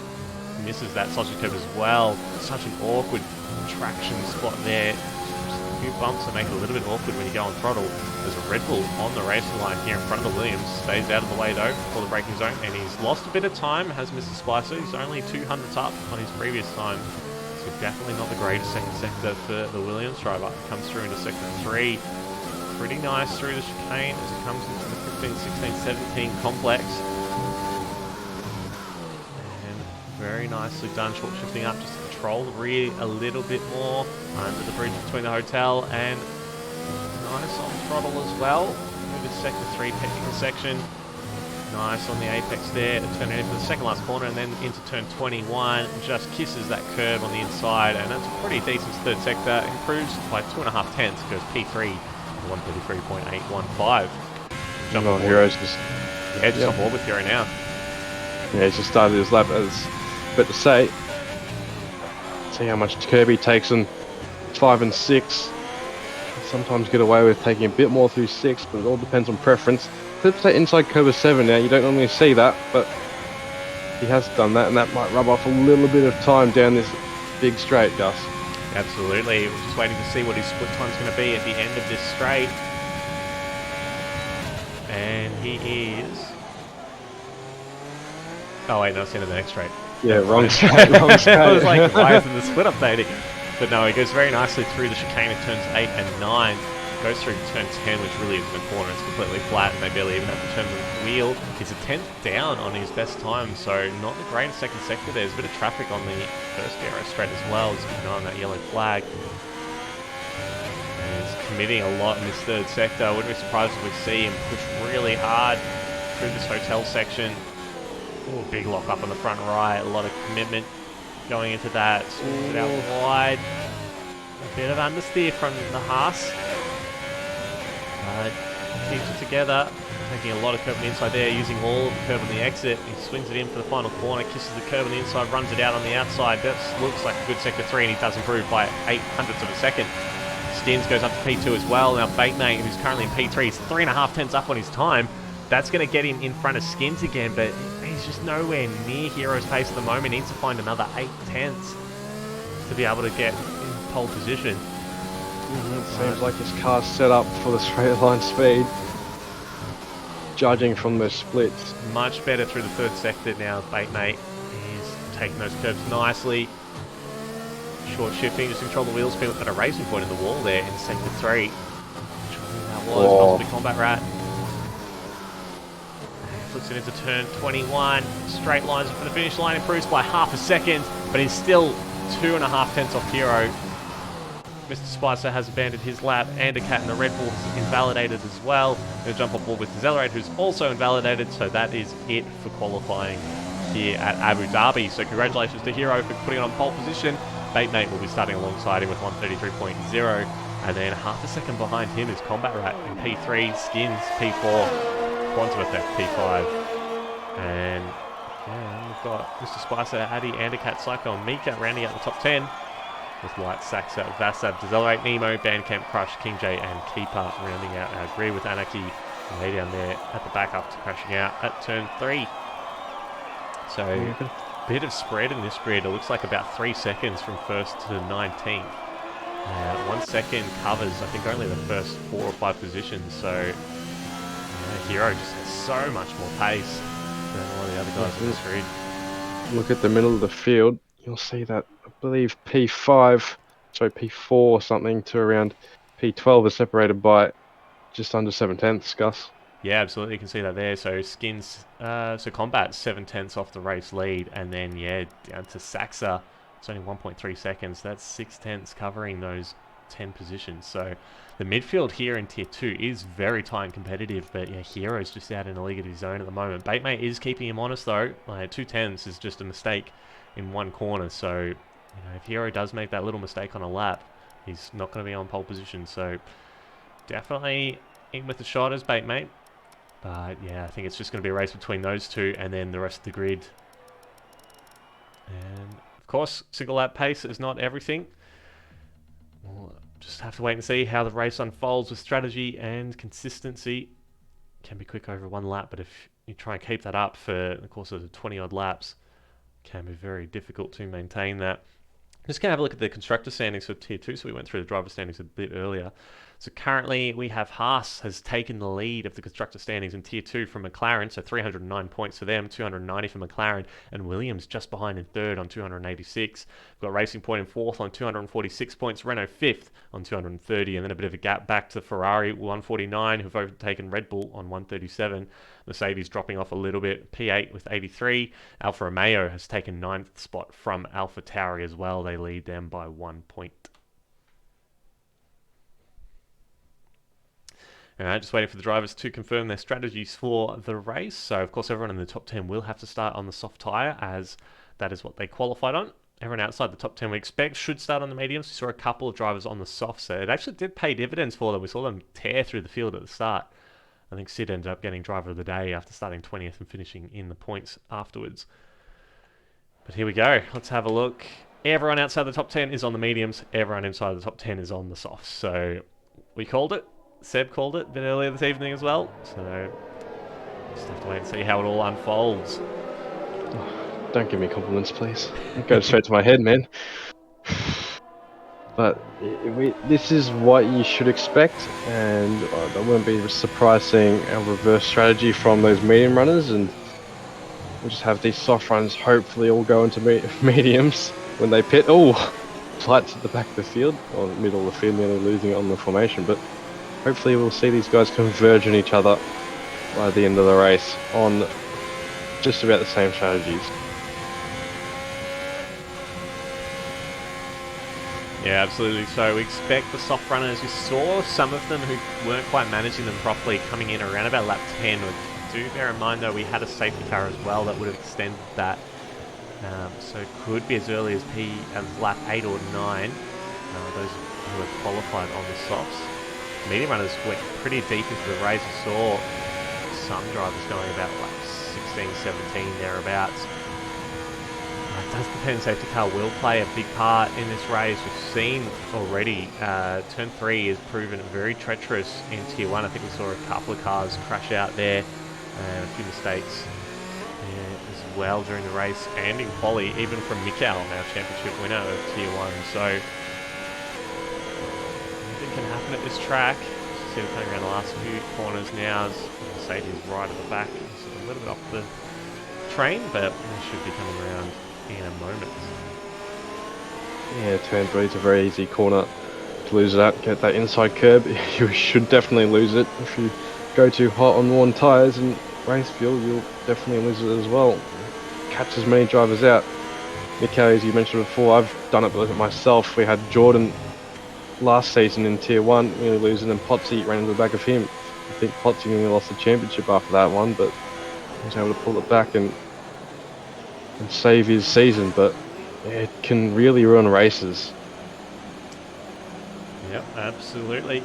Speaker 1: Misses that sausage curve as well. Such an awkward traction spot there. Just a few bumps that make it a little bit awkward when you go on throttle. There's a Red Bull on the racing line here in front of the Williams. Stays out of the way though for the braking zone, and he's lost a bit of time, has Mr. Spicer. He's only 200s up on his previous time. So definitely not the greatest second sector for the Williams driver. Comes through into sector 3. Pretty nice through the chicane as it comes into the 15, 16, 17 complex. And very nicely done, short shifting up just to control the rear a little bit more under the bridge between the hotel, and nice on throttle as well. Move to sector 3 technical section. Nice on the apex there to turn it into the second last corner and then into turn 21. Just kisses that curve on the inside, and that's a pretty decent third sector. Improves by 2.5 tenths because P3 133.815. Jump on
Speaker 2: Hero's just
Speaker 1: on board with Hero now.
Speaker 2: Yeah, he's just started his lap as but to say. See how much Kirby takes in 5 and 6. Sometimes get away with taking a bit more through 6, but it all depends on preference. Let's say inside curve of 7 now, you don't normally see that, but he has done that, and that might rub off a little bit of time down this big straight, Gus.
Speaker 1: Absolutely. We're just waiting to see what his split time's going to be at the end of this straight. And he is... Oh wait, no, it's the end of the next straight.
Speaker 2: Yeah, wrong straight, wrong straight.
Speaker 1: I was like, why isn't the split updating? But no, he goes very nicely through the chicane at turns 8 and 9. Goes through turn 10, which really isn't a corner. It's completely flat, and they barely even have to turn the wheel. He's a 10th down on his best time, so not the greatest second sector. There's a bit of traffic on the first aero straight as well. Just keep an eye on that yellow flag. And he's committing a lot in this third sector. I wouldn't be surprised if we see him push really hard through this hotel section. Ooh, big lock up on the front right. A lot of commitment going into that. Swings it out wide. A bit of understeer from the Haas. Keeps it together, taking a lot of curve on the inside there, using all of the curve on the exit. He swings it in for the final corner, kisses the curve on the inside, runs it out on the outside. That looks like a good sector 3, and he does improve by 0.08 of a second. Skins goes up to P2 as well. Now Batemate, who's currently in P3, is 3.5 tenths up on his time. That's going to get him in front of Skins again, but he's just nowhere near Hero's pace at the moment. He needs to find another 8 tenths to be able to get in pole position.
Speaker 2: It seems like his car's set up for the straight line speed, judging from those splits.
Speaker 1: Much better through the third sector now, Batemate. He's taking those curves nicely. Short shifting, just control the wheel spin at a racing point in the wall there in sector 3. That was possibly Combat Rat. Flips it into turn 21. Straight lines for the finish line, improves by 0.5 second, but he's still 2.5 tenths off Hero. Mr. Spicer has abandoned his lap, and a cat in the Red Bull is invalidated as well. He'll jump on board with Accelerate, who's also invalidated, so that is it for qualifying here at Abu Dhabi. So congratulations to Hero for putting it on pole position. Batemate will be starting alongside him with 133.0, and then half a second behind him is Combat Rat in P3, Skins P4, Quantum Effect P5, and yeah, we've got Mr. Spicer, Addy, Andercat, Psycho, and Mika rounding out the top 10, with Light, Saxa, Vassab, Decelerate, Nemo, Bandcamp, Crush, King J, and Keeper rounding out our grid, with Anarchy way down there at the back after crashing out at turn 3. So, a bit of spread in this grid. It looks like about 3 seconds from 1st to 19th. 1 second covers, I think, only the first 4 or 5 positions. So, Hero just has so much more pace than a lot of the other guys in this grid.
Speaker 2: Look at the middle of the field. You'll see that, I believe, P4 or something to around P12 is separated by just under 7/10, Gus.
Speaker 1: Yeah, absolutely. You can see that there. So Skins, so Combat 7/10 off the race lead, and then down to Saxa. It's only 1.3 seconds. That's 6/10 covering those 10 positions. So the midfield here in Tier 2 is very tight and competitive, but Hero's just out in a league of his own at the moment. Batemate is keeping him honest though. 2/10 is just a mistake in one corner. So if Hero does make that little mistake on a lap, he's not going to be on pole position. So definitely in with the shot as Batemate. But I think it's just going to be a race between those two and then the rest of the grid. And of course, single lap pace is not everything. We'll just have to wait and see how the race unfolds with strategy and consistency. It can be quick over one lap, but if you try and keep that up for the course of the 20 odd laps, it can be very difficult to maintain that. Just going to have a look at the constructor standings for Tier 2, so we went through the driver standings a bit earlier. So currently we have Haas has taken the lead of the constructor standings in Tier 2 from McLaren, so 309 points for them, 290 for McLaren, and Williams just behind in third on 286. We've got Racing Point in fourth on 246 points, Renault fifth on 230, and then a bit of a gap back to Ferrari, 149, who've overtaken Red Bull on 137. Mercedes dropping off a little bit, P8 with 83. Alfa Romeo has taken 9th spot from Alpha Tauri as well. They lead them by 1 point. Alright, just waiting for the drivers to confirm their strategies for the race. So, of course, everyone in the top 10 will have to start on the soft tyre, as that is what they qualified on. Everyone outside the top 10 we expect should start on the mediums. We saw a couple of drivers on the soft, so it actually did pay dividends for them. We saw them tear through the field at the start. I think Sid ended up getting driver of the day after starting 20th and finishing in the points afterwards. But here we go. Let's have a look. Everyone outside the top 10 is on the mediums. Everyone inside the top 10 is on the softs. So we called it. Seb called it a bit earlier this evening as well. So just have to wait and see how it all unfolds.
Speaker 2: Don't give me compliments, please. It goes straight to my head, man. But this is what you should expect, and I wouldn't be surprised seeing a reverse strategy from those medium runners, and we'll just have these soft runs hopefully all go into mediums when they pit. Oh, lights at the back of the field, or middle of the field, nearly losing it on the formation, but hopefully we'll see these guys converge on each other by the end of the race on just about the same strategies.
Speaker 1: Yeah, absolutely. So we expect the soft runners. We saw some of them who weren't quite managing them properly coming in around about lap 10. Do bear in mind though, we had a safety car as well that would have extended that. So it could be as early as lap 8 or 9. Those who have qualified on the softs. Medium runners went pretty deep into the race. We saw some drivers going about lap 16, 17, thereabouts. It does depend. Safety car will play a big part in this race. We've seen already turn 3 is proven very treacherous in Tier 1. I think we saw a couple of cars crash out there and a few mistakes as well during the race and in quali, even from Mikkel, our championship winner of Tier 1. So anything can happen at this track. See it coming around the last few corners now as Mercedes right at the back. So a little bit off the train, but they should be coming around in a moment.
Speaker 2: Yeah, turn 3 is a very easy corner to lose it at. Get that inside curb. You should definitely lose it. If you go too hot on worn tyres and race fuel, you'll definitely lose it as well. Catch as many drivers out. Mikkel, as you mentioned before, I've done it myself. We had Jordan last season in Tier 1, nearly losing, and Potsy ran into the back of him. I think Potsy nearly lost the championship after that one, but he was able to pull it back and save his season. But It can really ruin races.
Speaker 1: Yep, absolutely.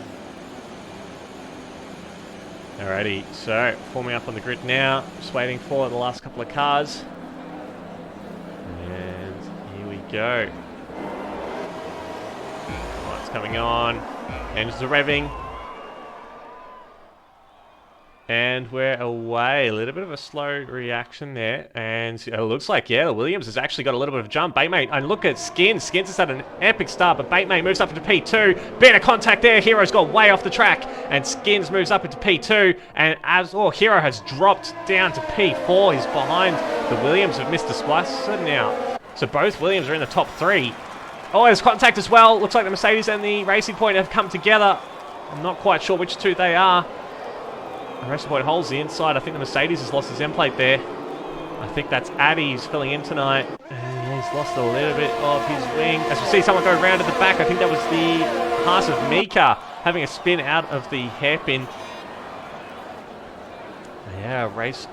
Speaker 1: Alrighty, so forming up on the grid now, just waiting for the last couple of cars. And here we go. Lights coming on, engines are revving. And we're away. A little bit of a slow reaction there. And it looks like, yeah, Williams has actually got a little bit of a jump. Batemate, and look at Skins. Skins has had an epic start, but Batemate moves up into P2. Bit of contact there. Hero's got way off the track. And Skins moves up into P2. And Hero has dropped down to P4. He's behind the Williams of Mr. Spicer now. So both Williams are in the top 3. Oh, there's contact as well. Looks like the Mercedes and the Racing Point have come together. I'm not quite sure which two they are. The Racing Point holds the inside. I think the Mercedes has lost his end plate there. I think that's Addy who's filling in tonight. And he's lost a little bit of his wing. As we see someone go round at the back, I think that was the Haas of Mika having a spin out of the hairpin. Yeah, race.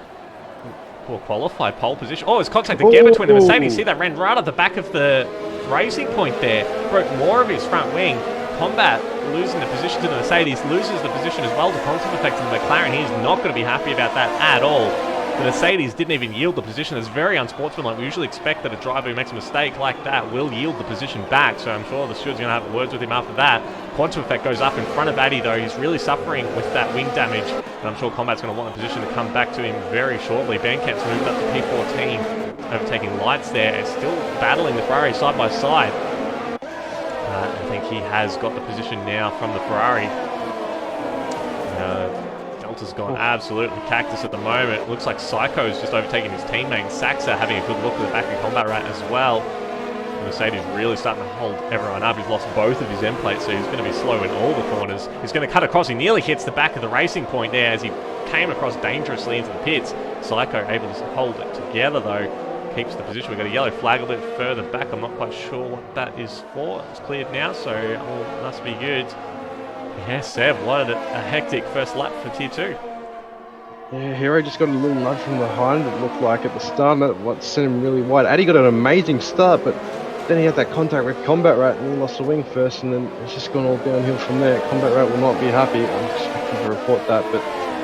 Speaker 1: Poor qualified pole position. Oh, it's contact again between the Mercedes. See that ran right at the back of the Racing Point there. Broke more of his front wing. Combat losing the position to the Mercedes, loses the position as well to Quantum Effect in the McLaren. He's not going to be happy about that at all. The Mercedes didn't even yield the position. It's very unsportsmanlike. We usually expect that a driver who makes a mistake like that will yield the position back, so I'm sure the steward's going to have words with him after that. Quantum Effect goes up in front of Addy though. He's really suffering with that wing damage, and I'm sure Combat's going to want the position to come back to him very shortly. Bandcamp's moved up to P14, overtaking Lights there, and still battling the Ferrari side by side. I think he has got the position now from the Ferrari. Delta's gone absolutely cactus at the moment. Looks like Psycho's just overtaken his teammate. Saxa having a good look at the back of Combat Rat as well. Mercedes really starting to hold everyone up. He's lost both of his end plates, so he's going to be slow in all the corners. He's going to cut across. He nearly hits the back of the Racing Point there as he came across dangerously into the pits. Psycho able to hold it together though. Keeps the position. We've got a yellow flag a bit further back. I'm not quite sure what that is for. It's cleared now, so all must be good. Yeah, Seb, what a hectic first lap for Tier 2.
Speaker 2: Yeah, Hero just got a little nudge from behind, it looked like at the start, and that what sent him really wide. Addy got an amazing start, but then he had that contact with Combat Rat and he lost the wing first, and then it's just gone all downhill from there. Combat Rat will not be happy. I'm expecting to report that, but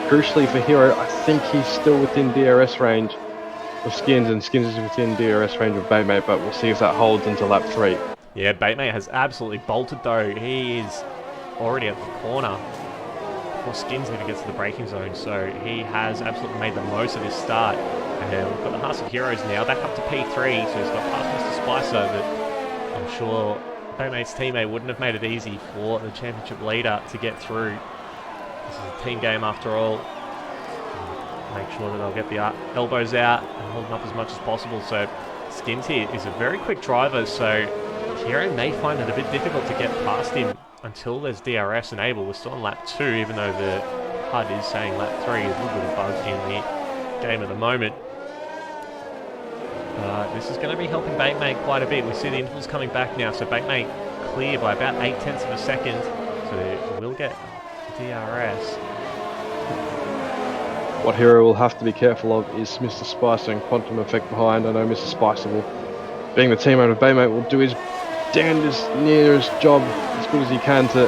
Speaker 2: crucially for Hero, I think he's still within DRS range of Skins, and Skins is within DRS range of Batemate, but we'll see if that holds until lap 3.
Speaker 1: Yeah, Batemate has absolutely bolted though. He is already at the corner before Skins even gets to the braking zone, so he has absolutely made the most of his start. And we've got the Haas of Heroes now back up to P3, so he's got past Mr. Spicer, but I'm sure Batemate's teammate wouldn't have made it easy for the championship leader to get through. This is a team game after all. Make sure that they'll get the elbows out and hold them up as much as possible. So Skins here is a very quick driver, so Hero may find it a bit difficult to get past him until there's DRS enabled. We're still on lap 2, even though the HUD is saying lap 3 is a little bit of a bug in the game at the moment. This is going to be helping Batemate quite a bit. We see the intervals coming back now, so Batemate clear by about 0.8 of a second, so we'll get DRS.
Speaker 2: What Hero will have to be careful of is Mr. Spicer and Quantum Effect behind. I know Mr. Spicer will, being the teammate of Batemate, will do his damnedest, nearest job as good as he can to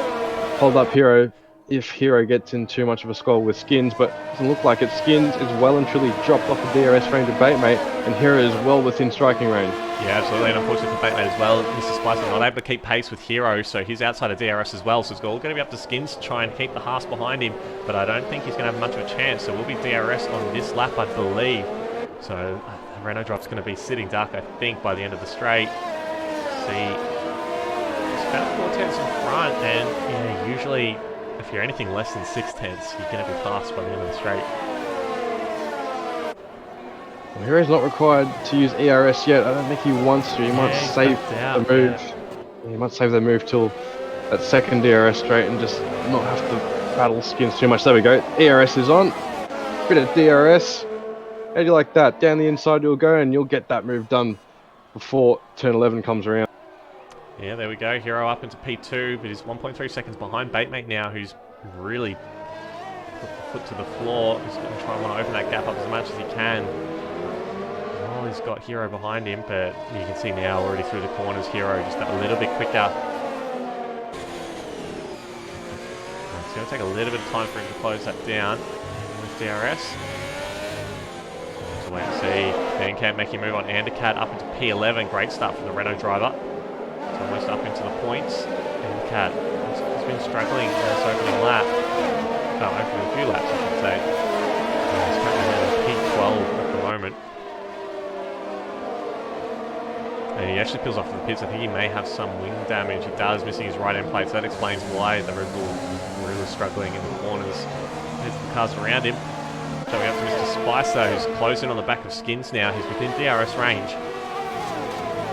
Speaker 2: hold up Hero if Hero gets in too much of a squall with Skins, but it doesn't look like it. Skins is well and truly dropped off the DRS range of Batemate, and Hero is well within striking range.
Speaker 1: Yeah, absolutely, and unfortunately for Batemate as well, Mr. Spicer not able to keep pace with Hero, so he's outside of DRS as well, so it's all going to be up to Skins to try and keep the Haas behind him, but I don't think he's going to have much of a chance, so we'll be DRS on this lap, I believe. So Renault Drop's going to be sitting duck, I think, by the end of the straight. See, it's about 4 tenths in front, and yeah, usually if you're anything less than 6 tenths, you're going to be passed by the end of the straight.
Speaker 2: Well, Hero's not required to use ERS yet. I don't think he wants to. He might save the move. Yeah. He might save the move till that second DRS straight and just not have to battle Skins too much. There we go. ERS is on. Bit of DRS. How do you like that? Down the inside you'll go and you'll get that move done before turn 11 comes around.
Speaker 1: Yeah, there we go. Hero up into P2, but he's 1.3 seconds behind Batemate now, who's really put the foot to the floor. He's going to try and want to open that gap up as much as he can. Oh, he's got Hero behind him, but you can see now already through the corners, Hero just a little bit quicker. It's going to take a little bit of time for him to close that down with DRS. So wait and see. Bandcamp making a move on Andercat up into P11. Great start from the Renault driver. It's almost up into the points. Andercat has been struggling in this opening lap. Oh, opening a few laps, I should say. He's currently on P12 at the moment. And he actually peels off to the pits. I think he may have some wing damage. He does, missing his right end plate, so that explains why the Red Bull really struggling in the corners. There's the cars around him. Showing up to Mr. Spicer, who's closing on the back of Skins now. He's within DRS range.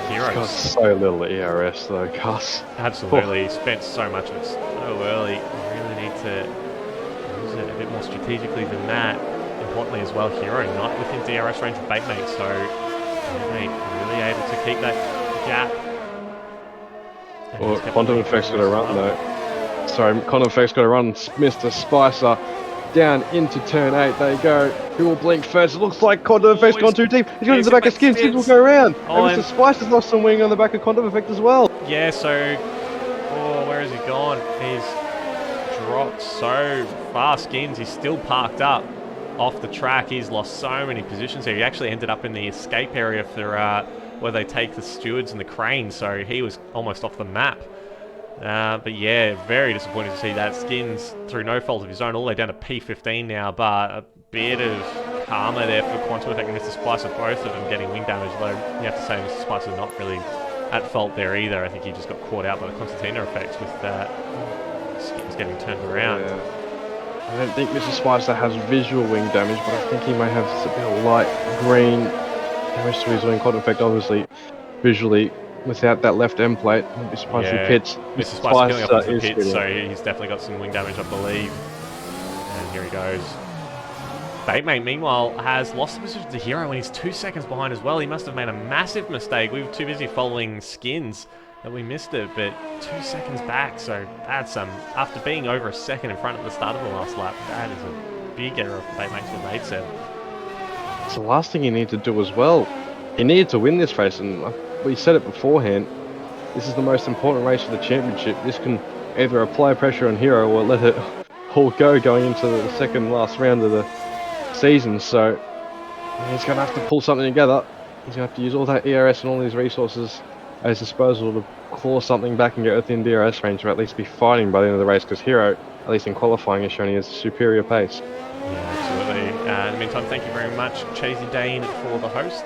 Speaker 1: Heroes.
Speaker 2: He's got so little ERS though, Gus.
Speaker 1: Absolutely. He spent so much of it so early. We really need to use it a bit more strategically than that. Importantly as well, Hero not within DRS range of Batemate, so Batemate really able to keep that gap.
Speaker 2: Well, Quantum Effect's got to run though. Sorry, Quantum Effect's got to run Mr. Spicer down into turn 8. There you go. Who will blink first? It looks like Quantum Effect's gone too deep. He's going to the back of Skins. Skins will go around.
Speaker 1: Oh,
Speaker 2: and Mr. Spicer's lost some wing on the back of Quantum Effect as well.
Speaker 1: Yeah, so... Oh, where has he gone? He's dropped so far. Skins, he's still parked up off the track. He's lost so many positions here. He actually ended up in the escape area for where they take the stewards and the crane, so he was almost off the map. But yeah, very disappointing to see that. Skins, through no fault of his own, all the way down to P15 now, but a bit of karma there for Quantum Effect and Mr. Spicer, both of them getting wing damage, though you have to say Mr. Spicer's not really at fault there either. I think he just got caught out by the Constantina effect with Skins getting turned around.
Speaker 2: Yeah. I don't think Mr. Spicer has visual wing damage, but I think he may have a bit of light green damage to his wing. Quantum Effect obviously visually without that left end plate. Mr. Spicer pits.
Speaker 1: Mr. Spicer peeling off the pits, so he's definitely got some wing damage, I believe. And here he goes. Batemate, meanwhile, has lost the position to Hero when he's 2 seconds behind as well. He must have made a massive mistake. We were too busy following Skins that we missed it, but 2 seconds back, so that's after being over a second in front at the start of the last lap, that is a big error for Batemate's what they'd said.
Speaker 2: It's the last thing he needed to do as well. He needed to win this race, and we said it beforehand, this is the most important race for the championship. This can either apply pressure on Hero or let it all go going into the second last round of the season, so he's going to have to pull something together. He's going to have to use all that ERS and all his resources at his disposal to claw something back and get within DRS range, or at least be fighting by the end of the race, because Hero, at least in qualifying, has shown he has superior pace.
Speaker 1: Yeah, absolutely. In the meantime, thank you very much, Chasey Dane, for the host.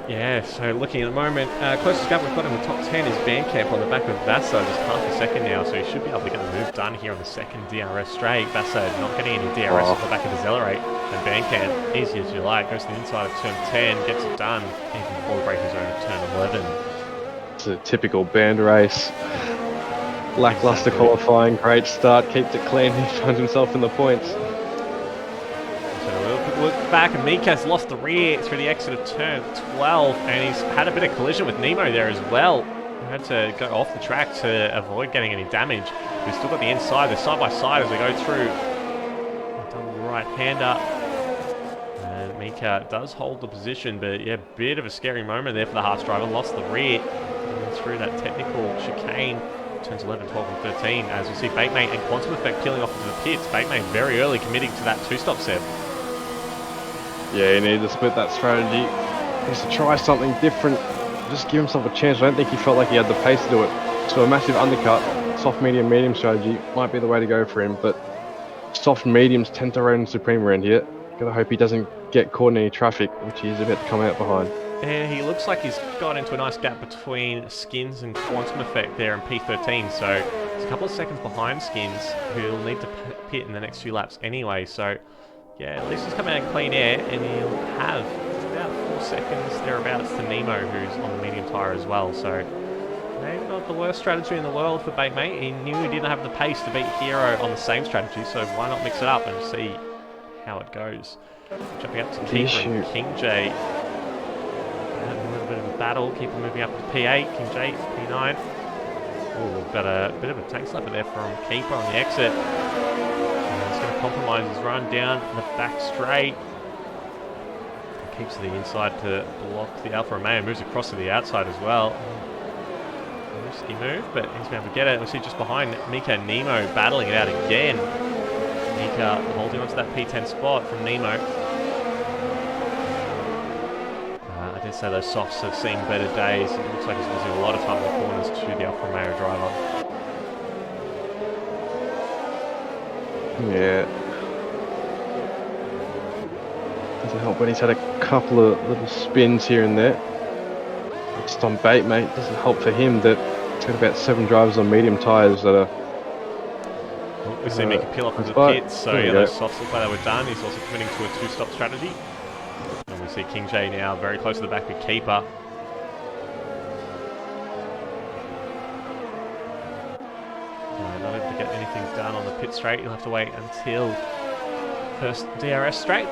Speaker 1: Yeah, so looking at the moment, closest gap we've got in the top 10 is Bandcamp on the back of Vasa, just half a second now, so he should be able to get the move done here on the second DRS straight. Vasa not getting any DRS off the back of Accelerate, and Bandcamp, easy as you like, goes to the inside of turn 10, gets it done, even before the breaking zone of turn 11.
Speaker 2: It's a typical band race. Lackluster qualifying, great start, keeps it clean, he finds himself in the points.
Speaker 1: Look back, and Mika's lost the rear through the exit of turn 12, and he's had a bit of collision with Nemo there as well. He had to go off the track to avoid getting any damage. We've still got the inside, they're side by side as they go through. Double right-hander. And Mika does hold the position, but yeah, bit of a scary moment there for the Haas driver. Lost the rear through that technical chicane. Turns 11, 12, and 13, as we see Batemate and Quantum Effect peeling off into the pits. Batemate very early committing to that two-stop set.
Speaker 2: Yeah, he needed to split that strategy. He needs to try something different. Just give himself a chance. I don't think he felt like he had the pace to do it. So a massive undercut, soft, medium, medium strategy might be the way to go for him. But soft mediums tend to reign supreme around here. Gotta hope he doesn't get caught in any traffic, which he's about to come out behind.
Speaker 1: And he looks like he's got into a nice gap between Skins and Quantum Effect there in P13. So it's a couple of seconds behind Skins, who'll need to pit in the next few laps anyway. So yeah, at least he's coming out in clean air, and he'll have about 4 seconds thereabouts to Nemo, who's on the medium tyre as well. So maybe not the worst strategy in the world for Batemate. He knew he didn't have the pace to beat Hero on the same strategy, so why not mix it up and see how it goes. Jumping up to Keeper and King J. A little bit of a battle. Keeper moving up to P8, King J P9. Oh, got a bit of a tank slapper there from Keeper on the exit. Compromise his run down the back straight. keeps to the inside to block the Alfa Romeo. Moves across to the outside as well. Risky move, but he's been able to get it. We see just behind Mika Nemo battling it out again. Mika holding onto that P10 spot from Nemo. I did say those softs have seen better days. It looks like he's losing a lot of time in the corners to the Alfa Romeo driver.
Speaker 2: Yeah. Doesn't help when he's had a couple of little spins here and there. Just on bait, mate. Doesn't help for him that he's got about 7 drivers on medium tyres that are...
Speaker 1: Well, we see Mika peel off into the pits, so yeah, those softs look like they were done. He's also committing to a 2-stop strategy. And we see King J now very close to the back of Keeper. Not able to get anything done on the pit straight. You'll have to wait until first DRS straight.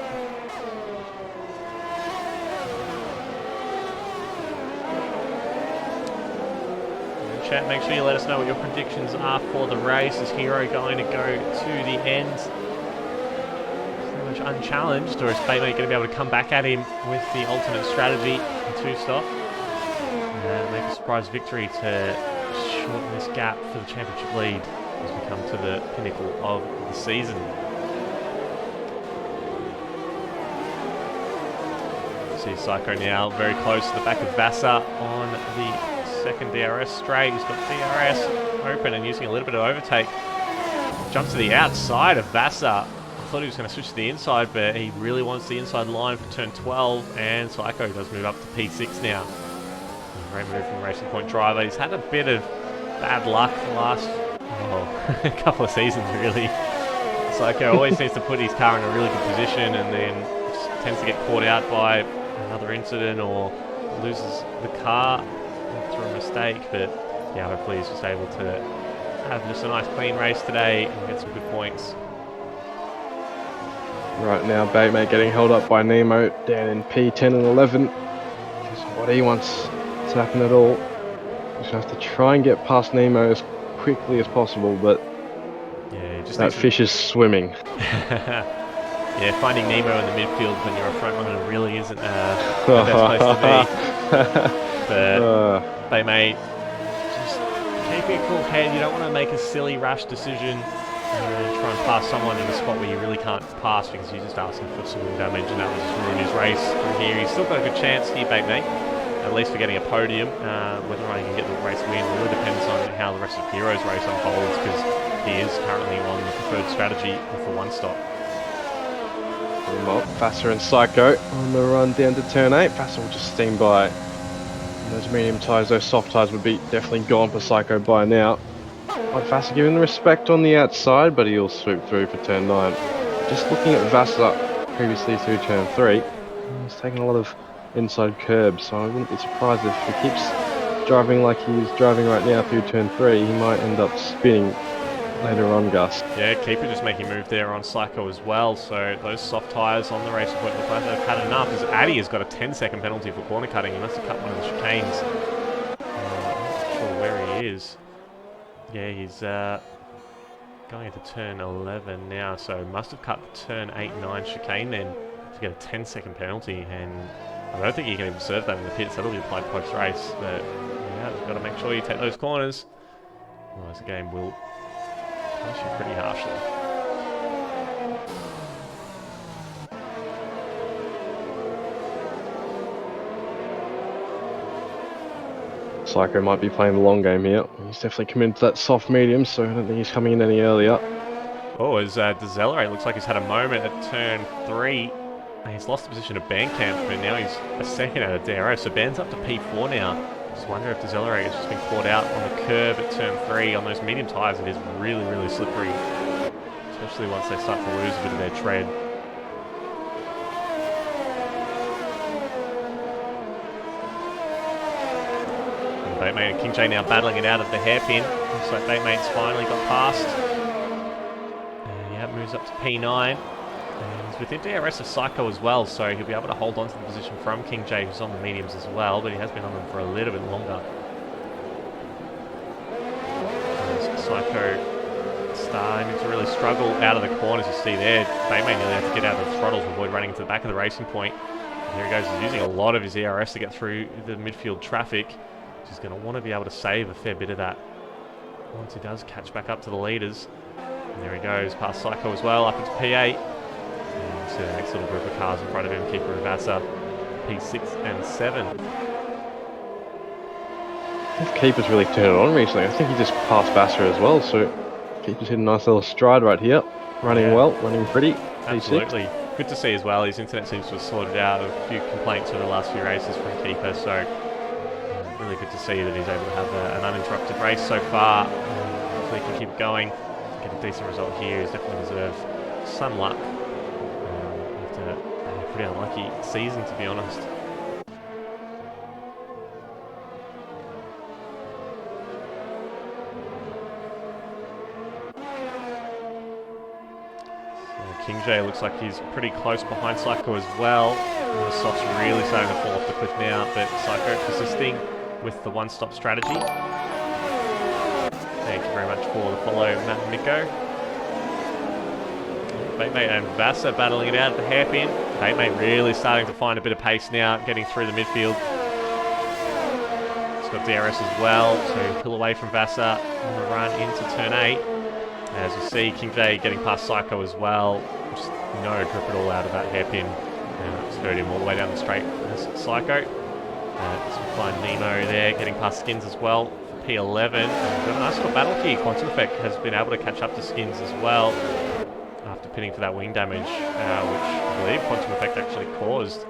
Speaker 1: Chat, make sure you let us know what your predictions are for the race. Is Hero going to go to the end pretty much unchallenged, or is Batemate going to be able to come back at him with the alternate strategy and 2-stop and make a surprise victory to shorten this gap for the championship lead as we come to the pinnacle of the season? See Psycho now very close to the back of Vassar on the second DRS straight. He's got DRS open and using a little bit of overtake. Jumps to the outside of Vassar. I thought he was going to switch to the inside, but he really wants the inside line for turn 12, and Psycho does move up to P6 now. Great move from Racing Point driver. He's had a bit of bad luck the last couple of seasons, really. Psycho always seems to put his car in a really good position and then just tends to get caught out by another incident or loses the car through a mistake. But yeah, hopefully he's just able to have just a nice clean race today and get some good points.
Speaker 2: Right now, Batemate getting held up by Nemo down in P10 and 11. Just what he wants to happen at all. Just have to try and get past Nemo as quickly as possible, but
Speaker 1: yeah, just
Speaker 2: that fish is swimming.
Speaker 1: Yeah, finding Nemo in the midfield when you're a front runner really isn't the best place to be. But Batemate, just keeping a cool head. You don't want to make a silly, rash decision and try and pass someone in a spot where you really can't pass because you're just asking for some damage, and that will just ruin his race from here. He's still got a good chance here, Batemate, at least for getting a podium. Whether or not he can get the race win really depends on how the rest of Hero's race unfolds, because he is currently on the preferred strategy with the 1-stop.
Speaker 2: Well, Vassar and Psycho on the run down to turn 8. Vassar will just steam by. And those medium tyres, those soft tyres would be definitely gone for Psycho by now. I'd Vassar giving the respect on the outside, but he'll swoop through for turn 9. Just looking at Vassar previously through turn 3, he's taking a lot of inside curbs, so I wouldn't be surprised if he keeps driving like he's driving right now through turn 3, he might end up spinning later on, Gus.
Speaker 1: Yeah, Keeper just making a move there on Psycho as well, so those soft tyres on the Racing Point look like they've had enough, as Addy has got a 10-second penalty for corner cutting. He must have cut one of the chicanes. I'm not sure where he is. Yeah, he's going into turn 11 now, so must have cut turn 8-9 chicane then to get a 10-second penalty, and I don't think you can even serve that in the pits. That'll be applied post-race, but yeah, you've got to make sure you take those corners, otherwise the game will punish you pretty harshly.
Speaker 2: Psycho might be playing the long game here. He's definitely committed to that soft medium, so I don't think he's coming in any earlier.
Speaker 1: Oh, as Decelerate looks like he's had a moment at turn 3. He's lost the position of Bandcamp, but now he's a second out of DRS, so Band's up to P4 now. Just wonder if Decelerate has just been caught out on the curve at turn 3. On those medium tyres, it is really, really slippery, especially once they start to lose a bit of their tread. Batemate and King J now battling it out of the hairpin. Looks like Batemate's finally got past. And yeah, moves up to P9. And he's within DRS of Psycho as well, so he'll be able to hold on to the position from King J, who's on the mediums as well, but he has been on them for a little bit longer. And Psycho starting to really struggle out of the corners, you see there. Batemate nearly had to get out of the throttle to avoid running into the back of the Racing Point. Here he goes, he's using a lot of his ERS to get through the midfield traffic. He's going to want to be able to save a fair bit of that once he does catch back up to the leaders. And there he goes, past Psycho as well, up into P8. And see the next little group of cars in front of him, Keeper and Vasa, P6 and 7.
Speaker 2: Keeper's really turned it on recently. I think he just passed Vasa as well, so Keeper's hit a nice little stride right here. Running well, running pretty.
Speaker 1: Absolutely.
Speaker 2: P6.
Speaker 1: Good to see as well. His internet seems to have sorted out a few complaints over the last few races from Keeper, so really good to see that he's able to have an uninterrupted race so far. Hopefully he can keep going, get a decent result here. He's definitely deserved some luck after a pretty unlucky season, to be honest. King J looks like he's pretty close behind Psycho as well. The soft's really starting to fall off the cliff now, but Psycho persisting with the one-stop strategy. Thank you very much for the follow, Matt and Miko. Batemate and Vasa battling it out at the hairpin. Batemate really starting to find a bit of pace now, getting through the midfield. He's got DRS as well, so he'll pull away from Vasa on the run into turn 8. As you see, King J getting past Psycho as well. Just no grip at all out of that hairpin. And it's hurt him all the way down the straight as Psycho. Some fine Nemo there, getting past Skins as well for P11. And got a nice little battle here. Quantum Effect has been able to catch up to Skins as well after pinning for that wing damage, which I believe Quantum Effect actually caused.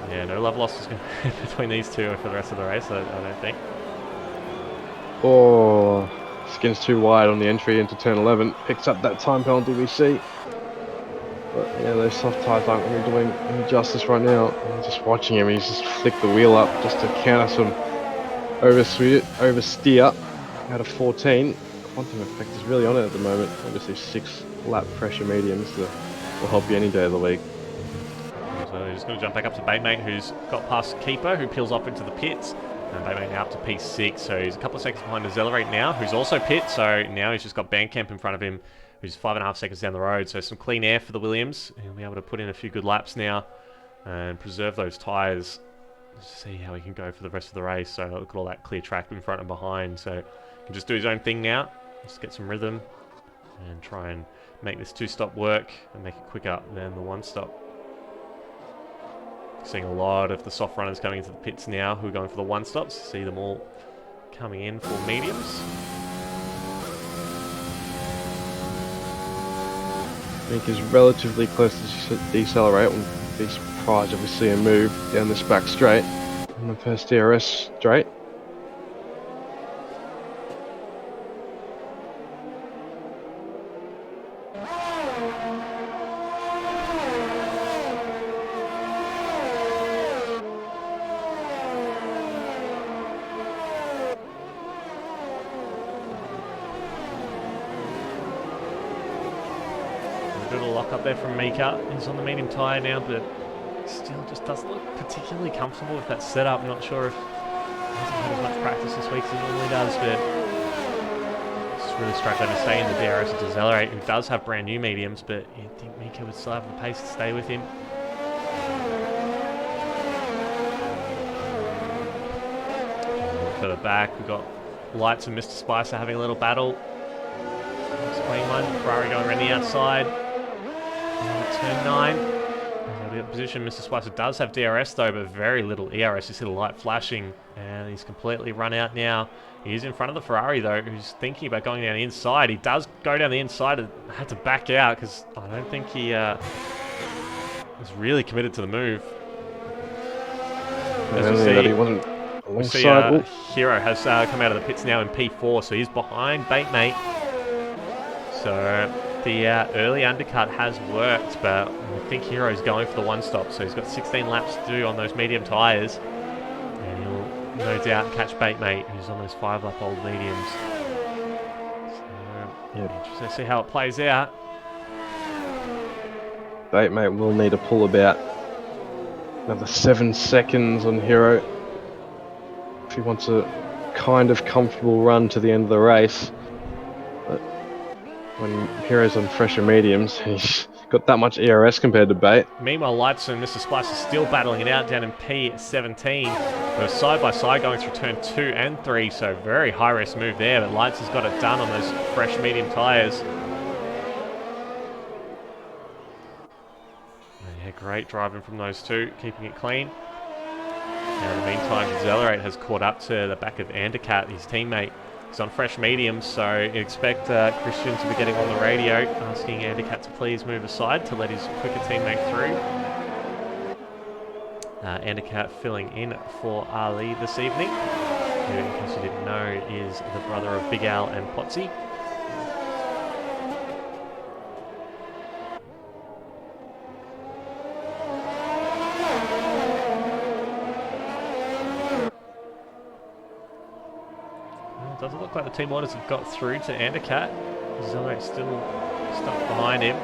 Speaker 1: Yeah, no love lost between these two for the rest of the race, I don't think.
Speaker 2: Oh, Skins too wide on the entry into turn 11. Picks up that time penalty we see. But yeah, those soft tyres aren't really doing any justice right now. I'm just watching him, he's just flicked the wheel up just to counter some oversteer out of 14. Quantum Effect is really on it at the moment. Obviously 6 lap pressure mediums will help you any day of the week.
Speaker 1: So he's just going to jump back up to Batemate, who's got past Keeper, who peels off into the pits. And Batemate now up to P6, so he's a couple of seconds behind Accelerate now, who's also pit, so now he's just got Bandcamp in front of him, who's 5.5 seconds down the road, so some clean air for the Williams. He'll be able to put in a few good laps now and preserve those tyres. Let's see how he can go for the rest of the race. So look at all that clear track in front and behind, so he can just do his own thing now, just get some rhythm and try and make this 2-stop work and make it quicker than the 1-stop. Seeing a lot of the soft runners coming into the pits now who are going for the 1-stops. See them all coming in for mediums.
Speaker 2: Nick is relatively close to decelerate. Wouldn't be surprised if we see him move down this back straight on the first DRS straight.
Speaker 1: Bit of a lock up there from Mika. He's on the medium tyre now, but still just doesn't look particularly comfortable with that setup. I'm not sure if he hasn't had as much practice this week as he normally does, but it's really struggling to stay in the DRS to Accelerate, who does have brand new mediums, but you'd think Mika would still have the pace to stay with him. Further back, we've got Lights and Mr. Spicer having a little battle. Clean one, Ferrari going around the outside. Turn 9. The position, Mr. Spicer does have DRS though, but very little ERS. You see the light flashing, and he's completely run out now. He's in front of the Ferrari though, who's thinking about going down the inside. He does go down the inside and had to back out because I don't think he was really committed to the move. As we see,
Speaker 2: that he wasn't alongside.
Speaker 1: Hero has come out of the pits now in P4, so he's behind Batemate. So the early undercut has worked, but I think Hero's going for the 1-stop. So he's got 16 laps to do on those medium tyres. And he'll no doubt catch Batemate, who's on those 5-lap-old mediums. So, interesting to see how it plays out.
Speaker 2: Batemate will need to pull about another 7 seconds on Hero if he wants a kind of comfortable run to the end of the race. But when Hero's on fresher mediums, he's got that much ERS compared to Bait.
Speaker 1: Meanwhile, Lights and Mr. Splice are still battling it out down in P17. They're side by side going through turn 2 and 3, so very high risk move there, but Lights has got it done on those fresh medium tyres. Yeah, great driving from those two, keeping it clean. Now in the meantime, Accelerate has caught up to the back of Andercat, his teammate. He's on fresh mediums, so expect Christian to be getting on the radio, asking Andercat to please move aside to let his quicker teammate through. Andercat filling in for Ali this evening, who, in case you didn't know, is the brother of Big Al and Potsy. Doesn't look like the team orders have got through to Andercat. Accelerate's still stuck behind him.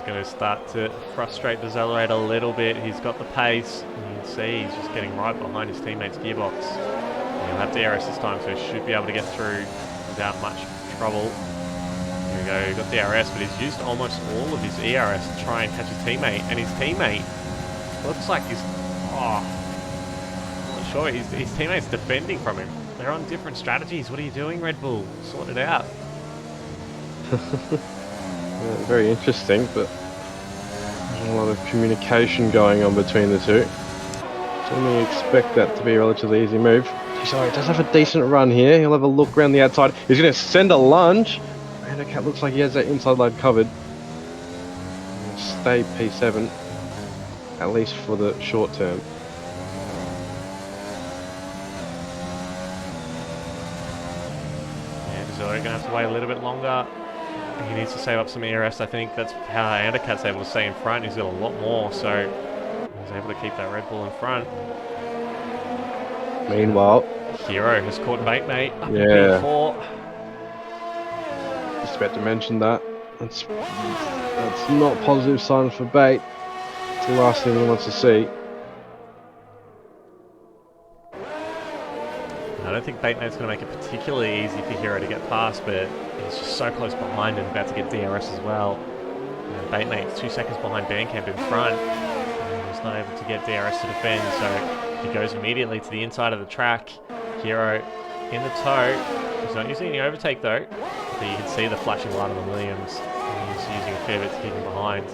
Speaker 1: Going to start to frustrate the Accelerate a little bit. He's got the pace. You can see he's just getting right behind his teammate's gearbox. He'll have DRS this time, so he should be able to get through without much trouble. Here we go, got DRS, but he's used almost all of his ERS to try and catch his teammate. And his teammate looks like he's... I'm not sure. His teammate's defending from him. They're on different strategies. What are you doing, Red Bull? Sort it out.
Speaker 2: Very interesting, but there's a lot of communication going on between the two. Certainly expect that to be a relatively easy move. Sorry, does have a decent run here. He'll have a look around the outside. He's going to send a lunge. Andercat looks like he has that inside line covered. Stay P7, at least for the short term.
Speaker 1: And so we're going to have to wait a little bit longer. He needs to save up some ERS. I think that's how Andercat's able to stay in front. He's got a lot more, so he's able to keep that Red Bull in front.
Speaker 2: Meanwhile,
Speaker 1: Hero has caught Baitmate up in
Speaker 2: P4.
Speaker 1: P4.
Speaker 2: Just about to mention that. That's not a positive sign for Bait. It's the last thing he wants to see.
Speaker 1: I don't think Baitmate's going to make it particularly easy for Hero to get past, but he's just so close behind and about to get DRS as well. Baitmate's 2 seconds behind Bandcamp in front. He's not able to get DRS to defend, so he goes immediately to the inside of the track. Hero in the tow. He's not using any overtake though, but you can see the flashing light on the Williams. And he's using a fair bit to keep him behind.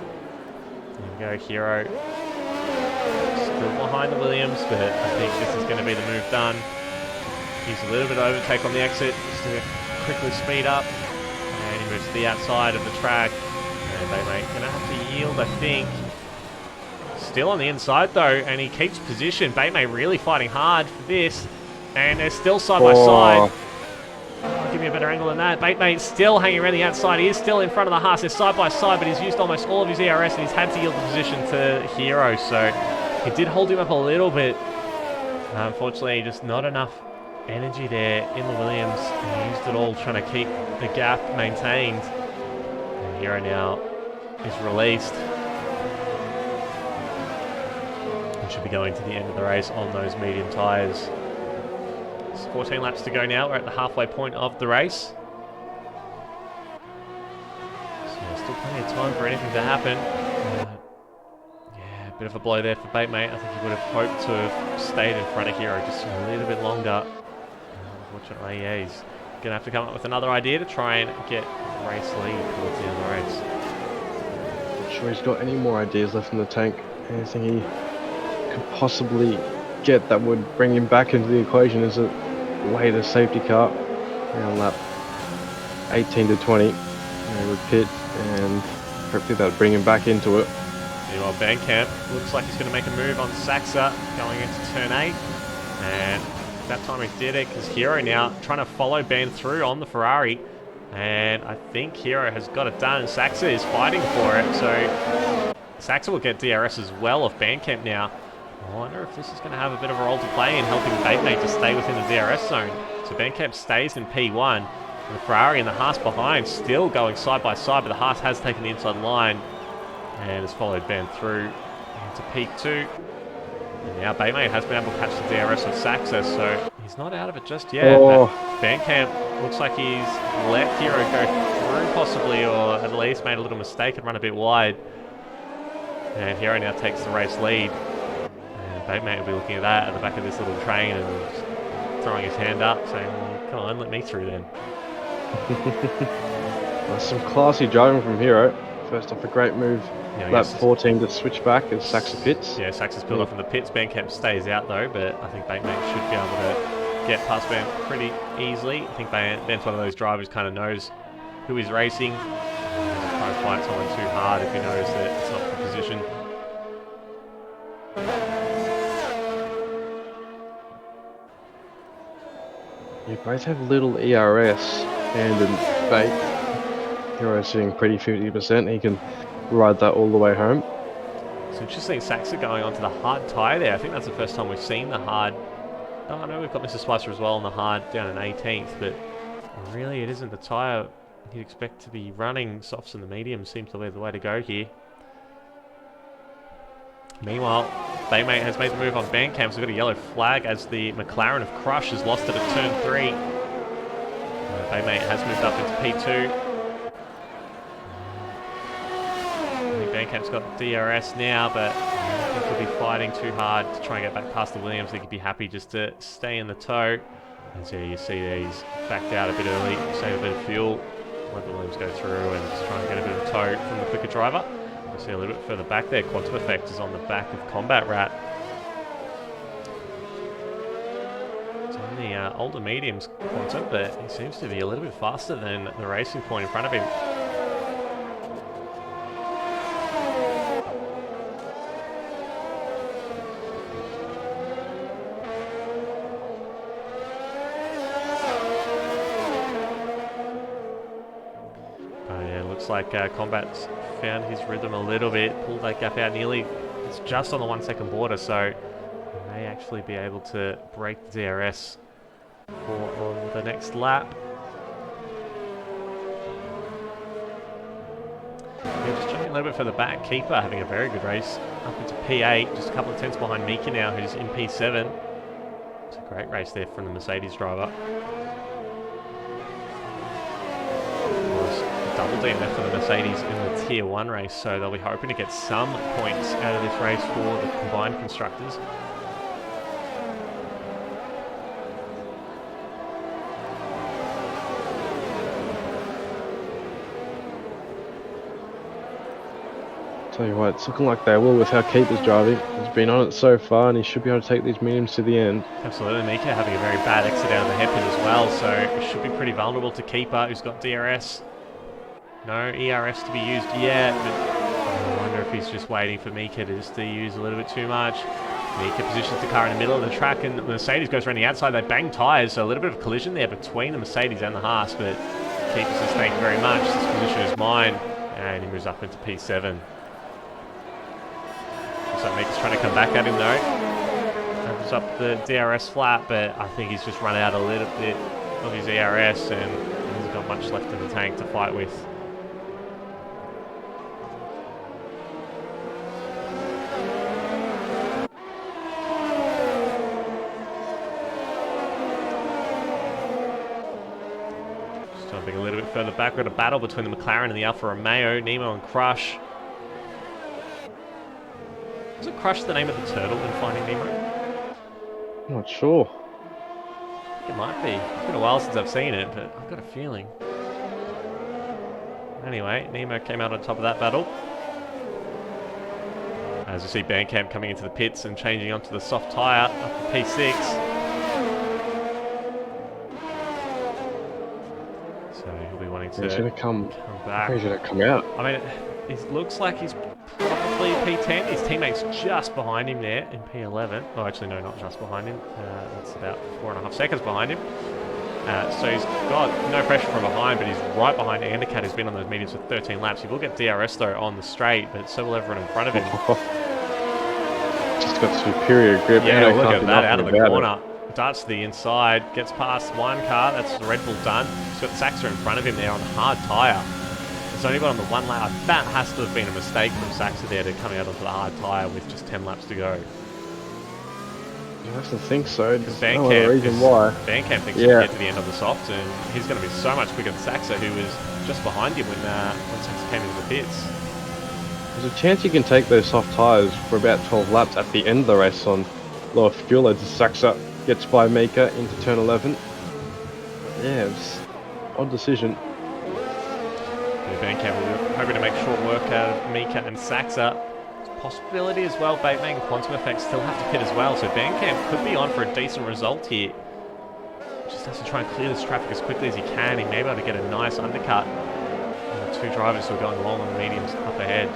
Speaker 1: There we go, Hero. Still behind the Williams, but I think this is going to be the move done. Use a little bit of overtake on the exit just to quickly speed up. And he moves to the outside of the track. And Baitmate going to have to yield, I think. Still on the inside though, and he keeps position. Baitmate really fighting hard for this. And they're still side by side. Oh, give me a better angle than that. Baitmate still hanging around the outside. He is still in front of the Haas. They're side by side, but he's used almost all of his ERS and he's had to yield the position to Hero. So he did hold him up a little bit. Unfortunately, just not enough energy there in the Williams. He used it all trying to keep the gap maintained. And Hero now is released. And should be going to the end of the race on those medium tyres. It's 14 laps to go now. We're at the halfway point of the race. So there's still plenty of time for anything to happen. Yeah, a bit of a blow there for Baitmate. I think he would have hoped to have stayed in front of Hero just a little bit longer. Unfortunately, yeah, he's going to have to come up with another idea to try and get race lead towards the end of the race.
Speaker 2: Not sure he's got any more ideas left in the tank. Anything he could possibly get that would bring him back into the equation is a later safety car around lap 18 to 20. He would pit and hopefully that would bring him back into it.
Speaker 1: Meanwhile, Bandcamp looks like he's going to make a move on Saxa going into turn 8. And that time he did it because Hero now trying to follow Ben through on the Ferrari. And I think Hero has got it done. Saxa is fighting for it. So Saxa will get DRS as well off Bandcamp now. I wonder if this is going to have a bit of a role to play in helping Baitmate to stay within the DRS zone. So Bandcamp stays in P1. And the Ferrari and the Haas behind still going side by side, but the Haas has taken the inside line and has followed Ben through into P2. And now Baymate has been able to catch the DRS of Saxa, so he's not out of it just yet.
Speaker 2: Oh.
Speaker 1: Bandcamp looks like he's let Hero go through possibly, or at least made a little mistake and run a bit wide. And Hero now takes the race lead. And Baymate will be looking at that at the back of this little train and throwing his hand up, saying, well, come on, let me through then.
Speaker 2: Well, some classy driving from Hero. First off, a great move.
Speaker 1: Yeah,
Speaker 2: Lap 14 to switch back as Saxa pits.
Speaker 1: Yeah, Saxa's pulled off in the pits. Bandcamp stays out though, but I think Baymate should be able to get past Ben pretty easily. I think Ben's one of those drivers kind of knows who he's racing. Try to fight someone too hard if he knows that it's not the position.
Speaker 2: You both have little ERS and bait. Hero seeing pretty 50%. He can ride that all the way home.
Speaker 1: It's interesting, Saxa going onto the hard tyre there. I think that's the first time we've seen the hard. Oh, I know we've got Mr. Spicer as well on the hard down in 18th, but really it isn't the tyre you'd expect to be running. Softs and the mediums seems to be the way to go here. Meanwhile, Baymate has made the move on Bandcamp, so we've got a yellow flag as the McLaren of Crush has lost it at turn 3. Baymate has moved up into P2. Bandcamp's got DRS now, but I think he'll be fighting too hard to try and get back past the Williams. I think he'd be happy just to stay in the tow. And so you see there he's backed out a bit early, save a bit of fuel, let the Williams go through and just try and get a bit of tow from the quicker driver. You see a little bit further back there, Quantum Effect is on the back of Combat Rat. It's on the older mediums, Quantum, but he seems to be a little bit faster than the Racing Point in front of him. Like Combat's found his rhythm a little bit, pulled that gap out nearly. It's just on the 1 second border, so he may actually be able to break the DRS on the next lap. Yeah, just jumping a little bit further back, Keeper having a very good race up into P8, just a couple of tenths behind Mika now, who's in P7. It's a great race there from the Mercedes driver. Double DNF for the Mercedes in the Tier 1 race, so they'll be hoping to get some points out of this race for the combined constructors.
Speaker 2: Tell you what, it's looking like they will with how Keeper's driving. He's been on it so far and he should be able to take these mediums to the end.
Speaker 1: Absolutely, Mika having a very bad exit out of the hairpin as well, so it should be pretty vulnerable to Keeper, who's got DRS. No ERS to be used yet, but I wonder if he's just waiting for Mika to use a little bit too much. Mika positions the car in the middle of the track and the Mercedes goes around the outside. They bang tyres, so a little bit of collision there between the Mercedes and the Haas, but Keeper says thank you very much, this position is mine, and he moves up into P7. So Mika's trying to come back at him though. Opens up the DRS flat, but I think he's just run out a little bit of his ERS and he hasn't got much left in the tank to fight with. Jumping a little bit further back, we've got a battle between the McLaren and the Alfa Romeo, Nemo and Crush. Is it Crush the name of the turtle in Finding Nemo?
Speaker 2: Not sure.
Speaker 1: I think it might be. It's been a while since I've seen it, but I've got a feeling. Anyway, Nemo came out on top of that battle. As you see Bandcamp coming into the pits and changing onto the soft tyre up to P6. So he'll be wanting to
Speaker 2: He's going to come
Speaker 1: back.
Speaker 2: He's going to come out.
Speaker 1: I mean, it looks like he's probably P10. His teammate's just behind him there in P11. Oh, actually, no, not just behind him. That's about 4.5 seconds behind him. So he's got no pressure from behind, but he's right behind Andercat, who's been on those mediums for 13 laps. He will get DRS, though, on the straight, but so will everyone in front of him.
Speaker 2: Just got superior grip.
Speaker 1: Yeah, look at that out of the corner. Darts to the inside, gets past one car, that's the Red Bull done. He's got Saxa in front of him there on hard tyre. It's only got on the one lap. That has to have been a mistake from Saxa there to come out onto the hard tyre with just 10 laps to go.
Speaker 2: You have to think so. There's
Speaker 1: Van
Speaker 2: no other reason why.
Speaker 1: Van Camp thinks he can get to the end of the softs, and he's going to be so much quicker than Saxa, who was just behind him when Saxa came into the pits.
Speaker 2: There's a chance you can take those soft tyres for about 12 laps at the end of the race on lower fuel as Saxa gets by Mika into turn 11. Yeah, it's an odd decision.
Speaker 1: Van Camp will be hoping to make short work out of Mika and Saxa. Possibility as well, Batemate and Quantum Effect still have to pit as well, so Van Camp could be on for a decent result here. Just has to try and clear this traffic as quickly as he can. He may be able to get a nice undercut on the two drivers who are going long on the mediums up ahead.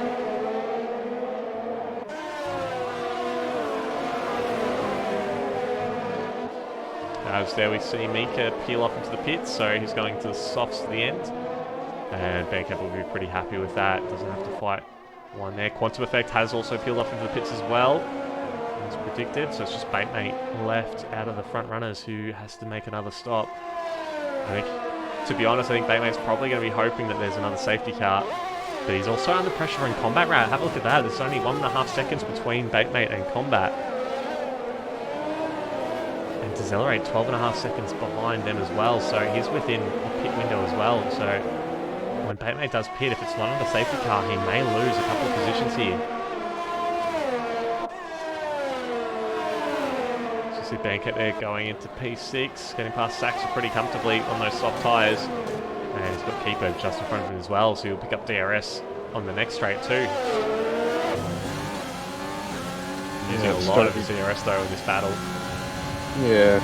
Speaker 1: As there we see Mika peel off into the pits, so he's going to the softs to the end. And Van Camp will be pretty happy with that, doesn't have to fight one there. Quantum Effect has also peeled off into the pits as well, as predicted, so it's just Batemate left out of the front runners who has to make another stop. I think, to be honest, I think Batemate's probably going to be hoping that there's another safety car, but he's also under pressure in combat route. Have a look at that, there's only 1.5 seconds between Batemate and combat. And Decelerate 12.5 seconds behind them as well, so he's within the pit window as well, so when Batemate does pit, if it's not on the safety car, he may lose a couple of positions here. So see Bankett there going into P6, getting past Saxa pretty comfortably on those soft tyres. And he's got Keeper just in front of him as well, so he'll pick up DRS on the next straight too. Using a lot of his DRS though in this battle.
Speaker 2: Yeah.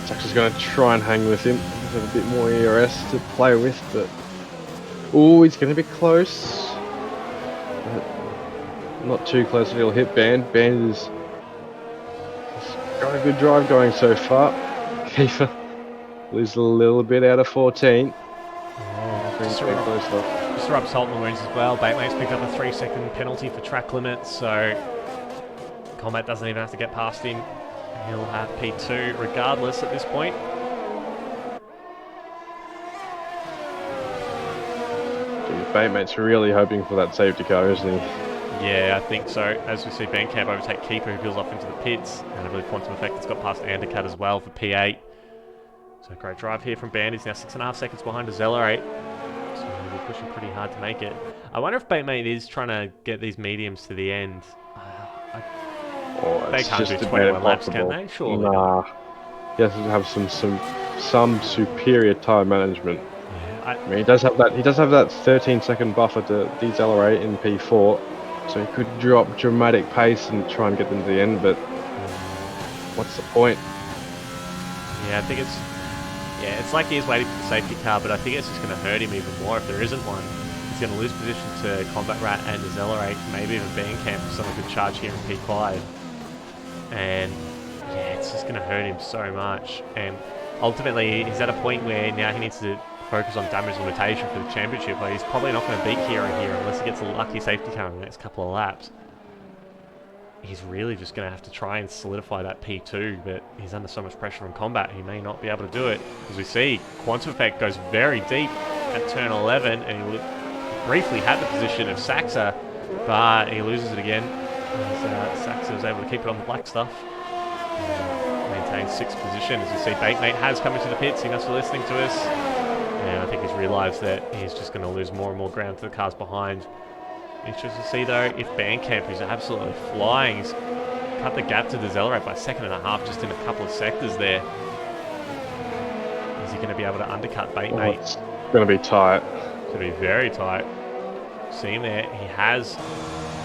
Speaker 2: Saxa's going to try and hang with him. Have a bit more ERS to play with, but oh, he's going to be close. But not too close. He'll hit Band. Band has got a good drive going so far. Kiefer loses a little bit out of 14.
Speaker 1: Just rub salt in the wounds as well. Batemate's picked up a 3-second penalty for track limits, so Combat doesn't even have to get past him. He'll have P2 regardless at this point.
Speaker 2: Batemate's really hoping for that safety car, isn't he?
Speaker 1: Yeah, I think so. As we see Bandcamp overtake Keeper, who peels off into the pits, and I believe Quantum Effect has got past Undercut as well for P8. So great drive here from Band. He's now 6.5 seconds behind Decelerate. So he'll be pushing pretty hard to make it. I wonder if Batemate is trying to get these mediums to the end. They can't do 21 laps, can they? Surely
Speaker 2: nah. He has to have some superior tyre management. I mean, he does have that 13-second buffer to decelerate in P4, so he could drop dramatic pace and try and get them to the end. But what's the point?
Speaker 1: Yeah, I think it's like he's waiting for the safety car, but I think it's just going to hurt him even more if there isn't one. He's going to lose position to Combat Rat and Decelerate, maybe even Bandcamp if someone could charge here in P5. And yeah, it's just going to hurt him so much. And ultimately, he's at a point where now he needs to focus on damage limitation for the championship. Like, he's probably not going to beat Hero here unless he gets a lucky safety car in the next couple of laps. He's really just going to have to try and solidify that P2, but he's under so much pressure in combat, he may not be able to do it. As we see, Quantum Effect goes very deep at turn 11, and he briefly had the position of Saxa, but he loses it again. As Saxa was able to keep it on the black stuff. Maintain 6th position. As we see, Batemate has come into the pits. He must be listening to us. And I think he's realised that he's just going to lose more and more ground to the cars behind. Interesting to see though if Bandcamp, who's absolutely flying, he's cut the gap to Decelerate by 1.5 seconds just in a couple of sectors there. Is he going to be able to undercut Batemate?
Speaker 2: Oh, it's going to be tight.
Speaker 1: It's going to be very tight. See him there. He has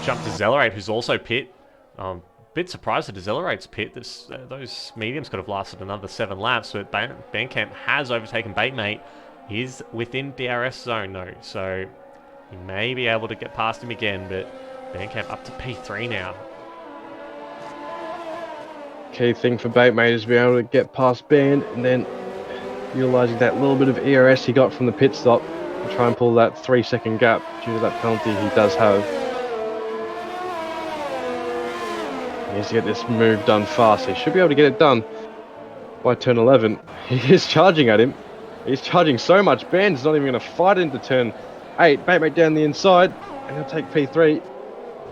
Speaker 1: jumped Decelerate, who's also pit. Bit surprised that Decelerate's pit. Those mediums could have lasted another 7 laps, but Bandcamp has overtaken Batemate. He's within DRS zone though, so he may be able to get past him again, but Bandcamp up to P3 now.
Speaker 2: Key thing for Batemate is being able to get past Band and then utilising that little bit of ERS he got from the pit stop and try and pull that 3-second gap due to that penalty he does have. needs to get this move done fast. He should be able to get it done by turn 11. He is charging at him. He's charging so much. Band's not even going to fight into turn 8. Batemate down the inside, and he'll take P3.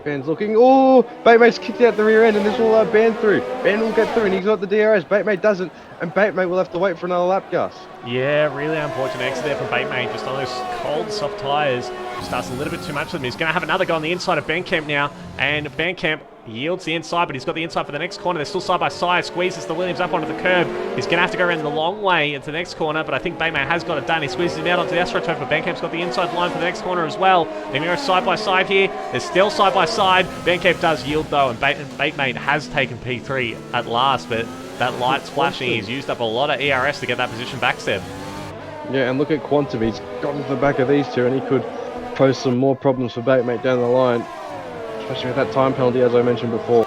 Speaker 2: Band's looking. Oh, Batemate's kicked out the rear end, and this will allow Band through. Band will get through, and he's got the DRS. Batemate doesn't, and Batemate will have to wait for another lap, Gus.
Speaker 1: Yeah, really unfortunate exit there from Batemate, just on those cold, soft tyres. Starts a little bit too much with him. He's going to have another go on the inside of Bandcamp now, and Bandcamp yields the inside, but he's got the inside for the next corner. They're still side by side. Squeezes the Williams up onto the curb. He's going to have to go around the long way into the next corner, but I think Batemate has got it done. He squeezes him out onto the astroturf, but Bandcamp's got the inside line for the next corner as well. Emirates side by side here. They're still side by side. Bandcamp does yield though, and Batemate has taken P3 at last, but that light's flashing. He's used up a lot of ERS to get that position back, Seb.
Speaker 2: Yeah, and look at Quantum. He's got into the back of these two, and he could pose some more problems for Batemate down the line, especially with that time penalty, as I mentioned before.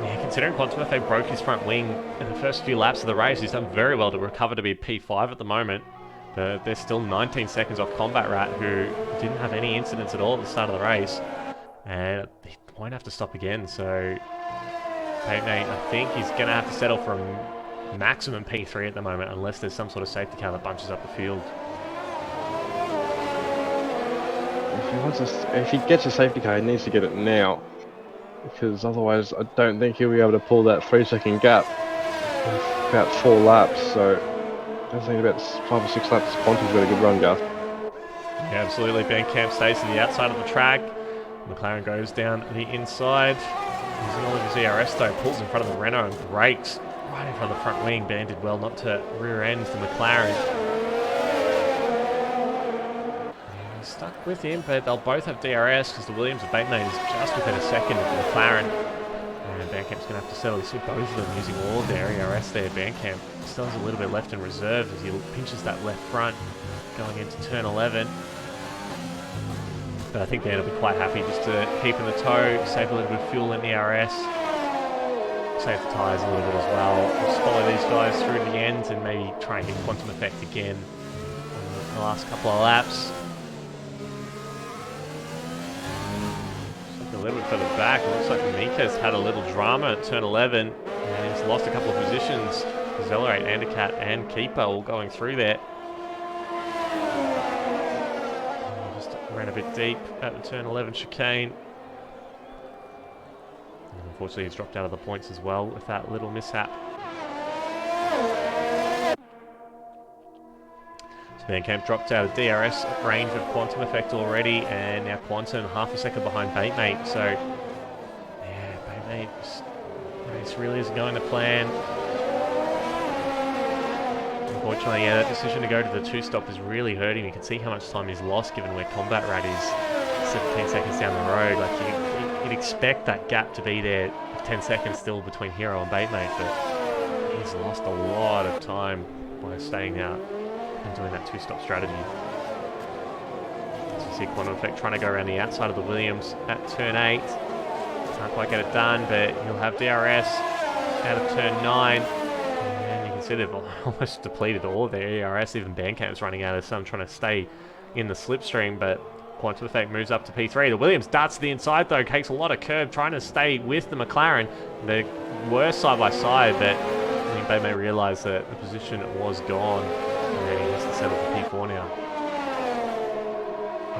Speaker 1: Yeah, considering Quantum if they broke his front wing in the first few laps of the race, he's done very well to recover to be a P5 at the moment. But there's still 19 seconds off Combat Rat, who didn't have any incidents at all at the start of the race. And he won't have to stop again, so Batemate, I think he's going to have to settle for a maximum P3 at the moment, unless there's some sort of safety car that bunches up the field.
Speaker 2: If he gets a safety car, he needs to get it now, because otherwise I don't think he'll be able to pull that 3-second gap in about 4 laps. So I think about 5 or 6 laps. Quantum's got a good run, Garth.
Speaker 1: Yeah, absolutely. Bandcamp stays to the outside of the track. McLaren goes down the inside. Using all of his ERS though, pulls in front of the Renault and brakes right in front of the front wing. Band did well not to rear end the McLaren. He's stuck with him, but they'll both have DRS because the Williams and Batemate is just within a second of the McLaren. And Bandcamp's going to have to settle. You see both of them using all of their ERS there. Bandcamp still has a little bit left in reserve as he pinches that left front going into turn 11. But I think they'll be quite happy just to keep in the tow, save a little bit of fuel in ERS, save the tyres a little bit as well. Just follow these guys through to the end and maybe try and get Quantum Effect again in the last couple of laps. A little bit further back, it looks like Mika's had a little drama at turn 11 and he's lost a couple of positions. Accelerate, Andercat and Keeper all going through there. Just ran a bit deep at the turn 11 chicane. And unfortunately he's dropped out of the points as well with that little mishap. Bandcamp dropped out of DRS range of Quantum Effect already, and now Quantum half a second behind Batemate. So, yeah, Batemate's race really isn't going to plan. Unfortunately, yeah, that decision to go to the 2-stop is really hurting. You can see how much time he's lost given where Combat Rat is 17 seconds down the road. Like, you'd expect that gap to be there, 10 seconds still between Hero and Batemate, but he's lost a lot of time by staying out and doing that 2-stop strategy. So you see Quantum Effect trying to go around the outside of the Williams at turn 8. Can't quite get it done, but he'll have DRS out of turn 9. And you can see they've almost depleted all of their ERS. Even Bandcamp's running out of some, trying to stay in the slipstream, but Quantum Effect moves up to P3. The Williams darts to the inside though, takes a lot of curb, trying to stay with the McLaren. They were side by side, but I think they may realise that the position was gone. And he has to settle for P4 now.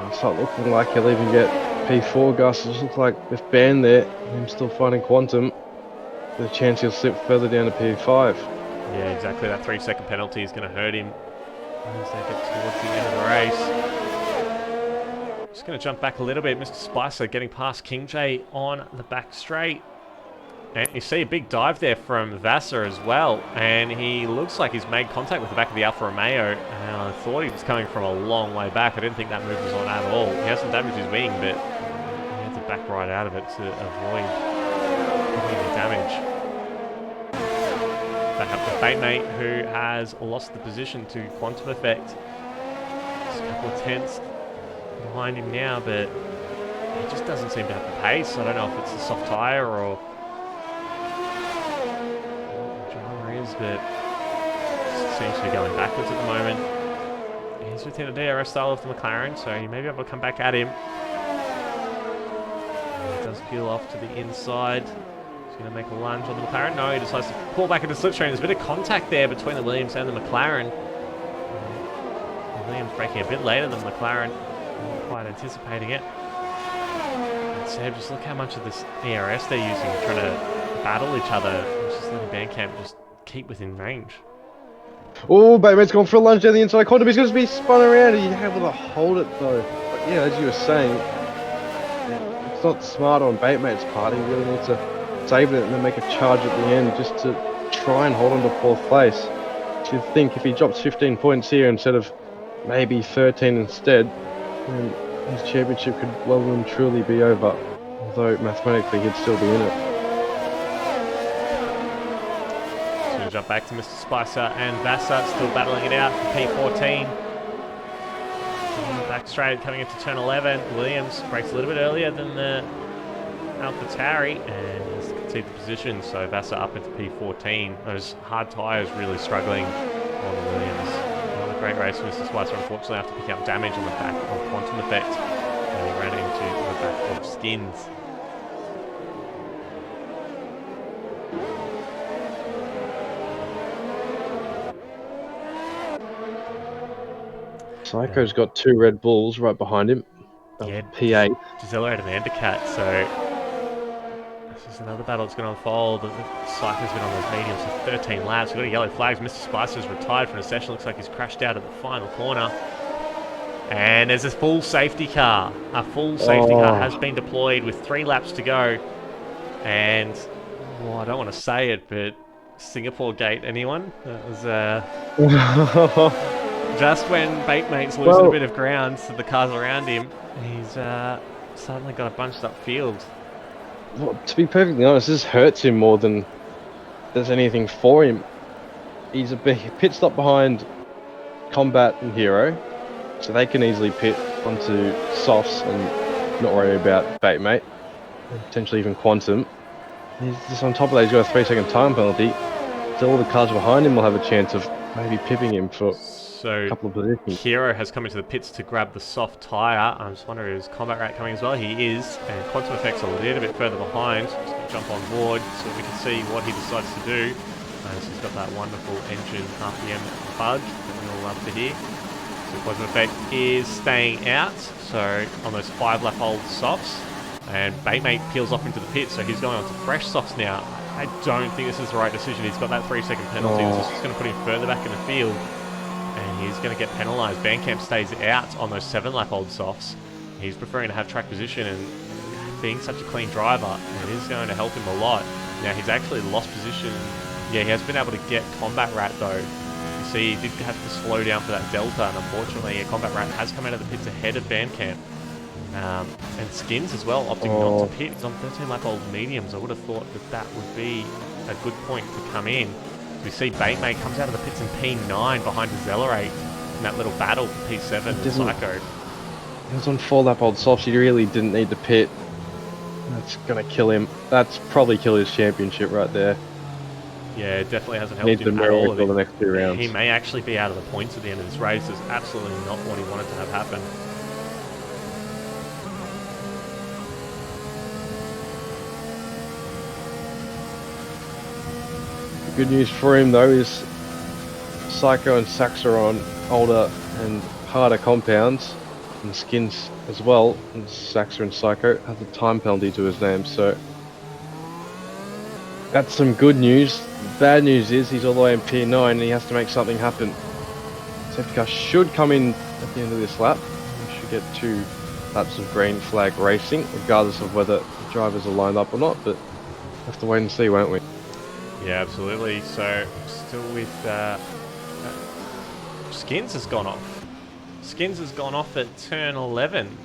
Speaker 2: It's not looking like he'll even get P4, Gus. It just looks like with Band there, him still fighting Quantum, there's a chance he'll slip further down to P5.
Speaker 1: Yeah, exactly. That 3-second penalty is going to hurt him as they get towards the end of the race. Just going to jump back a little bit. Mr. Spicer getting past King J on the back straight. And you see a big dive there from Vassar as well, and he looks like he's made contact with the back of the Alfa Romeo, and I thought he was coming from a long way back. I didn't think that move was on at all. He hasn't damaged his wing, but he had to back right out of it to avoid any damage. Back up to Batemate, who has lost the position to Quantum Effect. Just a couple of tenths behind him now, but he just doesn't seem to have the pace. I don't know if it's a soft tyre or but seems to be going backwards at the moment. He's within a DRS style of the McLaren, so he may be able to come back at him. He does peel off to the inside. He's going to make a lunge on the McLaren. No, he decides to pull back into slipstream. There's a bit of contact there between the Williams and the McLaren. The Williams breaking a bit later than McLaren. Not quite anticipating it. And Seb, just look how much of this ERS they're using, trying to battle each other. It's just letting Bandcamp just keep within range.
Speaker 2: Oh, Batman's gone for a lunge down the inside corner, but he's going to be spun around. He's able to hold it though. But yeah, as you were saying, it's not smart on Batemate's part. He really needs to save it and then make a charge at the end just to try and hold on to 4th place. You'd think if he drops 15 points here instead of maybe 13 instead, then his championship could well and truly be over. Although mathematically he'd still be in it.
Speaker 1: Jump back to Mr. Spicer and Vassar still battling it out for P14. Back straight coming into turn 11. Williams breaks a little bit earlier than the AlphaTauri and has conceded the position, so Vassar up into P14. Those hard tyres really struggling on the Williams. Not a great race for Mr. Spicer, unfortunately, after picking up damage on the back of Quantum Effect. And he ran into the back of Skins.
Speaker 2: Psycho's got 2 Red Bulls right behind him.
Speaker 1: Yeah,
Speaker 2: P8.
Speaker 1: Decelerated an Undercat, so this is another battle that's going to unfold. Psycho's been on those mediums for 13 laps. We've got a yellow flags. Mr. Spicer's retired from the session. Looks like he's crashed out at the final corner. And there's a full safety car. A full safety car has been deployed with 3 laps to go. And, well, I don't want to say it, but Singapore Gate, anyone? That was just when Batemate's losing a bit of ground to the cars around him, he's suddenly got a bunched up field.
Speaker 2: Well, to be perfectly honest, this hurts him more than there's anything for him. He's a pit stop behind Combat and Hero, so they can easily pit onto softs and not worry about Batemate, and potentially even Quantum. He's just on top of that, he's got a 3-second time penalty, so all the cars behind him will have a chance of maybe pipping him for a couple of positions.
Speaker 1: Hero has come into the pits to grab the soft tyre. I'm just wondering, is Combat Rat coming as well? He is, and Quantum Effect's a little bit further behind. Just going to jump on board so we can see what he decides to do. So he's got that wonderful engine RPM bug that we all love to hear. So Quantum Effect is staying out, so on those 5-lap-old softs. And Batemate peels off into the pit, so he's going on to fresh softs now. I don't think this is the right decision. He's got that 3-second penalty, which is just going to put him further back in the field. And he's going to get penalised. Bandcamp stays out on those 7-lap-old softs. He's preferring to have track position, and being such a clean driver, it is going to help him a lot. Now, he's actually lost position. Yeah, he has been able to get Combat Rat, though. You see, he did have to slow down for that delta, and unfortunately, Combat Rat has come out of the pits ahead of Bandcamp. And Skins as well, opting not to pit. He's on 13-lap-old mediums. I would have thought that that would be a good point to come in. We see Batemate comes out of the pits in P9 behind Decelerated in that little battle for P7 with Psycho.
Speaker 2: He was on 4-lap-old softs. He really didn't need to pit. That's going to kill him. That's probably kill his championship right there.
Speaker 1: Yeah, it definitely hasn't helped him at all.
Speaker 2: The next 2 rounds.
Speaker 1: He may actually be out of the points at the end of this race. It's absolutely not what he wanted to have happen.
Speaker 2: Good news for him though is Psycho and Sax are on older and harder compounds, and Skins as well, and Saxa and Psycho has a time penalty to his name, so that's some good news. The bad news is he's all the way in P9 and he has to make something happen. Safety car should come in at the end of this lap. We should get 2 laps of green flag racing, regardless of whether the drivers are lined up or not, but we'll have to wait and see, won't we?
Speaker 1: Yeah, absolutely. So, still with Skins has gone off. Skins has gone off at turn 11.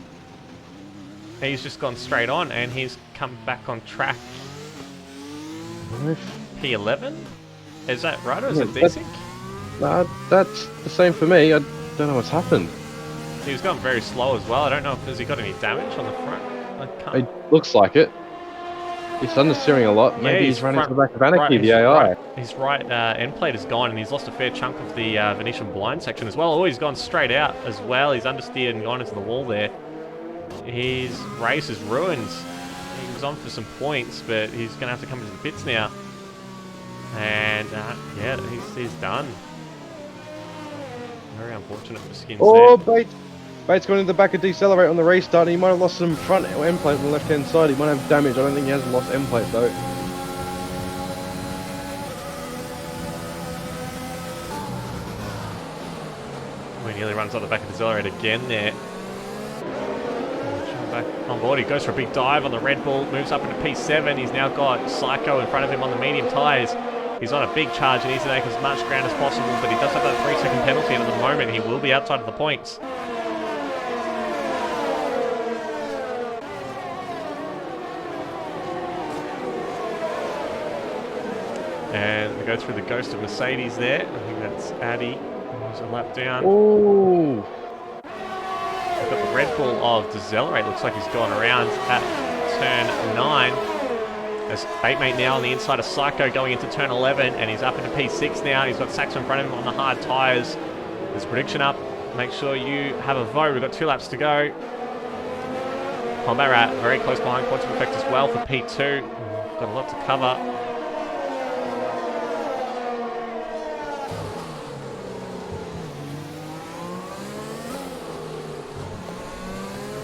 Speaker 1: He's just gone straight on, and he's come back on track. P11? Is that right, or is it desync?
Speaker 2: That's the same for me. I don't know what's happened.
Speaker 1: He was going very slow as well. I don't know if has he got any damage on the front. I can't.
Speaker 2: It looks like it. He's understeering a lot. Maybe he's running to the back of Anarchy, the AI.
Speaker 1: His right end plate is gone, and he's lost a fair chunk of the Venetian blind section as well. Oh, he's gone straight out as well. He's understeered and gone into the wall there. His race is ruined. He was on for some points, but he's going to have to come into the pits now. And yeah, he's done. Very unfortunate for Skins there.
Speaker 2: Bates going into the back of decelerate on the restart. He might have lost some front end plate on the left hand side. He might have damage. I don't think he has lost end plate though.
Speaker 1: He nearly runs on the back of decelerate again there. Back on board, he goes for a big dive on the Red Bull, moves up into P7. He's now got Psycho in front of him on the medium tyres. He's on a big charge and needs to make as much ground as possible, but he does have that 3-second penalty, and at the moment he will be outside of the points. And we go through the ghost of Mercedes there. I think that's Addy. There's a lap down.
Speaker 2: Ooh.
Speaker 1: We've got the Red Bull of Decelerate. Looks like he's gone around at turn 9. There's Batemate now on the inside of Psycho going into turn 11, and he's up into P6 now. He's got Saxo in front of him on the hard tyres. There's a prediction up. Make sure you have a vote. We've got 2 laps to go. Combat Rat very close behind Quantum Effect as well for P2. Got a lot to cover.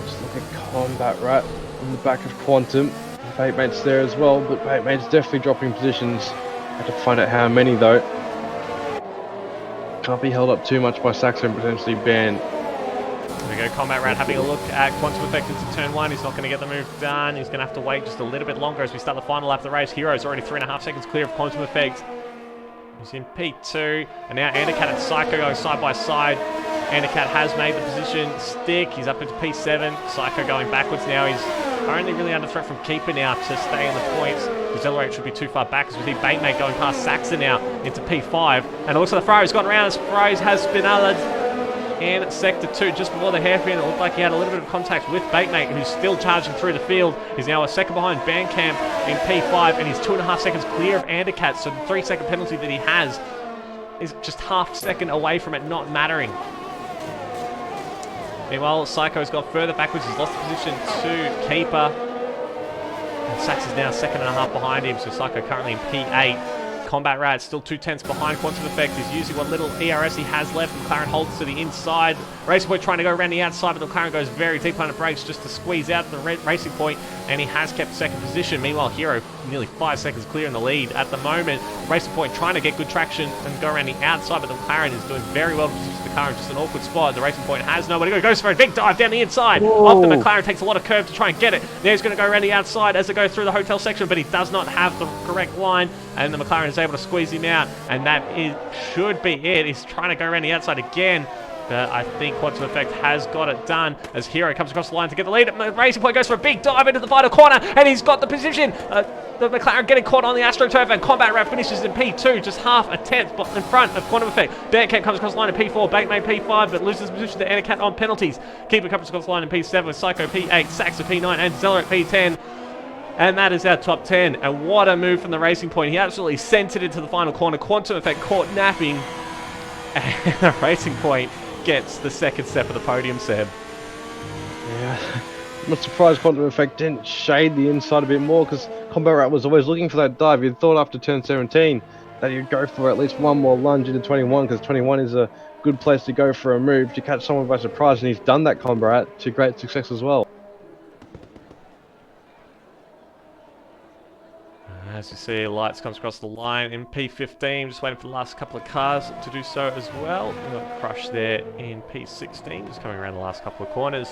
Speaker 2: Just look at Combat Rat in the back of Quantum. Batemate's there as well, but Batemate's definitely dropping positions. Have to find out how many though. Can't be held up too much by Saxo and potentially banned.
Speaker 1: There we go, Combat Rat having a look at Quantum Effect into turn 1. He's not going to get the move done. He's going to have to wait just a little bit longer as we start the final lap of the race. Hero's already 3.5 seconds clear of Quantum Effect. He's in P2, and now Andercat and Psycho going side by side. Andercat has made the position stick. He's up into P7. Psycho going backwards now. He's only really under threat from Keeper now to stay in the points. Decelerate should be too far back as we see Batemate going past Saxon now into P5. And it looks like the Ferrari's gone around as Ferrari's has Spinelled in Sector 2 just before the hairpin. It looked like he had a little bit of contact with Batemate, who's still charging through the field. He's now a second behind Bandcamp in P5, and he's 2.5 seconds clear of Andercat, so the 3-second penalty that he has is just half second away from it not mattering. Meanwhile, Psycho's got further backwards. He's lost the position to Keeper. And Sax is now 2.5 behind him, so Psycho currently in P8. Combat Rat still 2/10 behind Quantum Effect. He's using what little ERS he has left. McLaren holds to the inside. Racing Point trying to go around the outside, but the McLaren goes very deep on the brakes just to squeeze out the Racing Point, and he has kept second position. Meanwhile, Hero nearly 5 seconds clear in the lead at the moment. Racing Point trying to get good traction and go around the outside, but the McLaren is doing very well to position the car in just an awkward spot. The Racing Point has nowhere to go. Goes for a big dive down the inside. Off the McLaren, takes a lot of curve to try and get it. Now he's going to go around the outside as they go through the hotel section, but he does not have the correct line, and the McLaren is able to squeeze him out, and that should be it. He's trying to go around the outside again, but I think Quantum Effect has got it done as Hero comes across the line to get the lead. Racing Point goes for a big dive into the final corner, and he's got the position. The McLaren getting caught on the AstroTurf, and Combat Rat finishes in P2, just half a tenth in front of Quantum Effect. Bandcamp comes across the line in P4, Batemate P5, but loses position to Andercat on penalties. Keeper comes across the line in P7 with Psycho P8, Saxo P9, and Decelerate P10. And that is our top 10. And what a move from the Racing Point. He absolutely sent it into the final corner. Quantum Effect caught napping. And the Racing Point gets the second step of the podium, Seb.
Speaker 2: Yeah, I'm not surprised Quantum Effect didn't shade the inside a bit more, because Combat Rat was always looking for that dive. You'd thought after turn 17 that he'd go for at least one more lunge into 21, because 21 is a good place to go for a move to catch someone by surprise, and he's done that, Combat Rat, to great success as well.
Speaker 1: As you see, Lights comes across the line in P15, just waiting for the last couple of cars to do so as well. We've got Crush there in P16, just coming around the last couple of corners.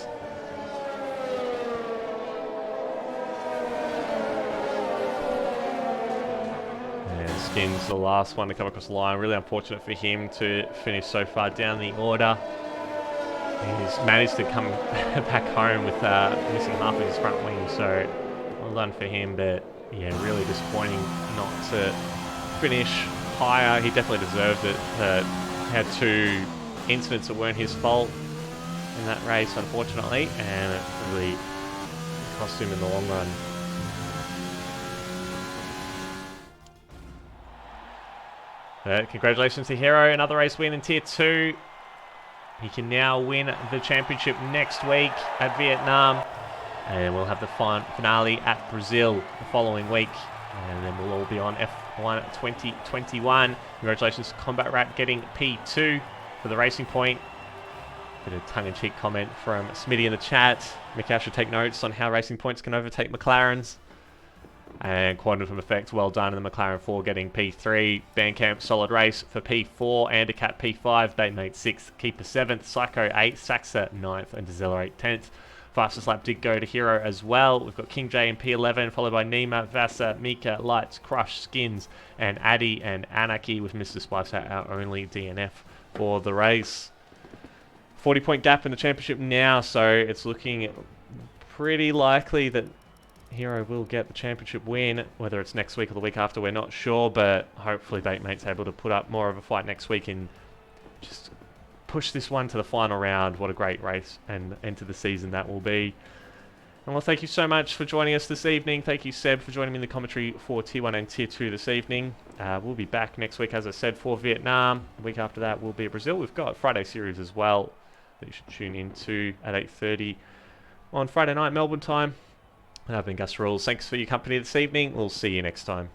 Speaker 1: And Skin's the last one to come across the line. Really unfortunate for him to finish so far down the order. He's managed to come back home with missing half of his front wing, so well done for him, but yeah, really disappointing not to finish higher. He definitely deserved it. He had 2 incidents that weren't his fault in that race, unfortunately, and it really cost him in the long run. Congratulations to Hero, another race win in Tier 2. He can now win the championship next week at Vietnam. And we'll have the finale at Brazil the following week. And then we'll all be on F1 2021. Congratulations to Combat Rat getting P2 for the Racing Point. Bit of tongue-in-cheek comment from Smitty in the chat. Mick should take notes on how Racing Points can overtake McLarens. And Quantum from Effect, well done in the McLaren 4 getting P3. Bandcamp, solid race for P4. Andercat P5, Batemate 6th, Keeper 7th, Psycho 8th, Saxa 9th, and Decelerate 10th. Fastest lap did go to Hero as well. We've got King J in P11, followed by Nima, Vasa, Mika, Lights, Crush, Skins, and Addy and Anarchy, with Mr. Spicer our only DNF for the race. 40-point gap in the championship now, so it's looking pretty likely that Hero will get the championship win. Whether it's next week or the week after, we're not sure, but hopefully Batemate's able to put up more of a fight next week and just push this one to the final round. What a great race and end to the season that will be. And well, thank you so much for joining us this evening. Thank you, Seb, for joining me in the commentary for Tier 1 and Tier 2 this evening. We'll be back next week, as I said, for Vietnam. The week after that will be Brazil. We've got Friday series as well that you should tune into at 8:30 on Friday night, Melbourne time. And I've been Gus Rules. Thanks for your company this evening. We'll see you next time.